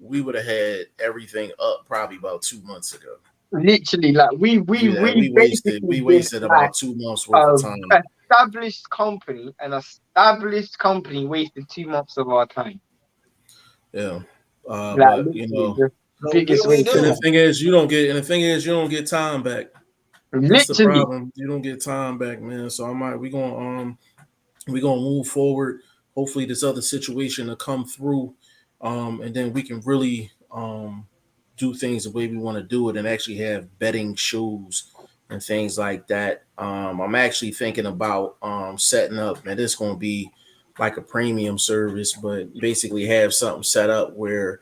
we would have had everything up probably about 2 months ago. Literally, like we basically We been wasted like about 2 months worth of a time. an established company wasted 2 months of our time. Yeah, Like but literally the So biggest what we waste of and the do? time. thing is, you don't get time back. That's the Literally. problem. You don't get time back, man. So I might we gonna move forward. Hopefully, this other situation will come through, and then we can really do things the way we want to do it, and actually have betting shows and things like that. I'm actually thinking about setting up, and it's gonna be like a premium service, but basically have something set up where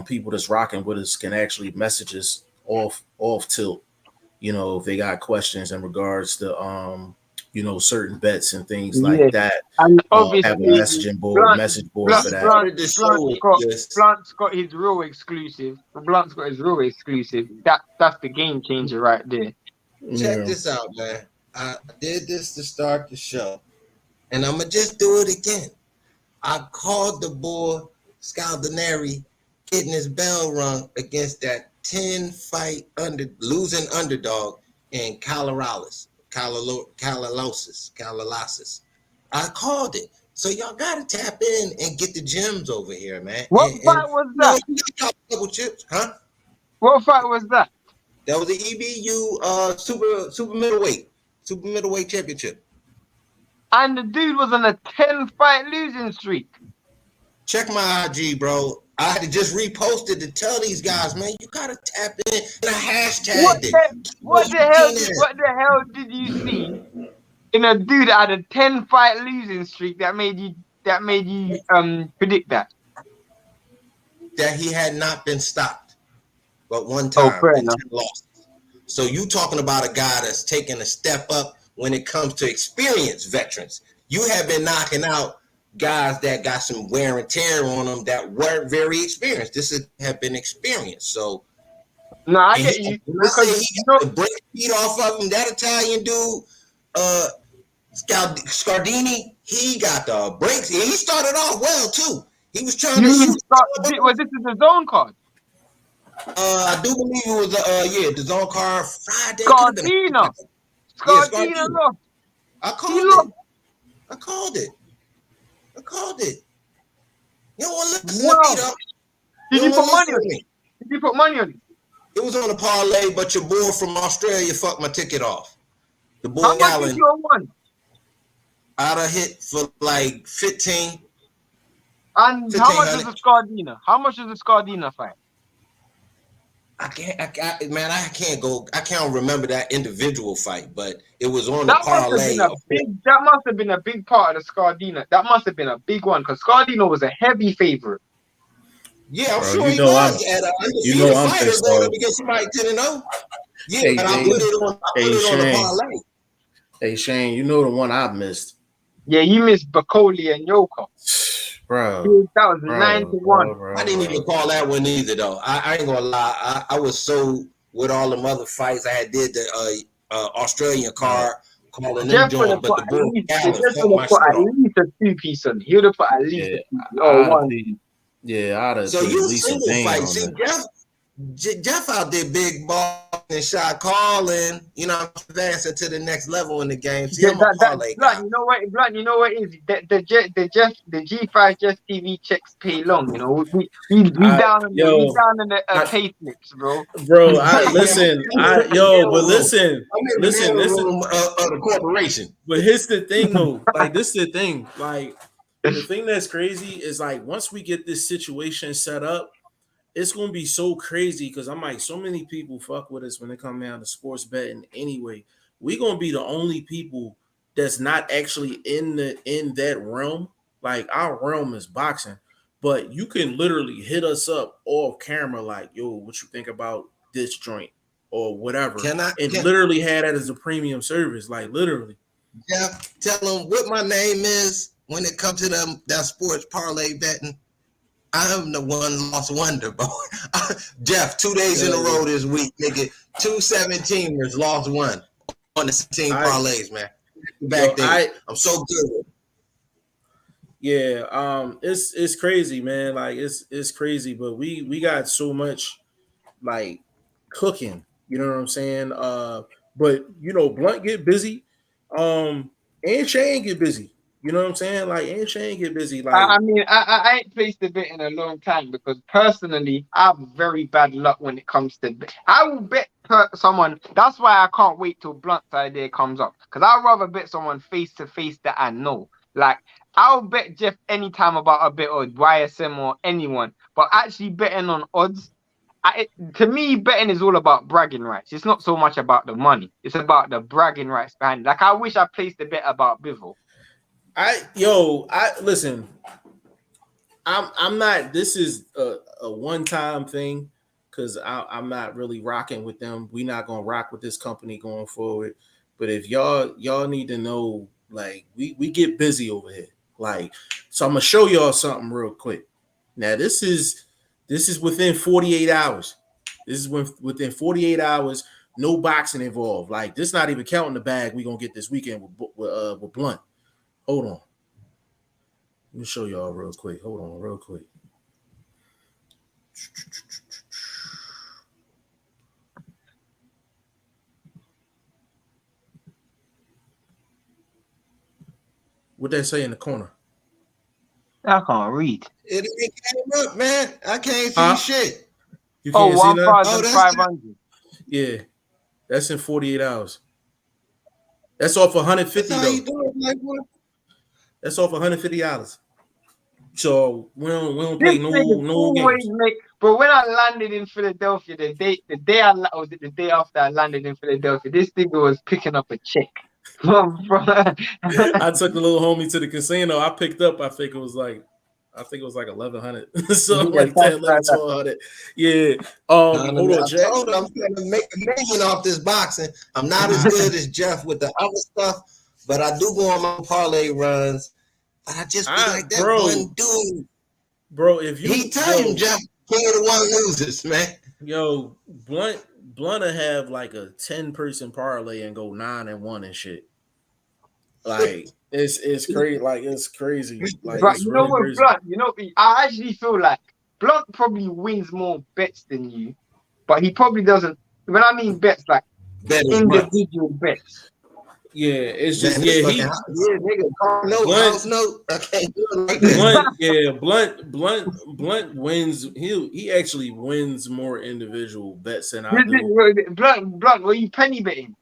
people that's rocking with us can actually message us off tilt, if they got questions in regards to certain bets and things Yeah. like that. And Have a obviously message board We for that. started the show with this. Blunt's got his real exclusive. Blunt's got his real exclusive. That's the game changer right there. Check Yeah. this out, man. I did this to start the show, and I'm gonna just do it again. I called the boy Scaldinari getting his bell rung against that 10 fight losing underdog in Calalalsis. I called it. So y'all gotta tap in and get the gems over here, man. What And fight was that? you got double chips, huh? What fight was that? That was the EBU super middleweight championship. And the dude was on a 10-fight losing streak. Check my IG, bro. I had to just repost it to tell these guys, man, you gotta tap in. And I hashtagged it. What the hell did you see in a dude that had a 10-fight losing streak that made you predict that? That he had not been stopped, but one Oh, time fair in 10 enough. losses. So you talking about a guy that's taking a step up when it comes to experienced veterans. You have been knocking out guys that got some wear and tear on them that weren't very experienced. This have been experienced. So No, I get you when I because say he got the break feet off of him, that Italian dude, Scardini, he got the breaks. He started off well too. He was trying you to mean shoot. was this is the zone card? I do believe it was the zone card Friday. Scardina. Scardina Scardini. lost. I He called lost. it. I called it. You don't want to listen to me Wow. though. Did you put money on it? Did you put money on it? It was on a parlay, but your boy from Australia fucked my ticket off. The boy How much Allen. did you won? I'd have hit for like 15. And how much is the Scardina? How much is the Scardina fight? I can't remember that individual fight, but it was on the parlay. That must have been a big part of the Scardina. That must have been a big one because Scardina was a heavy favorite. Yeah, I'm sure he was at an undefeated fighter going up against somebody 10-0. Yeah, but I put it on the parlay. Hey Shane, you know the one I missed. Yeah, you missed Bacoli and Yoka. Bro. Dude, that was 9-1. I didn't even call that one either though. I ain't gonna lie. I was so with all them other fights. I had did the Australian card, calling them Jeff would joint, have but put the at bull least, Jeff Gallon fucked would my have put shit at off. least a 2-piece on. He would have put at least Yeah, a 2-piece. Oh, I'd have one. put, yeah, I'd have So put at you least see a the band fight. on See, there. Jeff out there big ball and shot calling, you know, advancing to the next level in the game. See, I'm a parlay guy. Blunt, you know what it is? The G5 Jeff TV checks pay long, you know. We down on the I, pay slips, bro. bro, Hey, man, but listen, I'm in the listen, mail listen. room of the corporation. But here's the thing, though. Like, this is the thing. Like, the thing that's crazy is like once we get this situation set up, it's gonna be so crazy because I'm like, so many people fuck with us when they come down to sports betting anyway. We gonna be the only people that's not actually in that realm. Like our realm is boxing, but you can literally hit us up off camera, like, yo, what you think about this joint or whatever, Can and literally had that as a premium service, like literally. Jeff, tell them what my name is when it comes to that sports parlay betting. I am the one lost wonder, boy. Jeff, 2 days in a row this week, nigga. 2 17ers lost one on the team parlays, man. Back there. I'm so good. Yeah, it's crazy, man. Like it's crazy, but we got so much like cooking, you know what I'm saying? But you know, Blunt get busy, and Shane get busy. You know what I'm saying? Like, and Shane get busy. Like, I mean, I ain't placed a bet in a long time because personally, I have very bad luck when it comes to bet. I will bet someone. That's why I can't wait till Blunt's idea comes up because I'd rather bet someone face to face that I know. Like, I'll bet Jeff anytime about a bit or YSM or anyone, but actually betting on odds. To me, betting is all about bragging rights. It's not so much about the money. It's about the bragging rights behind it. Like, I wish I placed a bet about Bivol. Listen. I'm not. This is a one-time thing because I'm not really rocking with them. We're not gonna rock with this company going forward. But if y'all need to know, like we get busy over here. Like, so I'm gonna show y'all something real quick. Now this is within 48 hours. This is within 48 hours. No boxing involved. Like, this not even counting the bag we gonna get this weekend with Blunt. Hold on. Let me show y'all real quick. Hold on, real quick. What they say in the corner? I can't read. It came up, man. I can't see shit. You can't see that? 1,500. Yeah, that's in 48 hours. That's off 150 That's how you though. do it, like what? That's off $150. So we don't play no games. But when I landed in Philadelphia, the day after I landed in Philadelphia, this nigga was picking up a check. I took the little homie to the casino. I picked up. I think it was like 1,100. So like 10, 11, 1,200. Yeah. Hold on, Jack. I told him I'm trying to make $1 million off this boxing. I'm not as good as Jeff with the other stuff, but I do go on my parlay runs. But I just feel like that one dude. Bro, if you tell him, Jeff, king of the one losers, man. Yo, Blunt will have like a 10-person parlay and go 9-1 and shit. Like it's crazy. Like it's crazy. Like, but it's you know really what, crazy. Blunt? You know, I actually feel like Blunt probably wins more bets than you, but he probably doesn't. When I mean bets, like individual bets. Yeah, it's just Blunt wins. He actually wins more individual bets than I do. Blunt, were you penny betting?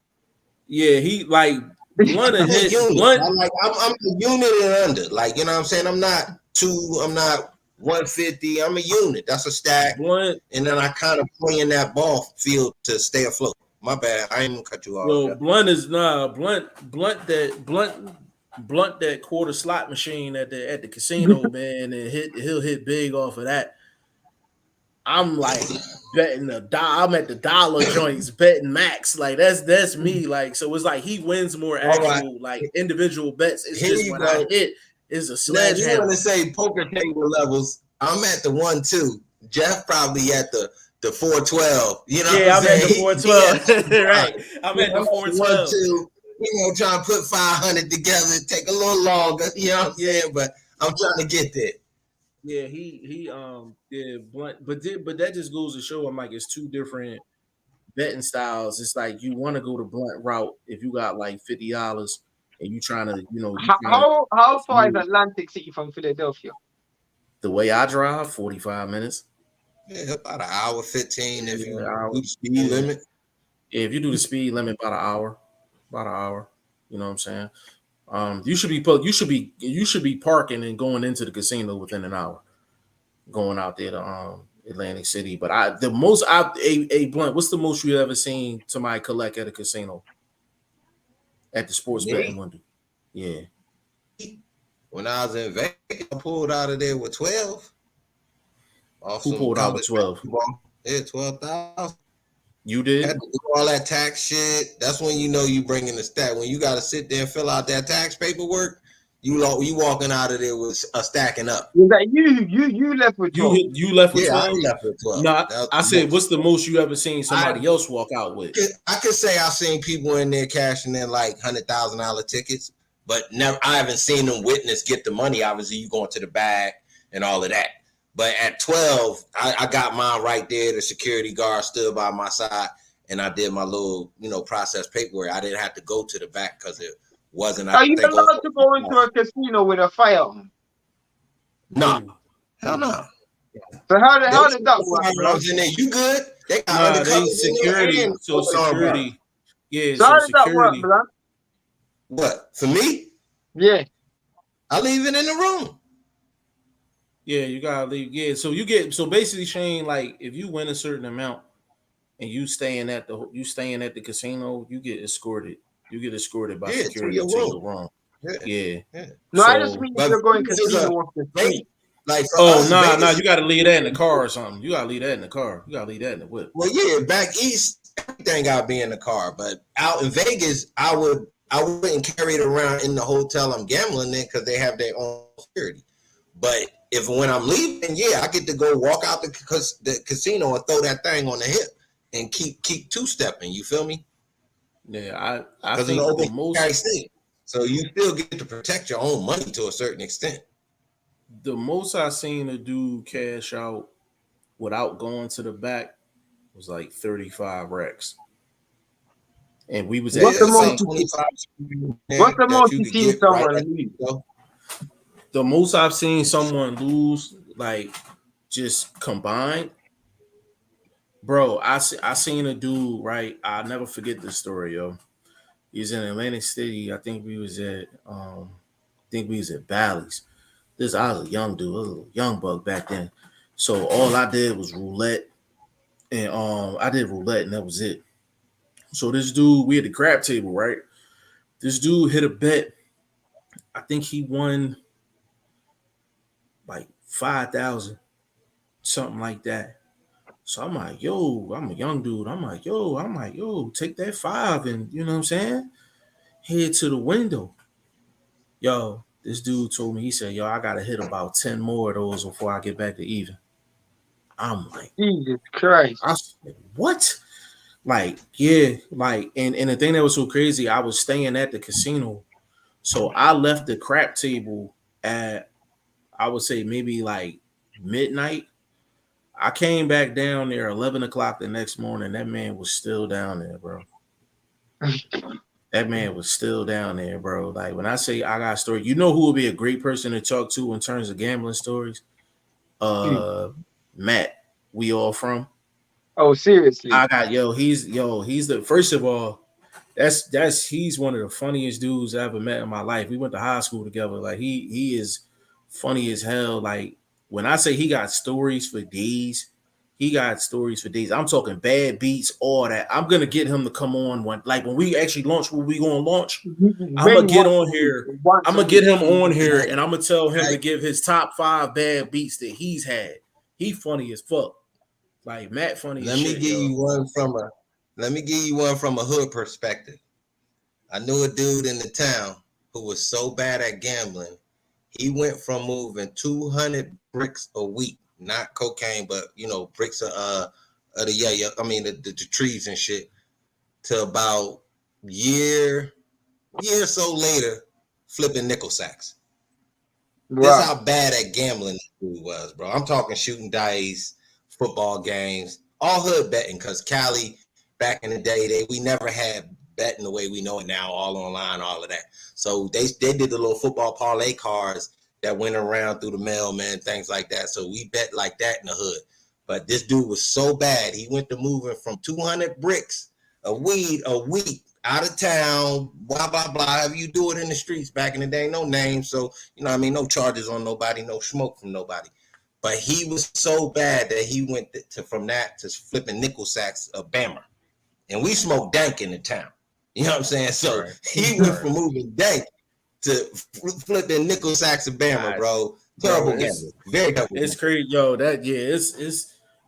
Yeah, he like Blunt and hit Blunt. I'm a unit and under. Like, you know what I'm saying? I'm not 150. I'm a unit. That's a stack. Blunt, and then I kind of play in that ball field to stay afloat. My bad. I ain't gonna cut you off. Yo, Blunt that quarter slot machine at the casino, man, and he'll hit big off of that. I'm like betting I'm at the dollar joints betting max. Like that's me. Like, so it's like he wins more actual like individual bets. It's Here just when I hit is a sledgehammer. You want to say poker table levels? I'm at the 1-2. Jeff probably at the the 412. You know Yeah, what I'm I'm at the saying? 412. Right. I'm You at know, the 412. 1, 2, trying to put 500 together, take a little longer. You know what I'm saying? But I'm trying to get there. Yeah, he blunt, but that just goes to show I'm like it's two different betting styles. It's like you want to go the blunt route if you got like $50 and you trying to, How far is Atlantic City from Philadelphia? the way I drive, 45 minutes. Yeah, about an hour 15 if you do the speed Yeah. limit. Yeah, if you do the speed limit, about an hour. About an hour. You know what I'm saying? You should be parking and going into the casino within an hour, going out there to Atlantic City. But a blunt. What's the most you ever seen somebody collect at a casino at the sports betting Me? window? Yeah. When I was in Vegas, I pulled out of there with 12. Off Who some pulled out with college 12? basketball. Yeah, 12,000. You did? Had to do all that tax shit. That's when you know you bringing the stack. When you got to sit there and fill out that tax paperwork, you walking out of there with a stacking up. Was that you left with 12? You left with Yeah, 12? I left with 12. No, I said, what's the most you ever seen somebody else walk out with? I could say I've seen people in there cashing in like $100,000 tickets, but I haven't seen them witness get the money. Obviously, you going to the bag and all of that. But at 12, I got mine right there. The security guard stood by my side, and I did my little, process paperwork. I didn't have to go to the back because it wasn't. Are you allowed to go into a casino with a firearm? No. Hell no. So how did that work, bro? In there. You good? They got security. So security. Yeah. So how did that work, bro? What? For me? Yeah. I leave it in the room. Yeah, you gotta leave. Yeah, so basically, Shane, like if you win a certain amount and you staying at the casino, you get escorted. You get escorted by security to your room. Yeah. No, I just mean if you're going casino off the street. Like nah, you gotta leave that in the car or something. You gotta leave that in the car. You gotta leave that in the whip. Well, yeah, back east, everything gotta be in the car. But out in Vegas, I wouldn't carry it around in the hotel I'm gambling in because they have their own security. But when I'm leaving, yeah, I get to go walk out the casino and throw that thing on the hip and keep two-stepping. You feel me? Yeah, I think the most state, so you still get to protect your own money to a certain extent. The most I seen a dude cash out without going to the back was like 35 racks. And we was at what's the most you seen someone leave? The most I've seen someone lose, like just combined, bro. I seen a dude, right? I'll never forget this story, yo. He's in Atlantic City. I think we was at Bayless. I was a young dude, a little young buck back then. So all I did was roulette, and I did roulette, and that was it. So this dude, we had the crap table, right? This dude hit a bet. I think he won like 5,000, something like that. So I'm like, yo, I'm a young dude. I'm like, yo, take that 5 and you know what I'm saying? Head to the window. Yo, this dude told me, he said, yo, I gotta hit about 10 more of those before I get back to even. I'm like, Jesus Christ. I said, what? Like, yeah, like, and the thing that was so crazy, I was staying at the casino. So I left the crap table at, I would say maybe like midnight. I came back down there 11 o'clock the next morning. That man was still down there, bro. That man was still down there, bro. Like when I say I got a story, you know who would be a great person to talk to in terms of gambling stories? Matt, we all from. Oh, seriously. He's the first of all, he's one of the funniest dudes I ever met in my life. We went to high school together. Like he is funny as hell. Like when I say he got stories for days, he got stories for days. I'm talking bad beats, all that. I'm gonna get him to come on when we actually launch. When we gonna launch, I'm gonna get on here. I'm gonna get him on here, and I'm gonna tell him to give his top 5 bad beats that he's had. He funny as fuck. Like Matt funny. Let me give you one from a hood perspective. I knew a dude in the town who was so bad at gambling, he went from moving 200 bricks a week, not cocaine, but bricks of the trees and shit, to about year or so later, flipping nickel sacks. This Wow. how bad at gambling this dude was, bro. I'm talking shooting dice, football games, all hood betting. Because Cali, back in the day, we never had betting the way we know it now, all online, all of that. So they did the little football parlay cards that went around through the mail, man, things like that. So we bet like that in the hood. But this dude was so bad, he went to moving from 200 bricks of weed a week out of town, blah, blah, blah. However you do it in the streets back in the day, no name. So, you know what I mean? No charges on nobody, no smoke from nobody. But he was so bad that he went from that to flipping nickel sacks of Bammer. And we smoked dank in the town. You know what I'm saying? So Right. he went from moving dank to flipping nickel sacks of Bammer, bro. Terrible gambling. Very terrible. It's crazy, yo.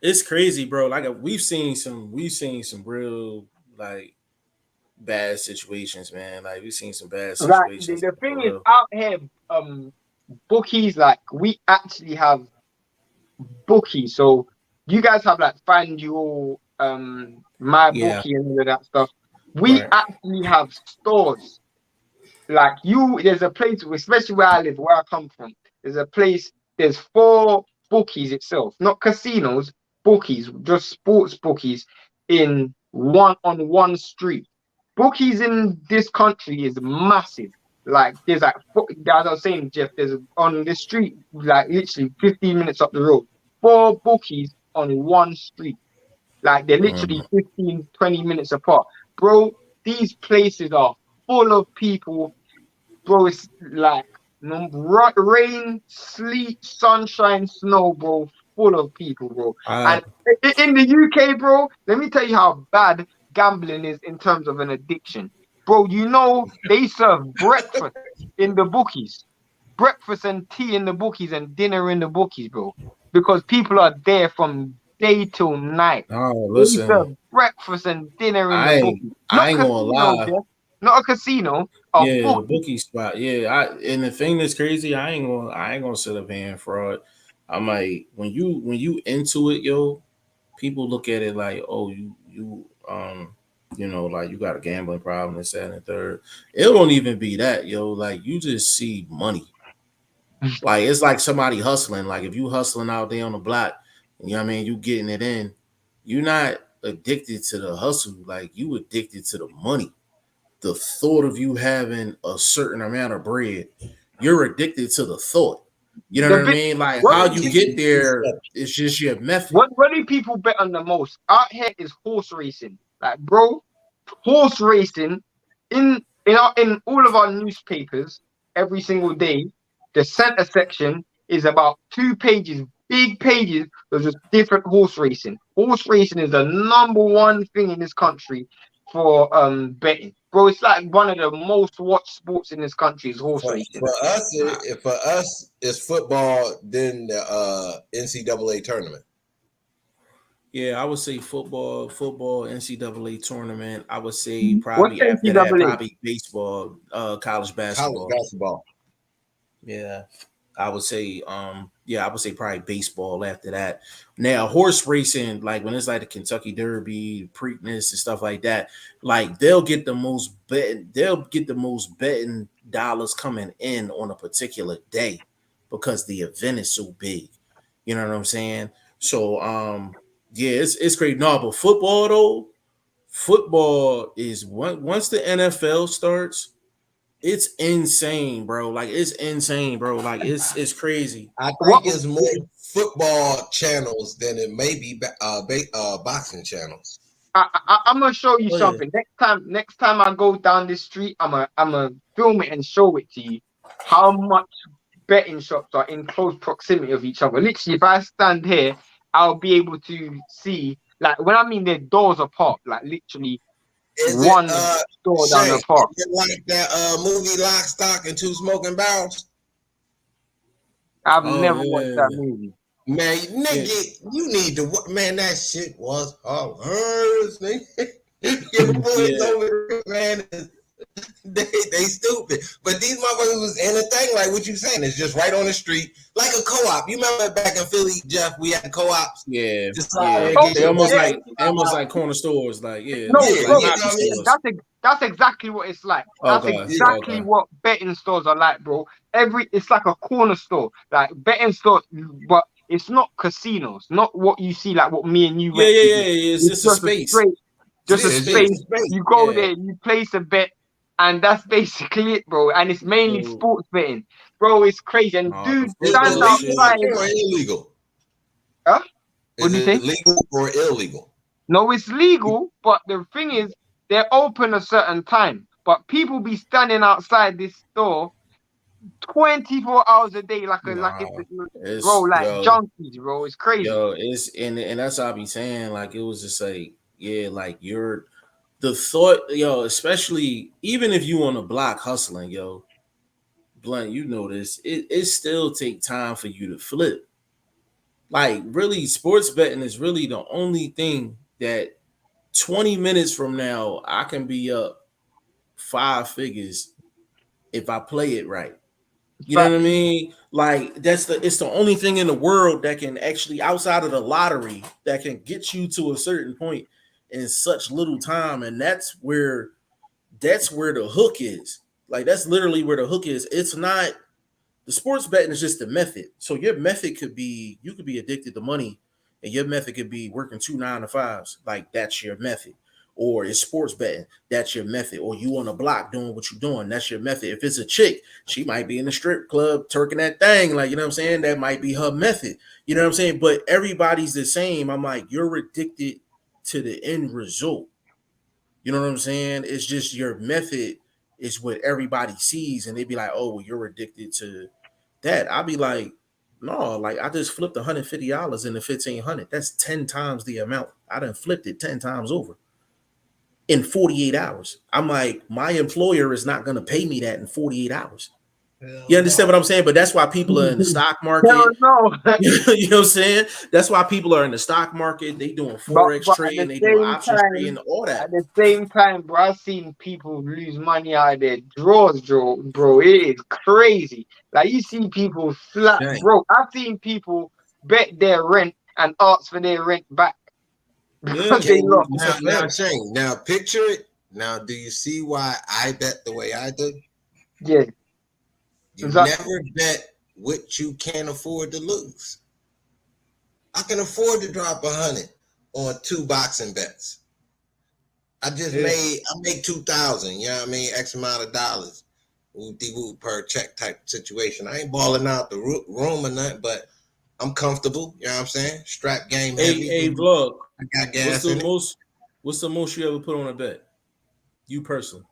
It's crazy, bro. Like we've seen some real like bad situations, man. Like we've seen some bad Like situations the for thing is real. out here, bookies, like we actually have bookies. So you guys have like FanDuel, my Yeah, bookie and all of that stuff. We right. actually have stores. Like there's a place, especially where I live, where I come from. There's a place. There's 4 bookies itself, not casinos, bookies, just sports bookies in one street. Bookies in this country is massive. Like there's like, as I was saying, Jeff, there's on this street, like literally 15 minutes up the road, 4 bookies on one street. Like they're literally 15, 20 minutes apart. Bro, these places are full of people. Bro, it's like rain, sleet, sunshine, snow, bro, full of people, bro. I And in the UK, bro, let me tell you how bad gambling is in terms of an addiction. Bro, you know they serve breakfast in the bookies, breakfast and tea in the bookies, and dinner in the bookies, bro, because people are there from day till night. oh They listen, serve breakfast and dinner in the bookies, I not ain't gonna casino, lie. Jeff, not a casino, a Yeah, the bookie. bookie spot. Yeah, and the thing that's crazy, I ain't gonna sit up here and fraud. I'm like when you into it, yo, people look at it like, oh, you know, like you got a gambling problem, this, that, and the third. It don't even be that, yo. Like you just see money. Like it's like somebody hustling. Like if you hustling out there on the block, you know what I mean, you getting it in, you're not addicted to the hustle, like you addicted to the money. The thought of you having a certain amount of bread, you're addicted to the thought. You know The what I big, mean? Like what, how do- you get there is just your method. what do people bet on the most? Out here is horse racing. Like, bro, horse racing in all of our newspapers every single day. The center section is about 2 pages, big pages. There's just different horse racing. Horse racing is the #1 thing in this country for betting, bro. It's like one of the most watched sports in this country is horse racing. For us, it's football, then the NCAA tournament. Yeah, I would say football, NCAA tournament. I would say What's probably the after that, NCAA? probably baseball, college College basketball. basketball. Yeah. I would say probably baseball after that. Now horse racing, like when it's like the Kentucky Derby, Preakness and stuff like that, like they'll get the most betting dollars coming in on a particular day because the event is so big. You know what I'm saying? So yeah, it's great. No, but football though, football is once the NFL starts, it's insane, bro. Like it's insane, bro. Like it's crazy. I What think it's more football channels than it may be boxing channels. I'm gonna show you Oh yeah. something. Next time I go down this street, I'm gonna film it and show it to you. How much betting shops are in close proximity of each other. Literally, if I stand here, I'll be able to see. Like when I mean their doors apart, like literally Is it one door down Shay? the Is park. it like that movie Lock, Stock, and Two Smoking Barrels? I've Oh never watched that yeah. movie. Man, Yeah. nigga, you need to man. That shit was hilarious, nigga. Your boys Yeah. over there, man. They stupid. But these motherfuckers was in a thing like what you saying. It's just right on the street, like a co-op. You remember back in Philly, Jeff? We had co-ops. Yeah, Just yeah. Oh, They almost yeah. like corner stores, like No, like yeah, bro, you know poppy what I mean? stores. that's exactly what it's like. That's Okay, exactly okay. what betting stores are like, bro. It's like a corner store, like betting store, but it's not casinos, not what you see, like what me and you Yeah, went yeah, to. yeah, yeah. It's It's just a just a space. straight, just Yeah, a it's space. just space. You go Yeah. there, you place a bet, and that's basically it, bro. And it's mainly So, sports betting, bro. It's crazy. And nah, the dude Is it stands football legal shit. outside. or illegal? Huh? What Is do you it say? legal or illegal? No, it's legal, but the thing is, they're open a certain time. But people be standing outside this store 24 hours a day, like Nah, it's bro, it's like junkies, bro. It's crazy. it's and that's how I be saying. Like it was just like, yeah, like you're the thought, especially even if you on the block hustling, Blunt, you know this. It still take time for you to flip. Like really, sports betting is really the only thing that 20 minutes from now I can be up 5 figures if I play it right. You know But what I mean? Like it's the only thing in the world that can actually outside of the lottery that can get you to a certain point in such little time, and that's where the hook is. Like that's literally where the hook is. It's not the sports betting is just the method. So your method could be you could be addicted to money, and your method could be working 2 9 to 5s. Like that's your method. Or it's sports betting, that's your method. Or you on a block doing what you're doing, that's your method. If it's a chick, she might be in the strip club twerking that thing, like you know what I'm saying. That might be her method. You know what I'm saying. But everybody's the same. I'm like, you're addicted to the end result. You know what I'm saying? It's just your method is what everybody sees, and they be like, "Oh, well, you're addicted to that." I'll be like, "No, like I just flipped $150 into 1,500. That's 10 times the amount. I done flipped it 10 times over in 48 hours." I'm like, my employer is not gonna pay me that in 48 hours. You Hell understand no. what I'm saying? But that's why people are in the stock hell market. no. You know what I'm saying? That's why people are in the stock market. They doing forex But at trading. the They doing same options trading. time, All that. bro, I've seen people lose money out of their drawers, bro. It is crazy. Like you see people flat Dang. broke. I've seen people bet their rent and ask for their rent back Yeah, because Can they you lost. it's a now fact. Shane, now picture it. Now do you see why I bet the way I do? Yeah, You exactly. never bet what you can't afford to lose. I can afford to drop 100 on 2 boxing bets. Yeah. I make 2,000, you know what I mean? X amount of dollars. Woo per check type situation. I ain't balling out the room or nothing, but I'm comfortable, you know what I'm saying? Strap game heavy. A vlog. I got What's gas the in it. most? What's the most you ever put on a bet? You personally.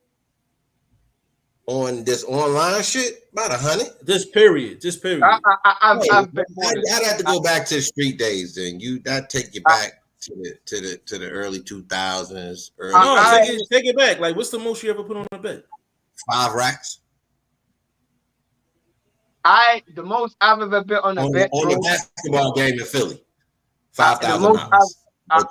On this online shit, about 100. This period. This period. Oh, I've bet more than I'd have to go back to the street days. Then that take you I, back to the early 2000s, early No, I, take it back. Like, what's the most you ever put on a bet? 5 racks the most I've ever bet on a bet, on the bro. basketball game in Philly. The $5,000. most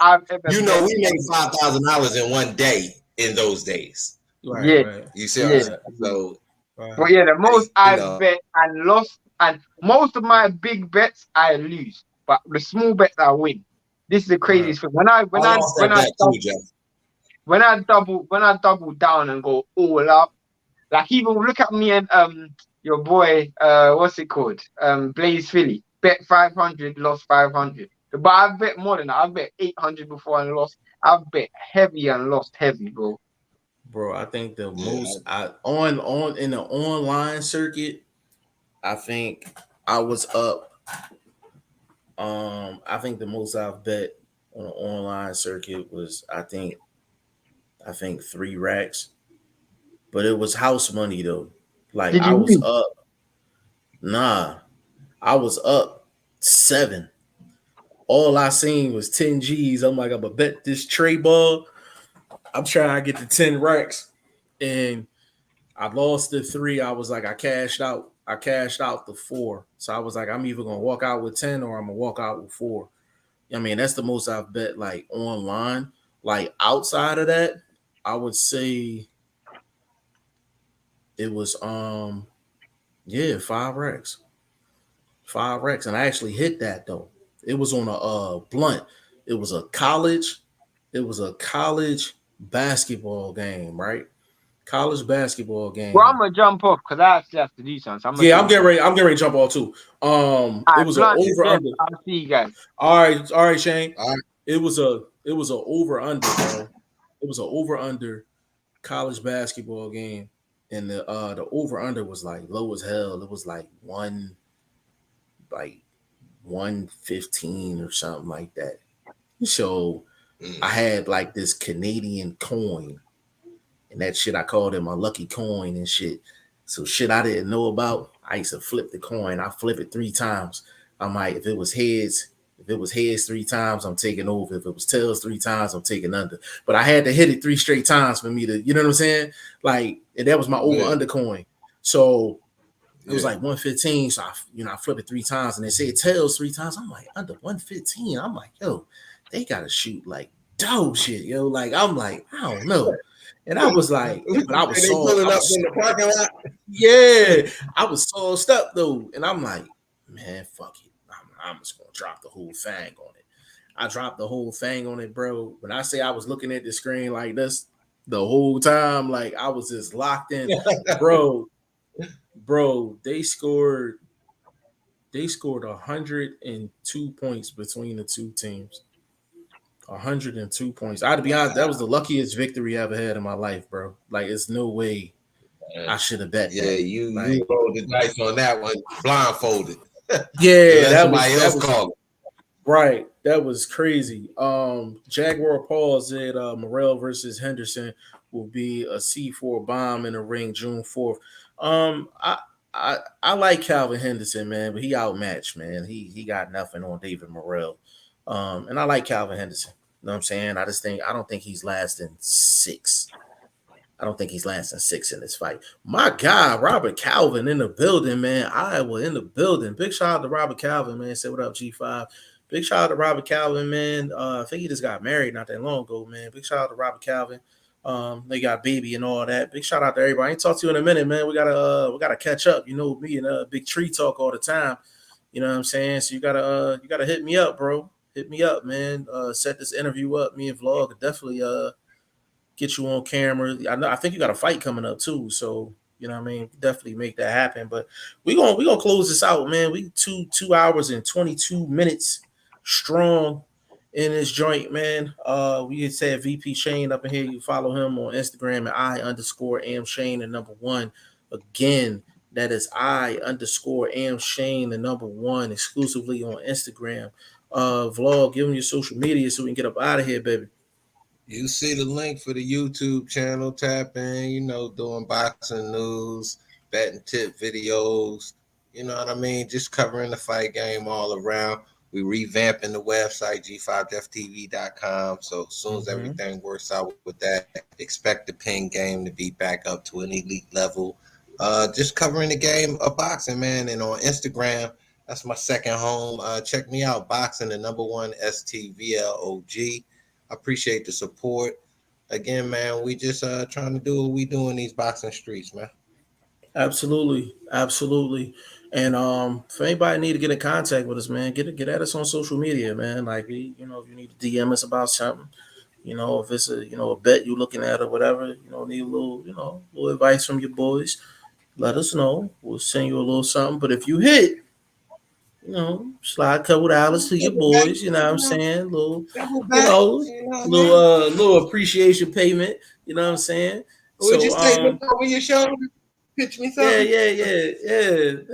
I've ever You know, bet. we made $5,000 in one day in those days. Right, Yeah, right, You see what I'm yeah. saying? So, But right. yeah, the most you I've know, bet and lost, and most of my big bets I lose, but the small bets I win. This is the Right. craziest thing. I lost that bet too, Jeff. When I double down and go all out, like even look at me and your boy what's it called Blaze Philly bet 500, lost 500. But I've bet more than that. I've bet 800 before and lost. I've bet heavy and lost heavy, bro. Bro, I think the Yeah, most I on in the online circuit, I think I was up. I think the most I've bet on the online circuit was I think 3 racks. But it was house money though. Like Did I you was win? up, nah, I was up 7. All I seen was 10 G's. I'm like, I'm gonna bet this tray ball. I'm trying to get the 10 racks. And I lost the 3. I was like, I cashed out. I cashed out the 4. So I was like, I'm either gonna walk out with 10 or I'm gonna walk out with 4. I mean, that's the most I've bet like online. Like outside of that, I would say It was yeah, 5 racks. 5 racks. And I actually hit that though. It was on a blunt. It was a college, it was a college basketball game, right? College basketball Well, I'm game. gonna jump off because I actually have to do something. So I'm gonna Yeah, jump off. I'm getting ready to jump off too. I It was a blunt is over dead. under. I'll see you guys. All right, Shane. All right. It was a over under, bro. It was a over under college basketball game, and the over under was like low as hell. It was like 115 or something like that. So I had like this Canadian coin, and that shit I called it my lucky coin and shit. So shit I didn't know about, I used to flip the coin. I flip it 3 times. I'm like, if it was heads 3 times, I'm taking over. If it was tails 3 times, I'm taking under. But I had to hit it 3 straight times for me to, you know what I'm saying? Like, and that was my over Yeah. under coin. So it was Yeah. like 115. So I flip it 3 times, and they say tails 3 times. I'm like, under 115. I'm like, yo, they gotta shoot like dope shit, yo. Like, I'm like, I don't know. And I was like, but I was They so pulling up in the parking lot. yeah, I was sauced up though. And I'm like, man, fuck it. I'm just gonna drop the whole thing on it. I dropped the whole thing on it, bro. When I say I was looking at the screen like this the whole time, like I was just locked in, bro. Bro, they scored 102 points between the two teams. 102 points. I, to be honest, that was the luckiest victory I ever had in my life, bro. Like, it's no way I should have bet Yeah, that. you Like, rolled the dice on that one, blindfolded. yeah, Let somebody else call it. right. That was crazy. Jaguar Paul said Morrell versus Henderson will be a C4 bomb in the ring June 4th. Um, I, I like Calvin Henderson, man, but he outmatched, man. He got nothing on David Morrell. And I like Calvin Henderson. You know what I'm saying? I don't think he's lasting 6. I don't think he's lasting 6 in this fight. My God, Robert Calvin in the building, man. Iowa in the building. Big shout out to Robert Calvin, man. Say what up, G5. Big shout out to Robert Calvin, man. I think he just got married not that long ago, man. Big shout out to Robert Calvin. They got baby and all that. Big shout out to everybody. I ain't talked to you in a minute, man. We gotta catch up. You know, me and Big Tree talk all the time. You know what I'm saying? So you gotta hit me up, bro. Hit me up, man. Set this interview up. Me and Vlog could definitely get you on camera. I think you got a fight coming up too, so you know what I mean. Definitely make that happen. But we gonna close this out, man. We 2 hours and 22 minutes strong in this joint, man. We had said VP Shane up in here. You follow him on Instagram at I_am Shane and #1. Again, that is I_am Shane the #1 exclusively on Instagram. Vlog, give him your social media so we can get up out of here, baby. You see the link for the YouTube channel, tap in, doing boxing news, betting tip videos, you know what I mean? Just covering the fight game all around. We revamping the website, g5ftv.com. So as soon as everything works out with that, expect the pin game to be back up to an elite level. Just covering the game of boxing, man. And on Instagram, that's my second home. Check me out, boxing, the #1 STVLOG. I appreciate the support. Again, man, we just trying to do what we do in these boxing streets, man. Absolutely, absolutely. And if anybody need to get in contact with us, man, get at us on social media, man. Like if you need to DM us about something, if it's a bet you looking at or whatever, need a little advice from your boys, let us know. We'll send you a little something. But if you hit, slide a couple dollars to your boys, you know what I'm saying? Little, Double you back, know, you know what I mean? little appreciation payment, you know what I'm saying? Would you So say look over your shoulder, pitch me yeah, something?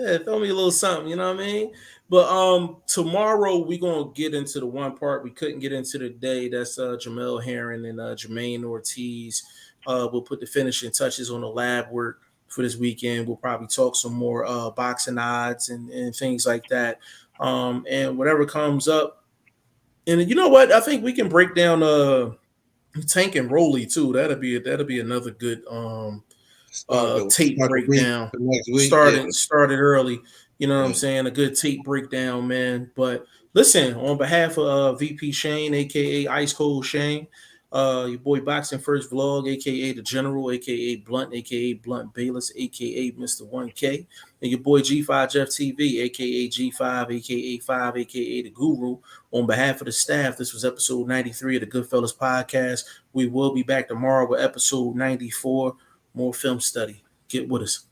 yeah. Throw me a little something, you know what I mean? But tomorrow we're gonna get into the one part we couldn't get into today. That's Jamel Herring and Jermaine Ortiz. We'll put the finishing touches on the lab work for this weekend. We'll probably talk some more boxing odds and things like that. And whatever comes up. And you know what? I think we can break down Tank and Rolly too. That'll be another good tape Start the week breakdown. for next week. Started early. You know what I'm Yeah. saying? A good tape breakdown, man. But listen, on behalf of VP Shane, aka Ice Cold Shane, Your boy Boxing First Vlog, aka the General, aka Blunt, aka Blunt Bayless, aka Mr. 1K, and your boy G5 Jeff TV, aka G5, aka 5, aka the Guru. On behalf of the staff, this was episode 93 of the Goodfellas podcast. We will be back tomorrow with episode 94, more film study. Get with us.